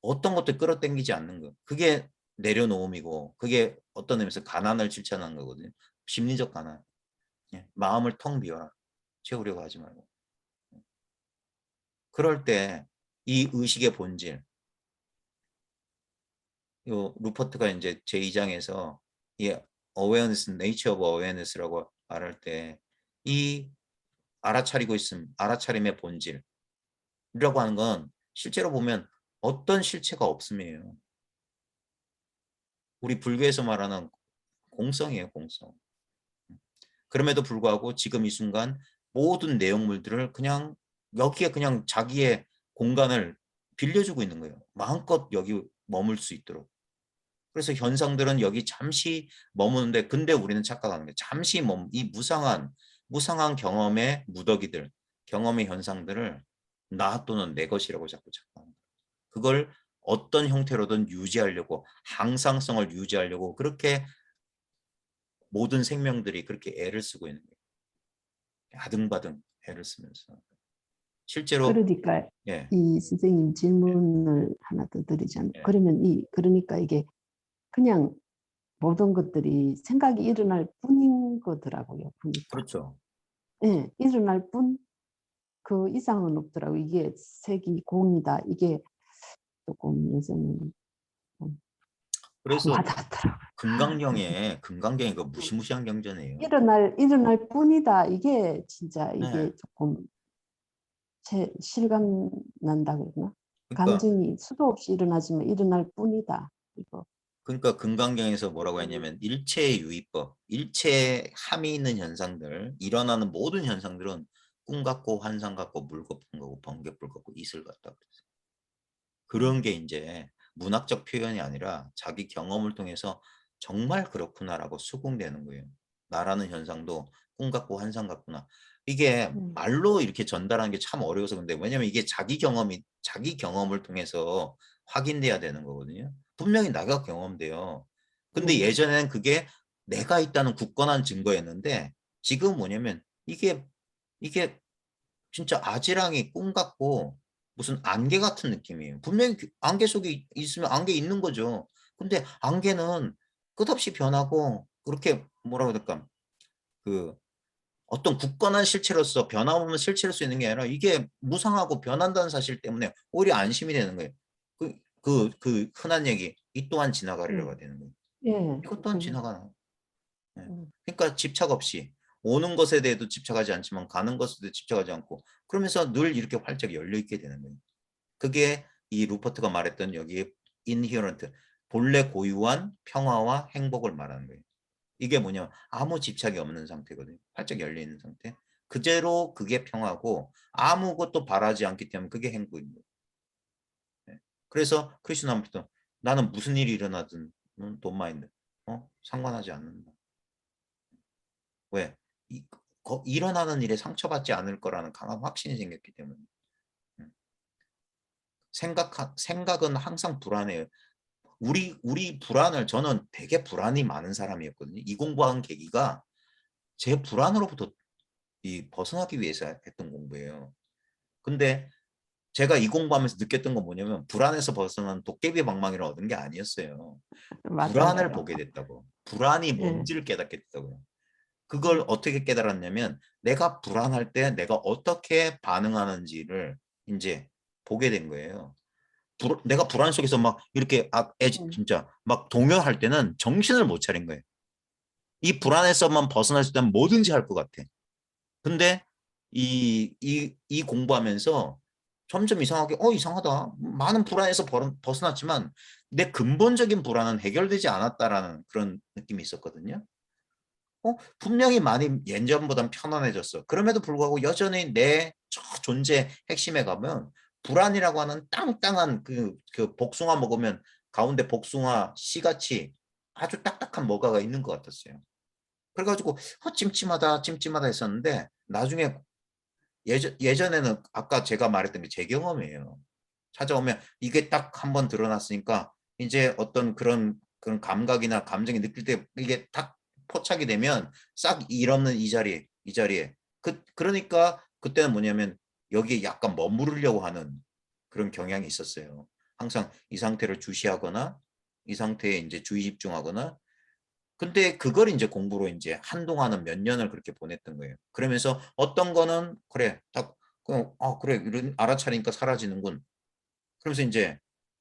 어떤 것도 끌어당기지 않는 거. 그게 내려놓음이고 그게 어떤 의미에서 가난을 실천하는 거거든요. 심리적 가난. 예, 마음을 텅 비워라. 채우려고 하지 말고. 그럴 때 이 의식의 본질, 요 루퍼트가 이제 제2장에서 이 awareness, nature of awareness라고 말할 때 이 알아차리고 있음, 알아차림의 본질이라고 하는 건 실제로 보면 어떤 실체가 없음이에요. 우리 불교에서 말하는 공성이에요, 공성. 그럼에도 불구하고 지금 이 순간 모든 내용물들을 그냥 여기에 그냥 자기의 공간을 빌려주고 있는 거예요. 마음껏 여기 머물 수 있도록. 그래서 현상들은 여기 잠시 머무는데 근데 우리는 착각하는 거예요. 잠시 이 무상한 경험의 무더기들, 경험의 현상들을 나 또는 내 것이라고 자꾸 착각하는 거예요. 그걸 어떤 형태로든 유지하려고 항상성을 유지하려고 그렇게 모든 생명들이 그렇게 애를 쓰고 있는 거예요. 아등바등 애를 쓰면서. 실제로
그러니까
예,
이 선생님 질문을 하나 더 드리자면
예.
그러면 그러니까 이게 그냥 모든 것들이 생각이 일어날 뿐인 거더라고요. 보니까.
그렇죠.
예, 일어날 뿐 그 이상은 없더라고요. 이게 색이 공이다. 이게 조금 요새는
그래서
와닿더라고요.
금강경에 그 무시무시한 경전이에요.
일어날 뿐이다. 이게 진짜
네.
이게 조금 실감 난다고 그러나?
그러니까
감정이 수도 없이 일어나지만 일어날 뿐이다. 이거.
금강경에서 뭐라고 했냐면 일체의 유의법, 일체의 함이 있는 현상들, 일어나는 모든 현상들은 꿈 같고 환상 같고 물 같은 거고 번개불 같고 이슬 같다 그랬어요. 그런 게 이제 문학적 표현이 아니라 자기 경험을 통해서 정말 그렇구나라고 수긍되는 거예요. 나라는 현상도 꿈 같고 환상 같구나. 이게 말로 이렇게 전달하는 게 참 어려워서 근데 왜냐면 이게 자기 경험을 통해서 확인돼야 되는 거거든요. 분명히 내가 경험돼요. 근데 예전에는 그게 내가 있다는 굳건한 증거였는데 지금 뭐냐면 이게 진짜 아지랑이 꿈 같고 무슨 안개 같은 느낌이에요. 분명히 안개 속에 있으면 안개 있는 거죠. 근데 안개는 끝없이 변하고 그렇게 뭐라고 해야 될까? 그 어떤 굳건한 실체로서 변함없는 실체일 수 있는 게 아니라 이게 무상하고 변한다는 사실 때문에 오히려 안심이 되는 거예요. 그 흔한 얘기 이 또한 지나가리라가 되는 거예요.
예.
이것 또한 지나가나. 네. 그러니까 집착 없이 오는 것에 대해도 집착하지 않지만 가는 것에 대해 집착하지 않고 그러면서 늘 이렇게 활짝 열려 있게 되는 거예요. 그게 이 루퍼트가 말했던 여기에 inherent 본래 고유한 평화와 행복을 말하는 거예요. 이게 뭐냐면 아무 집착이 없는 상태거든요. 활짝 열려 있는 상태. 그대로 그게 평화고 아무것도 바라지 않기 때문에 그게 행복인 거예요. 네. 그래서 크리스나부터 나는 무슨 일이 일어나든 돈 마인드 상관하지 않는다. 왜? 일어나는 일에 상처받지 않을 거라는 강한 확신이 생겼기 때문에. 생각은 항상 불안해요. 우리 불안을 저는 되게 불안이 많은 사람이었거든요. 이 공부한 계기가 제 불안으로부터 벗어나기 위해서 했던 공부예요. 근데 제가 이 공부하면서 느꼈던 건 뭐냐면 불안에서 벗어난 도깨비 방망이를 얻은 게 아니었어요. 불안을
맞아요.
보게 됐다고. 불안이
예.
뭔지를 깨닫게 됐다고요. 그걸 어떻게 깨달았냐면 내가 불안할 때 내가 어떻게 반응하는지를 이제 보게 된 거예요. 내가 불안 속에서 막 이렇게 진짜 막 동요할 때는 정신을 못 차린 거예요. 이 불안에서만 벗어날 수 있다면 뭐든지 할 것 같아. 근데 이 공부하면서 점점 이상하게 이상하다. 많은 불안에서 벗어났지만 내 근본적인 불안은 해결되지 않았다라는 그런 느낌이 있었거든요. 분명히 많이 예전보단 편안해졌어. 그럼에도 불구하고 여전히 내 존재 핵심에 가면 불안이라고 하는 땅땅한 그 복숭아 먹으면 가운데 복숭아 씨같이 아주 딱딱한 뭐가가 있는 것 같았어요. 그래가지고 찜찜하다 했었는데 나중에 예전에는 아까 제가 말했던 게 제 경험이에요. 찾아오면 이게 딱 한번 드러났으니까 이제 어떤 그런 감각이나 감정이 느낄 때 이게 딱 포착이 되면 싹 일 없는 이 자리에 그러니까 그때는 뭐냐면 여기에 약간 머무르려고 하는 그런 경향이 있었어요. 항상 이 상태를 주시하거나 이 상태에 이제 주의 집중하거나. 근데 그걸 이제 공부로 이제 한동안은 몇 년을 그렇게 보냈던 거예요. 그러면서 어떤 거는 그래 딱 그래 이런 알아차리니까 사라지는군. 그러면서 이제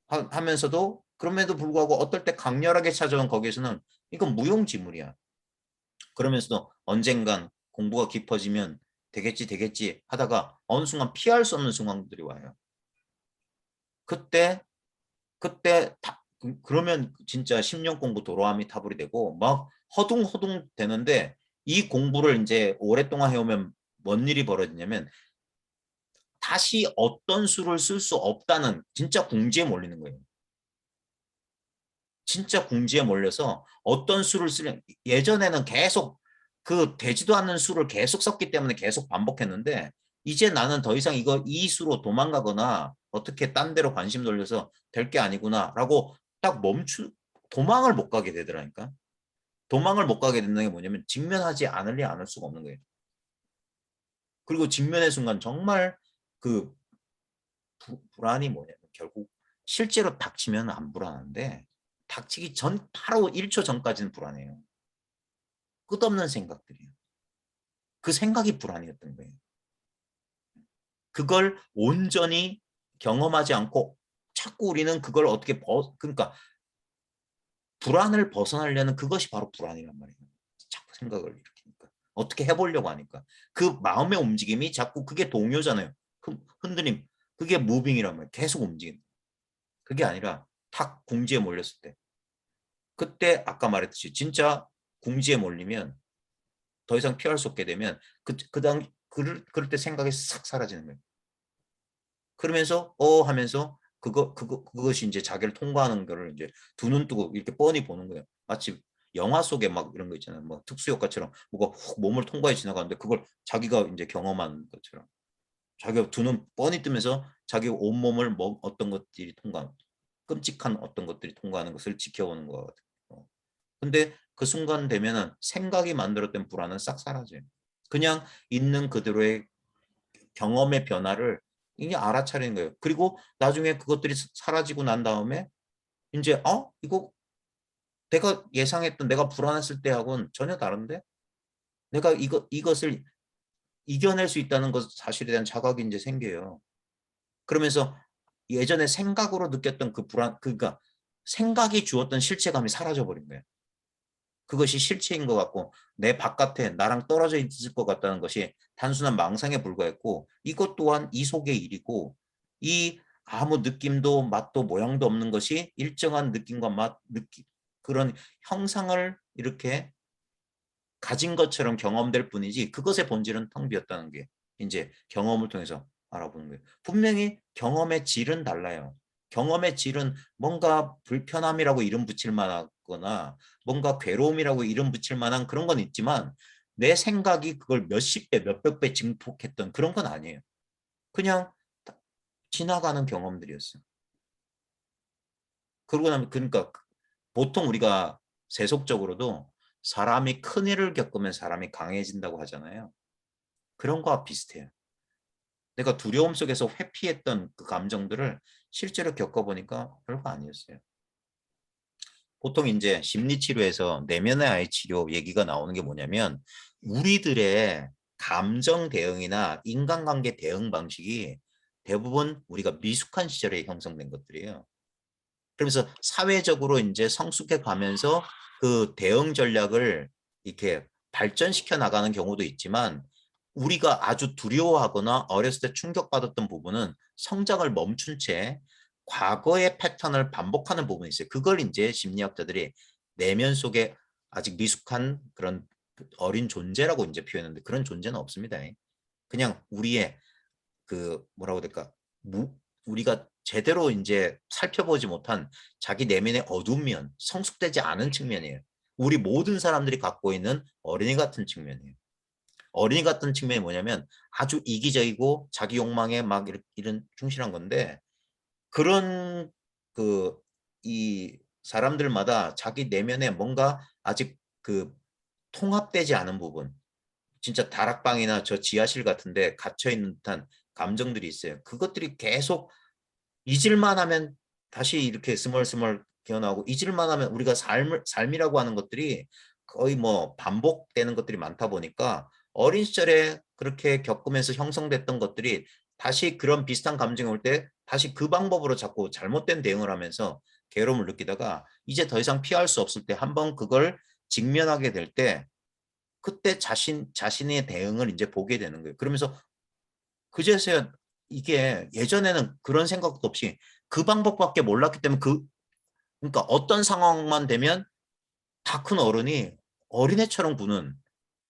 하면서도 그럼에도 불구하고 어떨 때 강렬하게 찾아온 거기에서는 이건 무용지물이야. 그러면서도 언젠간 공부가 깊어지면 되겠지 하다가 어느 순간 피할 수 없는 순간들이 와요. 그때 그러면 진짜 10년 공부 도로아미 타불이 되고 막 허둥허둥 되는데, 이 공부를 이제 오랫동안 해오면 뭔 일이 벌어지냐면 다시 어떤 수를 쓸 수 없다는 진짜 궁지에 몰리는 거예요. 진짜 궁지에 몰려서 어떤 수를 쓰려, 예전에는 계속 그 되지도 않는 수를 계속 썼기 때문에 계속 반복했는데, 이제 나는 더 이상 이 수로 도망가거나 어떻게 딴 데로 관심 돌려서 될 게 아니구나 라고 딱 도망을 못 가게 되더라니까. 도망을 못 가게 된다는 게 뭐냐면 직면하지 않으려 않을 수가 없는 거예요. 그리고 직면의 순간 정말 그 불안이 뭐냐면 결국 실제로 닥치면 안 불안한데 닥치기 전 바로 1초 전까지는 불안해요. 끝없는 생각들이에요. 그 생각이 불안이었던 거예요. 그걸 온전히 경험하지 않고 자꾸 우리는 그걸 어떻게 그러니까 불안을 벗어나려는 그것이 바로 불안이란 말이에요. 자꾸 생각을 일으키니까. 어떻게 해보려고 하니까. 그 마음의 움직임이 자꾸 그게 동요잖아요. 흔들림. 그게 무빙이란 말이에요. 계속 움직이는. 그게 아니라 탁 궁지에 몰렸을 때. 그때 아까 말했듯이 진짜 궁지에 몰리면 더 이상 피할 수 없게 되면 그럴 때 생각이 싹 사라지는 거예요. 그러면서 하면서 그것이 이제 자기를 통과하는 거를 이제 두 눈 뜨고 이렇게 뻔히 보는 거예요. 마치 영화 속에 막 이런 거 있잖아요. 뭐 특수효과처럼 뭐가 훅 몸을 통과해 지나가는데 그걸 자기가 이제 경험한 것처럼 자기가 두 눈 뻔히 뜨면서 자기 온몸을 뭐 어떤 것들이 끔찍한 어떤 것들이 통과하는 것을 지켜보는 것 같아요. 근데 그 순간 되면은 생각이 만들었던 불안은 싹 사라져요. 그냥 있는 그대로의 경험의 변화를 이게 알아차리는 거예요. 그리고 나중에 그것들이 사라지고 난 다음에 이제 이거 내가 예상했던 내가 불안했을 때하고는 전혀 다른데 내가 이것을 이겨낼 수 있다는 것 사실에 대한 자각이 이제 생겨요. 그러면서 예전에 생각으로 느꼈던 그 불안, 그러니까 생각이 주었던 실체감이 사라져 버린 거예요. 그것이 실체인 것 같고 내 바깥에 나랑 떨어져 있을 것 같다는 것이 단순한 망상에 불과했고, 이것 또한 이 속의 일이고 이 아무 느낌도 맛도 모양도 없는 것이 일정한 느낌과 맛, 그런 형상을 이렇게 가진 것처럼 경험될 뿐이지 그것의 본질은 텅 비었다는 게 이제 경험을 통해서 알아보는 거예요. 분명히 경험의 질은 달라요. 경험의 질은 뭔가 불편함이라고 이름 붙일 만하거나 뭔가 괴로움이라고 이름 붙일 만한 그런 건 있지만 내 생각이 그걸 몇십 배, 몇백 배 증폭했던 그런 건 아니에요. 그냥 지나가는 경험들이었어요. 그러고 나면 그러니까 보통 우리가 세속적으로도 사람이 큰일을 겪으면 사람이 강해진다고 하잖아요. 그런 거와 비슷해요. 내가 두려움 속에서 회피했던 그 감정들을 실제로 겪어보니까 별거 아니었어요. 보통 이제 심리치료에서 내면의 아이 치료 얘기가 나오는 게 뭐냐면 우리들의 감정 대응이나 인간관계 대응 방식이 대부분 우리가 미숙한 시절에 형성된 것들이에요. 그러면서 사회적으로 이제 성숙해 가면서 그 대응 전략을 이렇게 발전시켜 나가는 경우도 있지만 우리가 아주 두려워하거나 어렸을 때 충격받았던 부분은 성장을 멈춘 채 과거의 패턴을 반복하는 부분이 있어요. 그걸 이제 심리학자들이 내면 속에 아직 미숙한 그런 어린 존재라고 이제 표현하는데 그런 존재는 없습니다. 그냥 우리의 그 뭐라고 해야 될까? 우리가 제대로 이제 살펴보지 못한 자기 내면의 어두운 면, 성숙되지 않은 측면이에요. 우리 모든 사람들이 갖고 있는 어린이 같은 측면이에요. 어린이 같은 측면이 뭐냐면 아주 이기적이고 자기 욕망에 막 이런 충실한 건데, 그런 이 사람들마다 자기 내면에 뭔가 아직 그 통합되지 않은 부분, 진짜 다락방이나 저 지하실 같은데 갇혀 있는 듯한 감정들이 있어요. 그것들이 계속 잊을만 하면 다시 이렇게 스멀스멀 깨어나고 잊을만 하면 우리가 삶이라고 하는 것들이 거의 뭐 반복되는 것들이 많다 보니까 어린 시절에 그렇게 겪으면서 형성됐던 것들이 다시 그런 비슷한 감정이 올 때 다시 그 방법으로 자꾸 잘못된 대응을 하면서 괴로움을 느끼다가 이제 더 이상 피할 수 없을 때 한번 그걸 직면하게 될 때 그때 자신의 대응을 이제 보게 되는 거예요. 그러면서 그제서야 이게 예전에는 그런 생각도 없이 그 방법밖에 몰랐기 때문에 그러니까 어떤 상황만 되면 다 큰 어른이 어린애처럼 구는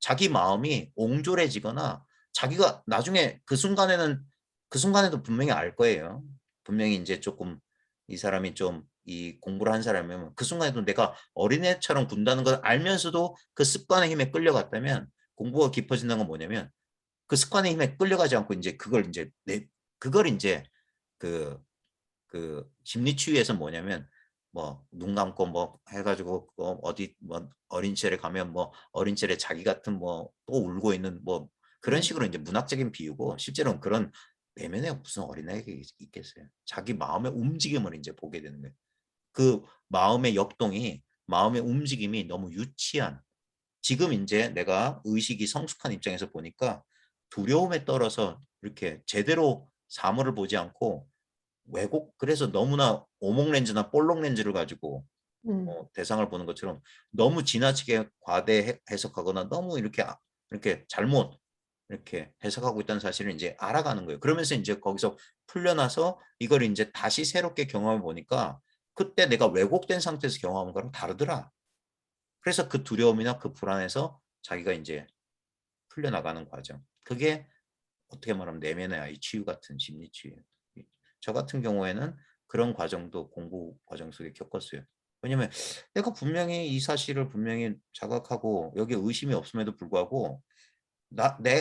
자기 마음이 옹졸해지거나 자기가 나중에 그 순간에도 분명히 알 거예요. 분명히 이제 조금 이 사람이 좀 이 공부를 한 사람이면 그 순간에도 내가 어린애처럼 군다는 걸 알면서도 그 습관의 힘에 끌려갔다면 공부가 깊어진다는 건 뭐냐면 그 습관의 힘에 끌려가지 않고 이제 그걸 이제 그 심리치유에서 뭐냐면 뭐 눈 감고 뭐 해가지고 어디 뭐 어린 시절에 가면 뭐 어린 시절에 자기 같은 뭐 또 울고 있는 뭐 그런 식으로 이제 문학적인 비유고 실제로는 그런 내면에 무슨 어린애가 있겠어요. 자기 마음의 움직임을 이제 보게 되는 거예요. 그 마음의 움직임이 너무 유치한 지금 이제 내가 의식이 성숙한 입장에서 보니까 두려움에 떨어서 이렇게 제대로 사물을 보지 않고 그래서 너무나 오목렌즈나 볼록렌즈를 가지고 대상을 보는 것처럼 너무 지나치게 과대 해석하거나 너무 이렇게 잘못 이렇게 해석하고 있다는 사실을 이제 알아가는 거예요. 그러면서 이제 거기서 풀려나서 이걸 이제 다시 새롭게 경험해 보니까 그때 내가 왜곡된 상태에서 경험한 거랑 다르더라. 그래서 그 두려움이나 그 불안에서 자기가 이제 풀려나가는 과정. 그게 어떻게 말하면 내면의 아이 치유 같은 심리 치유예요. 저 같은 경우에는 그런 과정도 공부 과정 속에 겪었어요. 왜냐면 내가 분명히 이 사실을 분명히 자각하고 여기에 의심이 없음에도 불구하고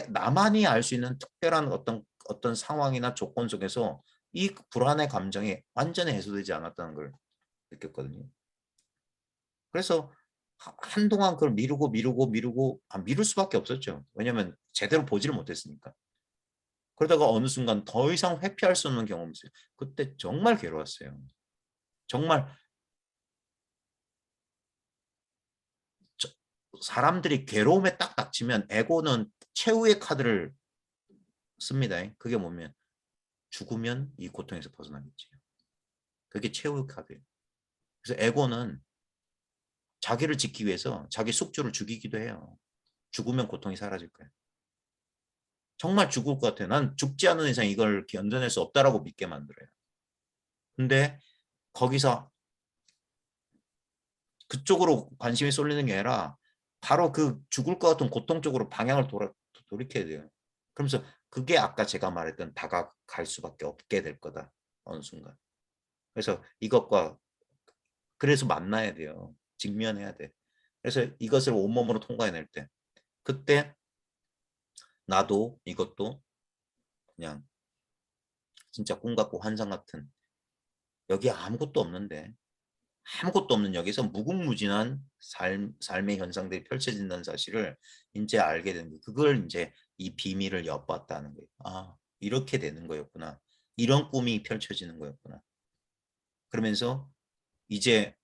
나만이 알 수 있는 특별한 어떤 상황이나 조건 속에서 이 불안의 감정이 완전히 해소되지 않았다는 걸 느꼈거든요. 그래서 한동안 그걸 미루고 미룰 수밖에 없었죠. 왜냐면 제대로 보지를 못했으니까. 그러다가 어느 순간 더 이상 회피할 수 없는 경험이 있어요. 그때 정말 괴로웠어요. 정말 사람들이 괴로움에 딱 닥치면 에고는 최후의 카드를 씁니다. 그게 뭐냐면 죽으면 이 고통에서 벗어나겠지. 그게 최후의 카드예요. 그래서 에고는 자기를 지키기 위해서 자기 숙주를 죽이기도 해요. 죽으면 고통이 사라질 거예요. 정말 죽을 것 같아요. 난 죽지 않는 이상 이걸 견뎌낼 수 없다라고 믿게 만들어요. 근데 거기서 그쪽으로 관심이 쏠리는 게 아니라 바로 그 죽을 것 같은 고통 쪽으로 방향을 돌이켜야 돼요. 그러면서 그게 아까 제가 말했던 다가갈 수밖에 없게 될 거다. 어느 순간. 그래서 그래서 만나야 돼요. 직면해야 돼. 그래서 이것을 온몸으로 통과해낼 때 그때 나도 이것도 그냥 진짜 꿈 같고 환상 같은 여기 아무것도 없는 여기서 무궁무진한 삶의 현상들이 펼쳐진다는 사실을 이제 알게 되는 거예요. 그걸 이제 이 비밀을 엿봤다는 거예요. 아, 이렇게 되는 거였구나. 이런 꿈이 펼쳐지는 거였구나. 그러면서 이제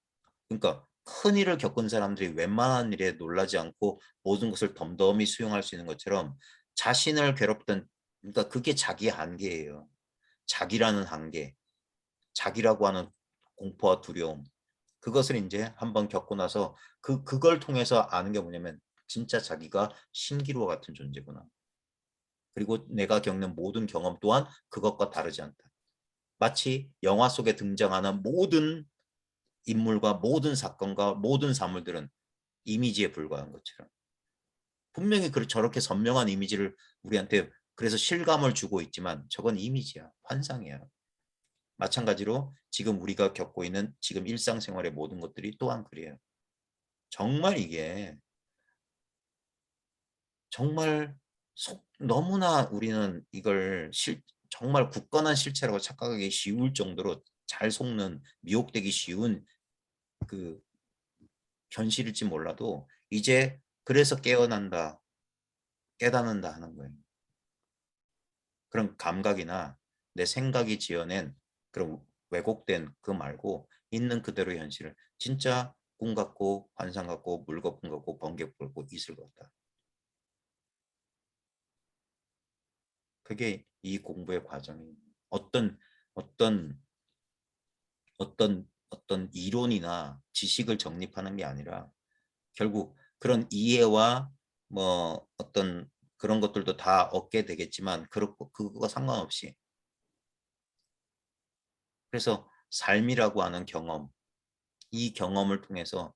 그러니까 큰 일을 겪은 사람들이 웬만한 일에 놀라지 않고 모든 것을 덤덤히 수용할 수 있는 것처럼 자신을 괴롭던 그러니까 그게 자기 한계예요. 자기라는 한계, 자기라고 하는 공포와 두려움. 그것을 이제 한번 겪고 나서 그걸 통해서 아는 게 뭐냐면 진짜 자기가 신기루와 같은 존재구나. 그리고 내가 겪는 모든 경험 또한 그것과 다르지 않다. 마치 영화 속에 등장하는 모든 인물과 모든 사건과 모든 사물들은 이미지에 불과한 것처럼 분명히 저렇게 선명한 이미지를 우리한테 그래서 실감을 주고 있지만 저건 이미지야, 환상이야. 마찬가지로 지금 우리가 겪고 있는 지금 일상생활의 모든 것들이 또한 그래요. 정말 이게 정말 너무나 우리는 이걸 정말 굳건한 실체라고 착각하기 쉬울 정도로 잘 속는 미혹되기 쉬운 그 현실일지 몰라도 이제 그래서 깨닫는다 하는 거예요. 그런 감각이나 내 생각이 지어낸 그런 왜곡된 그 말고 있는 그대로 현실을 진짜 꿈 같고 환상 같고 물거품 같고 번개 같고 이슬 같다. 그게 이 공부의 과정이 어떤 어떤 이론이나 지식을 정립하는 게 아니라 결국 그런 이해와 뭐 어떤 그런 것들도 다 얻게 되겠지만 그거 상관없이 그래서 삶이라고 하는 경험 이 경험을 통해서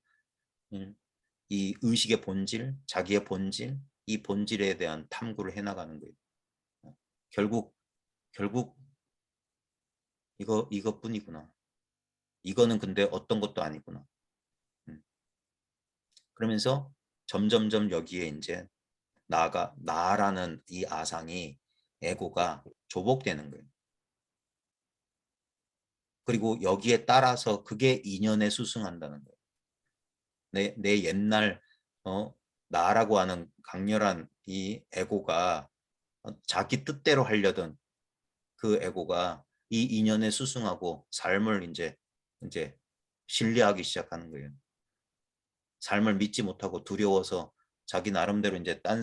이 의식의 본질 자기의 본질 이 본질에 대한 탐구를 해나가는 거예요. 결국 이것뿐이구나. 이거는 근데 어떤 것도 아니구나. 그러면서 점점점 여기에 이제 나라는 이 아상이 에고가 조복되는 거예요. 그리고 여기에 따라서 그게 인연에 수승한다는 거예요. 내 옛날 나라고 하는 강렬한 이 에고가 자기 뜻대로 하려던 그 에고가 이 인연에 수승하고 삶을 이제 신뢰하기 시작하는 거예요. 삶을 믿지 못하고 두려워서 자기 나름대로 이제 딴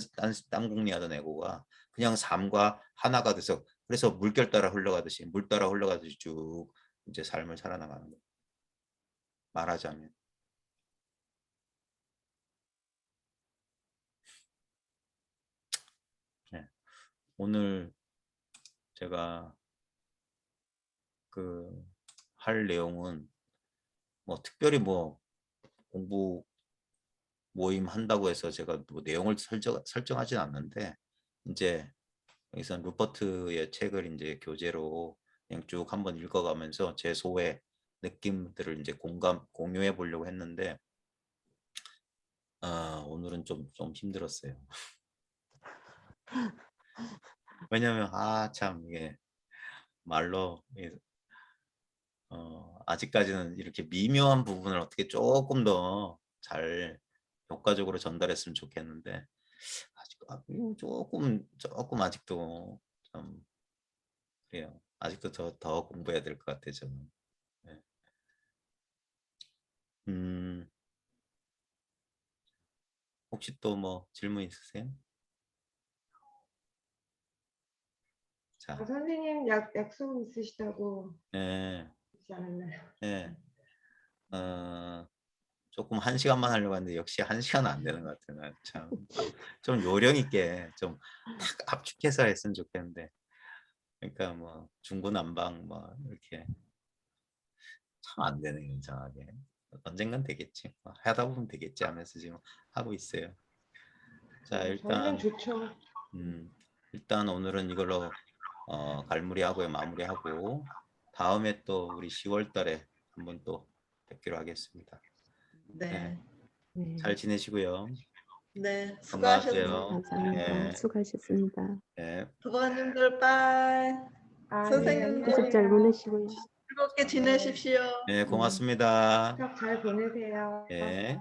궁리하던 에고가 그냥 삶과 하나가 돼서 그래서 물결 따라 흘러가듯이 물 따라 흘러가듯이 쭉 이제 삶을 살아나가는 거예요. 말하자면. 네. 오늘 제가 그 할 내용은 뭐 특별히 뭐 공부 모임 한다고 해서 제가 뭐 내용을 설정하진 않는데 이제 여기서 루퍼트의 책을 이제 교재로 그냥 쭉 한번 읽어가면서 제 소의 느낌들을 이제 공유해 보려고 했는데 오늘은 좀 힘들었어요. 왜냐면 참 이게 말로 아직까지는 이렇게 미묘한 부분을 어떻게 조금 더 잘 효과적으로 전달했으면 좋겠는데 아직 조금 아직도 좀 그래요. 아직도 더 공부해야 될 것 같아요, 저는. 네. 혹시 또 뭐 질문 있으세요? 자,
선생님 약속 있으시다고
네,
그러지 않았나요?
네. 조금 1시간만 하려고 하는데 역시 1시간은 안 되는 것 같아요. 좀 요령 있게 좀 딱 압축해서 했으면 좋겠는데 그러니까 뭐 중구난방 뭐 이렇게 참 안 되네요, 이상하게. 언젠간 되겠지. 하다 보면 되겠지 하면서 지금 하고 있어요. 자,
저희는 좋죠.
일단 오늘은 이걸로 갈무리하고요, 마무리하고 다음에 또 우리 10월 달에 한번 또 뵙기로 하겠습니다.
네.
네.
잘 지내시고요.
네.
건강하세요.
수고하셨습니다.
감사합니다.
네.
수고하셨습니다.
네.
도반님들 빠이.
네,
선생님들
추석 잘
안녕하세요.
보내시고요.
즐겁게 지내십시오.
네, 고맙습니다.
추석 잘 보내세요.
네.
네.